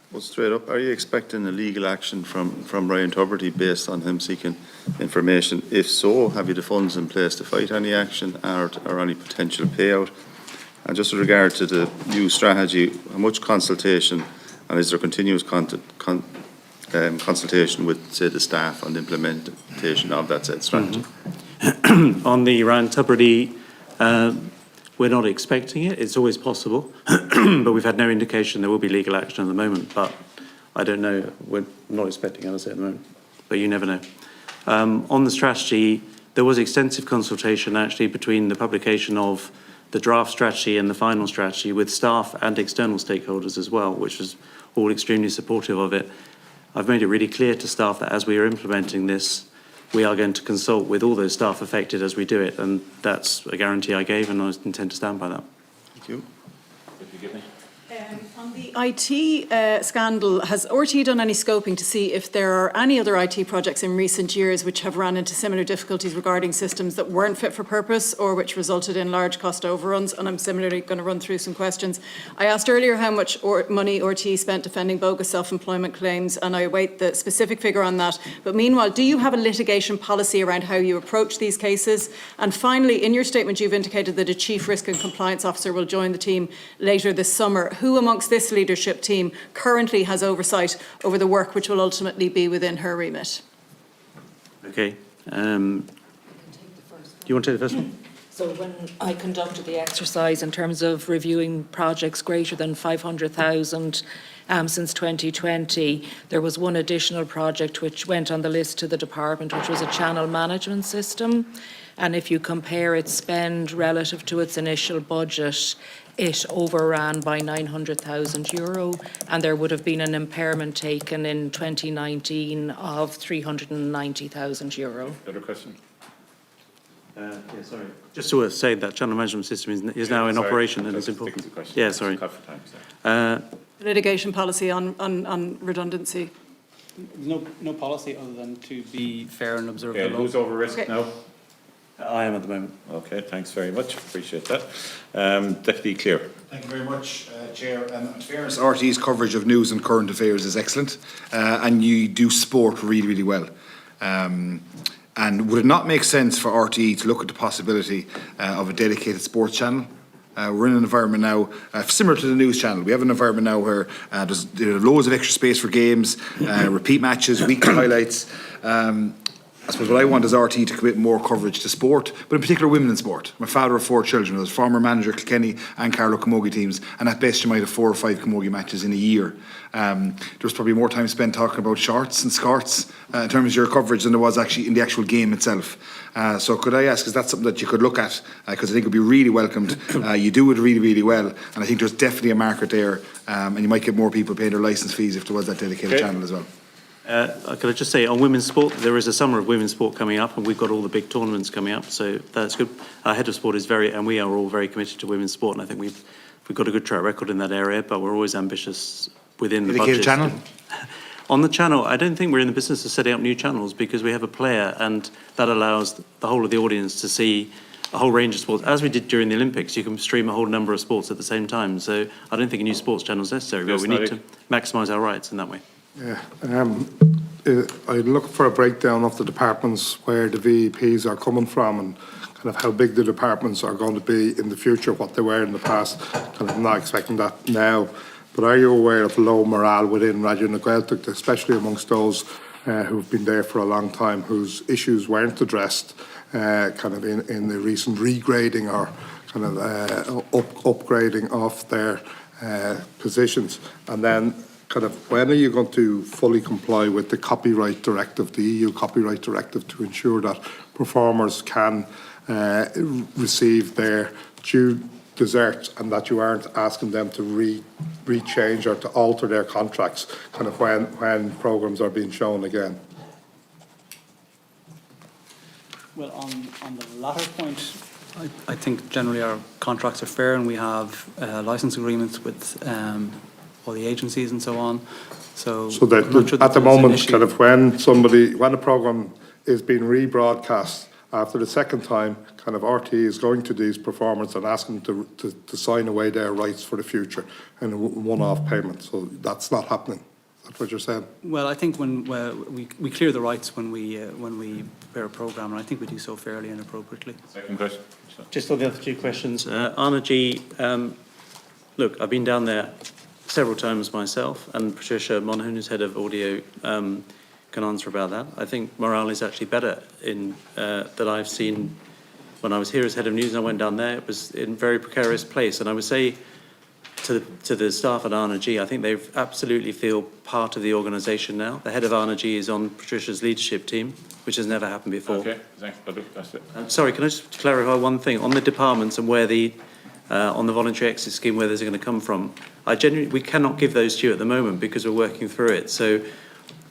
Well, straight up, are you expecting a legal action from Ryan Tuberty based on him seeking information? If so, have you the funds in place to fight any action or any potential payout? And just with regard to the new strategy, how much consultation and is there continuous consultation with, say, the staff on the implementation of that said strategy? On the Ryan Tuberty, we're not expecting it. It's always possible, but we've had no indication there will be legal action at the moment. But I don't know. We're not expecting it, I say, at the moment. But you never know. On the strategy, there was extensive consultation actually between the publication of the draft strategy and the final strategy with staff and external stakeholders as well, which was all extremely supportive of it. I've made it really clear to staff that as we are implementing this, we are going to consult with all those staff affected as we do it, and that's a guarantee I gave, and I intend to stand by that. Thank you. On the IT scandal, has RTE done any scoping to see if there are any other IT projects in recent years which have run into similar difficulties regarding systems that weren't fit for purpose or which resulted in large cost overruns? And I'm similarly going to run through some questions. I asked earlier how much money RTE spent defending bogus self-employment claims, and I await the specific figure on that. But meanwhile, do you have a litigation policy around how you approach these cases? And finally, in your statement, you've indicated that a Chief Risk and Compliance Officer will join the team later this summer. Who amongst this leadership team currently has oversight over the work which will ultimately be within her remit? Okay. Do you want to take the first one? So when I conducted the exercise in terms of reviewing projects greater than 500,000 since 2020, there was one additional project which went on the list to the department, which was a channel management system. And if you compare its spend relative to its initial budget, it overran by €900,000, and there would have been an impairment taken in 2019 of €390,000. Other question? Yeah, sorry. Just to say that channel management system is now in operation and it's important. Yeah, sorry. Litigation policy on redundancy. There's no policy other than to be fair and observe Okay, the law. who's over risk Okay. now? I am at the moment. Okay, thanks very much. Appreciate that. Deputy Clear. Thank you very much, Chair. In fairness, RT's coverage of news and current affairs is excellent, and you do sport really, really well. And would it not make sense for RTE to look at the possibility of a dedicated sports channel? We're in an environment now similar to the news channel. We have an environment now where there's loads of extra space for games, repeat matches, weekly highlights. I suppose what I want is RT to commit more coverage to sport, but in particular women in sport. I'm a father of 4 children. I was former manager of Kilkenny and Carlow Camogie teams, and at best you might have 4 or 5 Camogie matches in a year. There's probably more time spent talking about shorts and skirts in terms of your coverage than there was actually in the actual game itself. So could I ask, is that something that you could look at? Because I think it would be really welcomed. You do it really, really well, and I think there's definitely a market there, and you might get more people paying their licence fees if there was that dedicated channel as well. Could I just say, on women's sport, there is a summer of women's sport coming up, and we've got all the big tournaments coming up, so that's good. Our head of sport is and we are all very committed to women's sport, and I think we've got a good track record in that area, but we're always ambitious within the budget. Channel? On the channel, I don't think we're in the business of setting up new channels, because we have a player, and that allows the whole of the audience to see a whole range of sports. As we did during the Olympics, you can stream a whole number of sports at the same time, so I don't think a new sports channel is necessary, but we need to maximise our rights in that way. Yeah, I'd look for a breakdown of the departments where the VEPs are coming from and kind of how big the departments are going to be in the future, what they were in the past. Kind of not expecting that now. But are you aware of low morale within Radio na Gaeltacht, especially amongst those who've been there for a long time, whose issues weren't addressed kind of in the recent regrading or kind of upgrading of their positions. And then kind of when are you going to fully comply with the copyright directive, the EU copyright directive, to ensure that performers can receive their due deserts and that you aren't asking them to rechange or to alter their contracts kind of when programmes are being shown again? Well, on the latter point, I think generally our contracts are fair and we have license agreements with all the agencies and so on. So that at the moment, kind of when a programme is being rebroadcast after the second time, kind of RTE is going to these performers and asking them to sign away their rights for the future in a one-off payment. So that's not happening. Is that what you're saying? Well, I think when we clear the rights when we prepare a programme, and I think we do so fairly and appropriately. Second question. Just on the other two questions, Anna G, look, I've been down there several times myself, and Patricia Monaghan, who's head of audio, can answer about that. I think morale is actually better that I've seen when I was here as head of news and I went down there. It was in a very precarious place, and I would say to the staff at RNG, I think they absolutely feel part of the organisation now. The head of RNG is on Patricia's leadership team, which has never happened before. Okay, thanks. That's it. Sorry, can I just clarify one thing on the departments and where on the voluntary exit scheme, where those are going to come from? We cannot give those to you at the moment because we're working through it. So,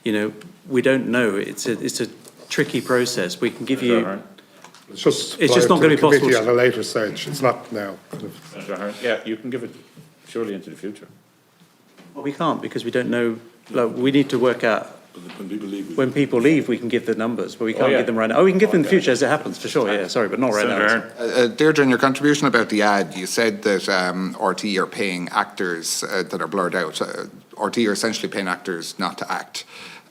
we don't know. It's a tricky process. We can give you. It's just not going to be possible at a later stage. It's not now. Yeah, you can give it surely into the future. Well, we can't because we don't know. Like, we need to work out. When people leave, we can give the numbers, but we can't give them right now. Oh, we can give them in the future as it happens, for sure. Yeah, sorry, but not right now. Deirdre, in your contribution about the ad, you said that RTE are paying actors that are blurred out. RTE are essentially paying actors not to act.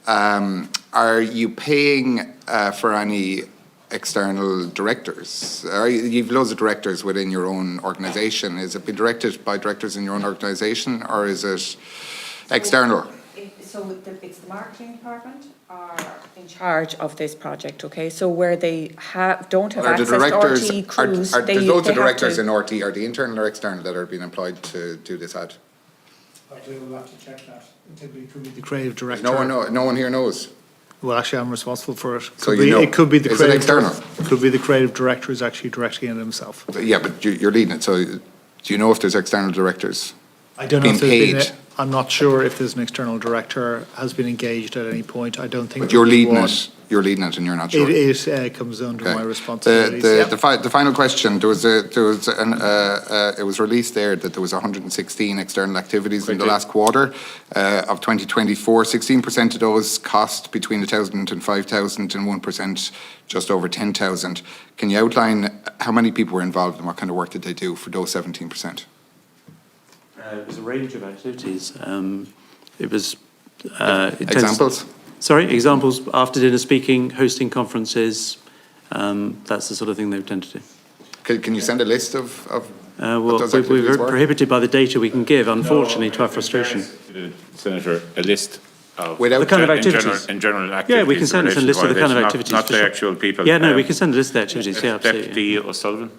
Are you paying for any external directors? You've loads of directors within your own organisation. Is it being directed by directors in your own organisation, or is it external? So it's the marketing department are in charge of this project, okay? So where they don't have access to RTE crews, there's loads of directors in RTE. Are they internal or external that are being employed to do this ad? I will have to check that. It could be the creative director. No one here knows. Well, actually, I'm responsible for it. So you know. It could be the Is it creative. external? It could be the creative director who's actually directing it himself. Yeah, but you're leading it. So do you know if there's external directors? I don't know if being there's paid? been. I'm not sure if there's an external director has been engaged at any point. I don't think. But you're leading it. You're leading it, and you're not sure. It comes under my responsibilities. The final question. It was released there that there was 116 external activities in the last quarter of 2024. 16% of those cost between 1,000 and 5,000, and 1% just over 10,000. Can you outline how many people were involved and what kind of work did they do for those 17%? It was a range of activities. It was examples. Examples: after dinner speaking, hosting conferences. That's the sort of thing they tend to do. Can you send a list of well, those we're activities were? prohibited by the data we can give, unfortunately, to our frustration. Senator, a list of Without the kind of activities. in general activities. Yeah, we can send us a list of the kind of activities. Not the actual people. Yeah, no, we can send a list of the activities. Yeah, absolutely. Deputy O'Sullivan.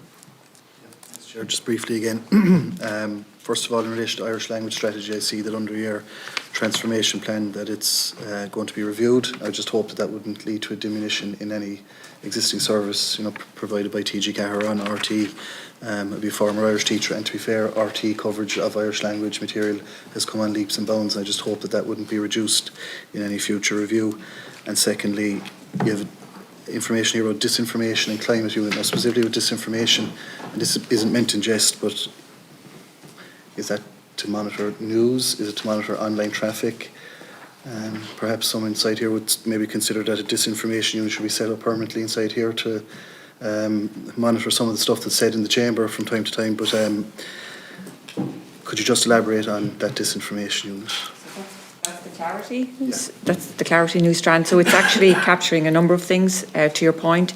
Chair, just briefly again. First of all, in relation to Irish language strategy, I see that under your transformation plan that it's going to be reviewed. I just hope that wouldn't lead to a diminution in any existing service, provided by TG Cahir on RT. I'd be a former Irish teacher, and to be fair, RT coverage of Irish language material has come on leaps and bounds. I just hope that wouldn't be reduced in any future review. And secondly, you have information here about disinformation and climate unit. Now, specifically with disinformation, and this isn't meant in jest, but is that to monitor news? Is it to monitor online traffic? Perhaps someone inside here would maybe consider that a disinformation unit should be set up permanently inside here to monitor some of the stuff that's said in the chamber from time to time. But could you just elaborate on that disinformation unit? That's the Clarity. That's the Clarity News strand. So it's actually capturing a number of things. To your point,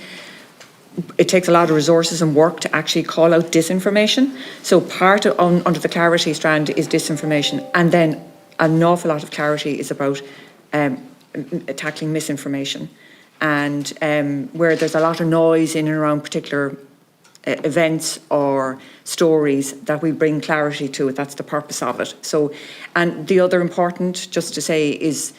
it takes a lot of resources and work to actually call out disinformation. So part of under the Clarity strand is disinformation, and then an awful lot of Clarity is about tackling misinformation, and where there's a lot of noise in and around particular events or stories that we bring clarity to it. That's the purpose of it. So, and the other important, just to say, is,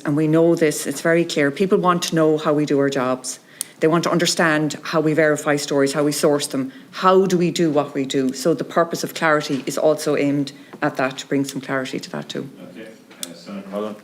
and we know this, it's very clear, people want to know how we do our jobs. They want to understand how we verify stories, how we source them, how do we do what we do. So the purpose of clarity is also aimed at that, to bring some clarity to that too. Okay, Senator Cullen.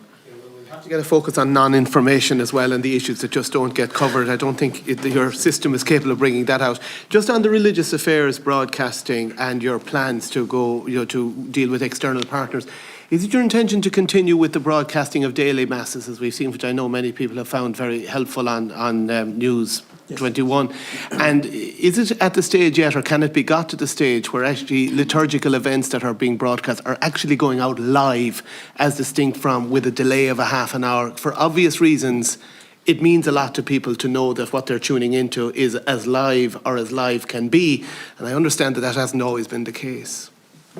To get a focus on non-information as well and the issues that just don't get covered. I don't think your system is capable of bringing that out. Just on the religious affairs broadcasting and your plans to go, to deal with external partners, is it your intention to continue with the broadcasting of daily masses, as we've seen, which I know many people have found very helpful on News 21? And is it at the stage yet, or can it be got to the stage where actually liturgical events that are being broadcast are actually going out live, as distinct from with a delay of a half an hour? For obvious reasons, it means a lot to people to know that what they're tuning into is as live can be. And I understand that hasn't always been the case.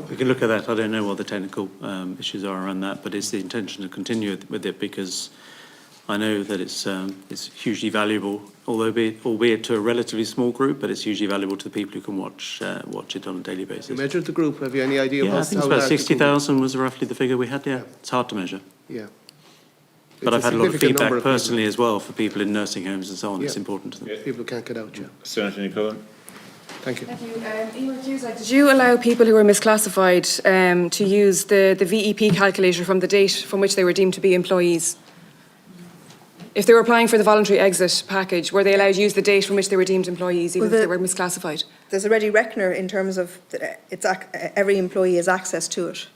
We can look at that. I don't know what the technical issues are around that, but it's the intention to continue with it, because I know that it's hugely valuable, albeit to a relatively small group, but it's hugely valuable to the people who can watch it on a daily basis. You measured the group. Have you any idea? Yeah, I think it's about 60,000 was roughly the figure we had. Yeah, it's hard to measure. Yeah. But I've had a lot of feedback personally as well for people in nursing homes and so on. Yeah. It's important to them. People can't get out. Yeah. Senator Cullen. Thank you. Did you allow people who were misclassified to use the VEP calculator from the date from which they were deemed to be employees? If they were applying for the voluntary exit package, were they allowed to use the date from which they were deemed employees, even if they were misclassified? There's a ready reckoner in terms of every employee has access to it.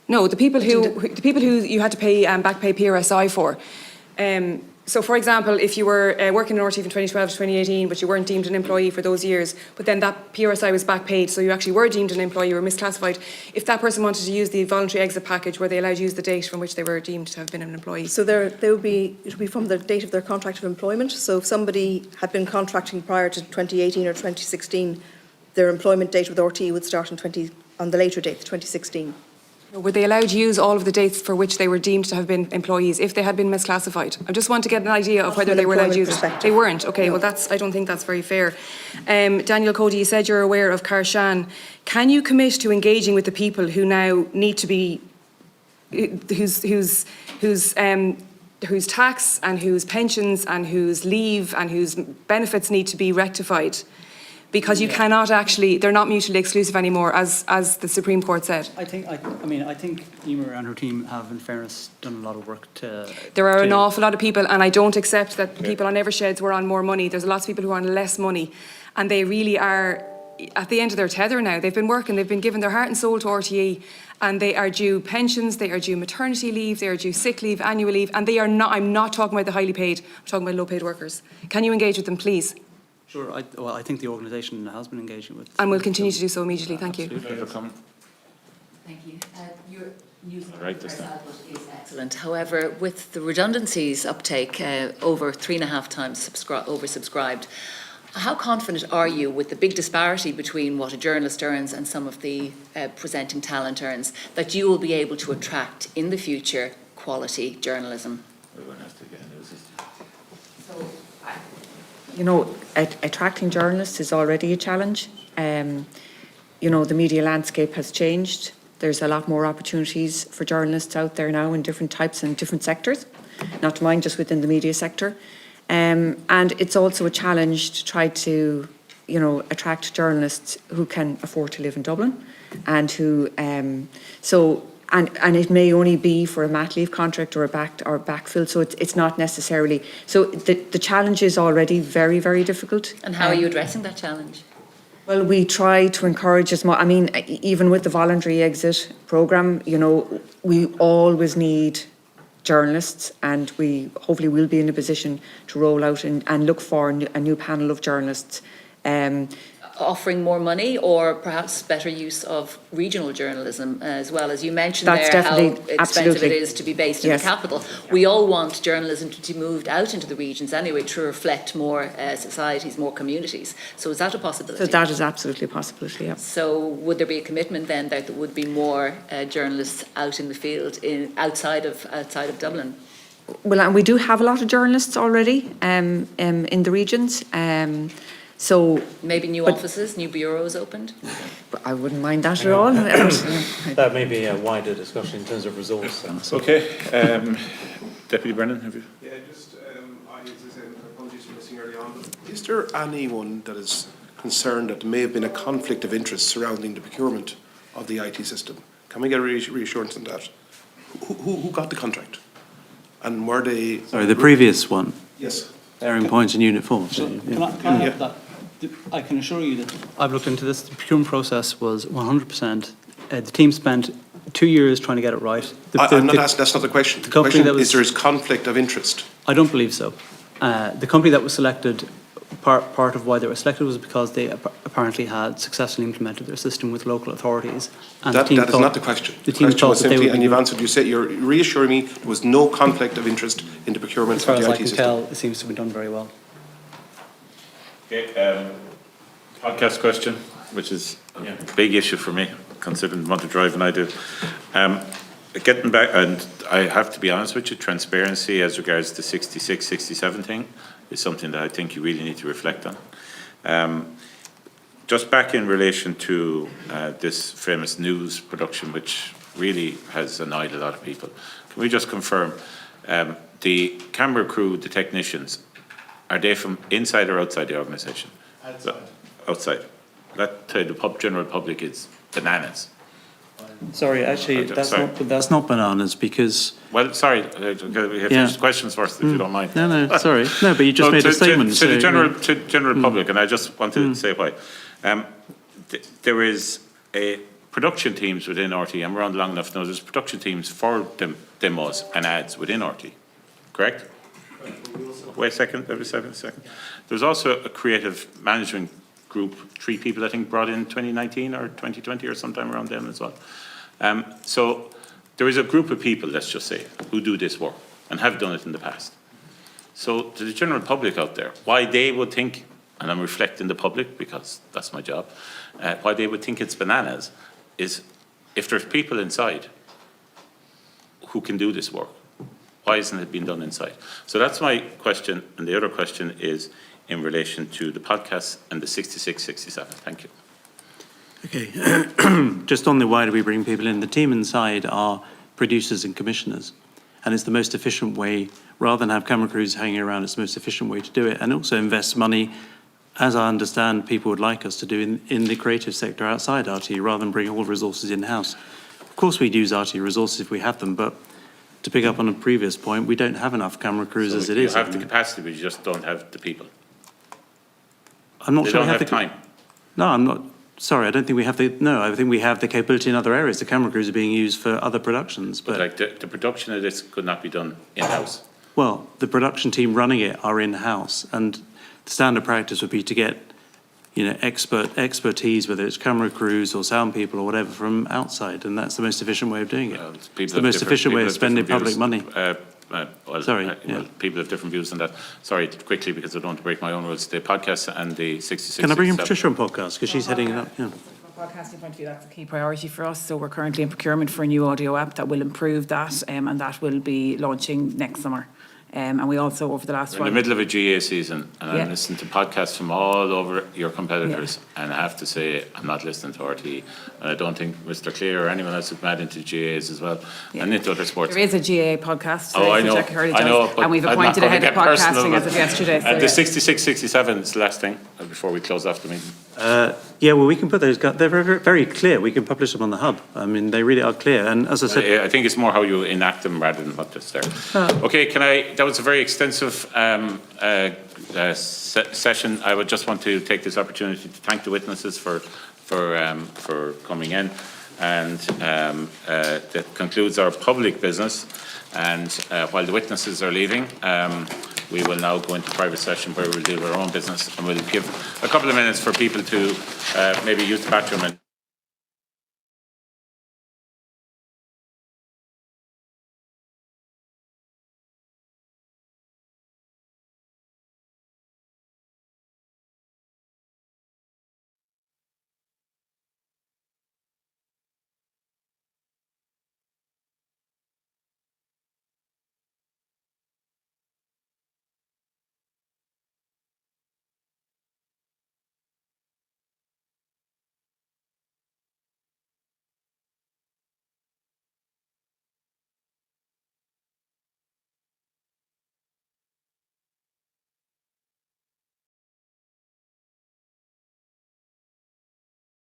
No, the people who you had to pay back pay PRSI for. So, for example, if you were working in RT from 2012 to 2018, but you weren't deemed an employee for those years, but then that PRSI was back paid, so you actually were deemed an employee, you were misclassified. If that person wanted to use the voluntary exit package, were they allowed to use the date from which they were deemed to have been an employee? So it would be from the date of their contract of employment. So if somebody had been contracting prior to 2018 or 2016, their employment date with RT would start on the later date, 2016. Were they allowed to use all of the dates for which they were deemed to have been employees if they had been misclassified? I just want to get an idea of whether they were allowed to use it. They weren't. Okay, well, I don't think that's very fair. Daniel Cody, you said you're aware of Carshan. Can you commit to engaging with the people who now need to be, whose tax and whose pensions and whose leave and whose benefits need to be rectified? Because you cannot actually, they're not mutually exclusive anymore, as the Supreme Court said. I think Emer and her team have, in fairness, done a lot of work to... There are an awful lot of people, and I don't accept that people on Eversheds were on more money. There's lots of people who are on less money, and they really are at the end of their tether now. They've been working, they've been given their heart and soul to RTE, and they are due pensions, they are due maternity leave, they are due sick leave, annual leave, and they are not, I'm not talking about the highly paid, I'm talking about low paid workers. Can you engage with them, please? Sure. I think the organisation has been engaging with... And will continue to do so immediately. Thank you. Thank you. Your news is excellent. However, with the redundancies uptake over 3.5 times oversubscribed, how confident are you with the big disparity between what a journalist earns and some of the presenting talent earns, that you will be able to attract in the future quality journalism? You know, attracting journalists is already a challenge. You know, the media landscape has changed. There's a lot more opportunities for journalists out there now in different types and different sectors, not to mind just within the media sector. And it's also a challenge to try to, you know, attract journalists who can afford to live in Dublin and who, and it may only be for a mat leave contract or a backfill, so it's not necessarily. So the challenge is already very, very difficult. And how are you addressing that challenge? Well, we try to encourage as much. I mean, even with the voluntary exit programme, you know, we always need journalists, and we hopefully will be in a position to roll out and look for a new panel of journalists. Offering more money, or perhaps better use of regional journalism as well. As you mentioned, That's there, how expensive absolutely. it is to be based in the capital. We all want journalism to be moved out into the regions anyway, to reflect more societies, more communities. So is that a possibility? So that is absolutely a possibility, yeah. So would there be a commitment then that there would be more journalists out in the field, outside of Dublin? Well, and we do have a lot of journalists already in the regions. So Maybe new offices, new bureaus opened? but I wouldn't mind that at all. That may be a wider discussion in terms of resource. Okay, Deputy Brennan, have you? Yeah, just, as I said, apologies for missing early on, but is there anyone that is concerned that there may have been a conflict of interest surrounding the procurement of the IT system? Can we get a reassurance on that? Who got the contract? And were they... Sorry, the previous one? Yes. Bearing Point and Unit 4. Can I have that? I can assure you that I've looked into this. The procurement process was 100%. The team spent 2 years trying to get it right. I'm not asking, that's not the question. The question is there is conflict of interest? I don't believe so. The company that was selected, part of why they were selected was because they apparently had successfully implemented their system with local authorities. And That is not the question. The question was simply, and you've answered, you're reassuring me there was no conflict of interest in the procurement of the IT system. As far as I can tell, it seems to be done very well. Okay, podcast question, which is a big issue for me, considering the amount of driving I do. Getting back, and I have to be honest with you, transparency as regards the 66, 67 thing is something that I think you really need to reflect on. Just back in relation to this famous news production, which really has annoyed a lot of people, can we just confirm, the camera crew, the technicians, are they from inside or outside the organisation? Outside. Outside. That to the general public is bananas. Sorry, actually, that's not bananas because... Well, sorry, we have Yeah. questions first, if you don't mind. No, sorry. No, but you just made a statement. To the general public, and I just wanted to say why. There is a production teams within RT, and we're on long enough now, there's production teams for demos and ads within RT, correct? Wait a second, every second. There's also a creative management group, 3 people I think brought in 2019 or 2020 or sometime around then as well. So there is a group of people, let's just say, who do this work and have done it in the past. So to the general public out there, why they would think, and I'm reflecting the public because that's my job, why they would think it's bananas is if there's people inside who can do this work, why isn't it being done inside? So that's my question, and the other question is in relation to the podcast and the 66, 67. Thank you. Okay, just on the why do we bring people in, the team inside are producers and commissioners, and it's the most efficient way, rather than have camera crews hanging around, it's the most efficient way to do it, and also invest money, as I understand people would like us to do in the creative sector outside RT, rather than bring all resources in-house. Of course we'd use RT resources if we have them, but to pick up on a previous point, we don't have enough camera crews as it is. You have the capacity, but you just don't have the people. I'm not They sure don't we have have the time. No, I'm not. Sorry, I don't think we have the. No, I think we have the capability in other areas. The camera crews are being used for other productions, but Like the production of this could not be done in-house. well, the production team running it are in-house, and the standard practice would be to get, expertise, whether it's camera crews or sound people or whatever, from outside, and that's the most efficient way of doing it. It's the most efficient way of spending public money. People have different views on that. Sorry, quickly, because I don't want to break my own rules. The podcast and the 66. Can I bring in Patricia on podcast, because she's heading it up, yeah. From a podcasting point of view, that's a key priority for us. So we're currently in procurement for a new audio app that will improve that, and that will be launching next summer. And we also, over the last We're in the middle of a GA season, and I'm listening to podcasts from all over your competitors, and I have to say, I'm not listening to RT, and I don't think Mr. Clear or anyone else is mad into GAs as well, and into other sports. There is a GA podcast. I know, but and we've appointed a head of podcasting as of yesterday. And the 66, 67 is the last thing before we close off the meeting. Yeah, well, we can put those. They're very, very clear. We can publish them on the hub. I mean, they really are clear. And as I said, I think it's more how you enact them rather than what is there. Okay, that was a very extensive session. I would just want to take this opportunity to thank the witnesses for coming in, and that concludes our public business. And while the witnesses are leaving, we will now go into private session where we'll deal with our own business, and we'll give a couple of minutes for people to maybe use the bathroom and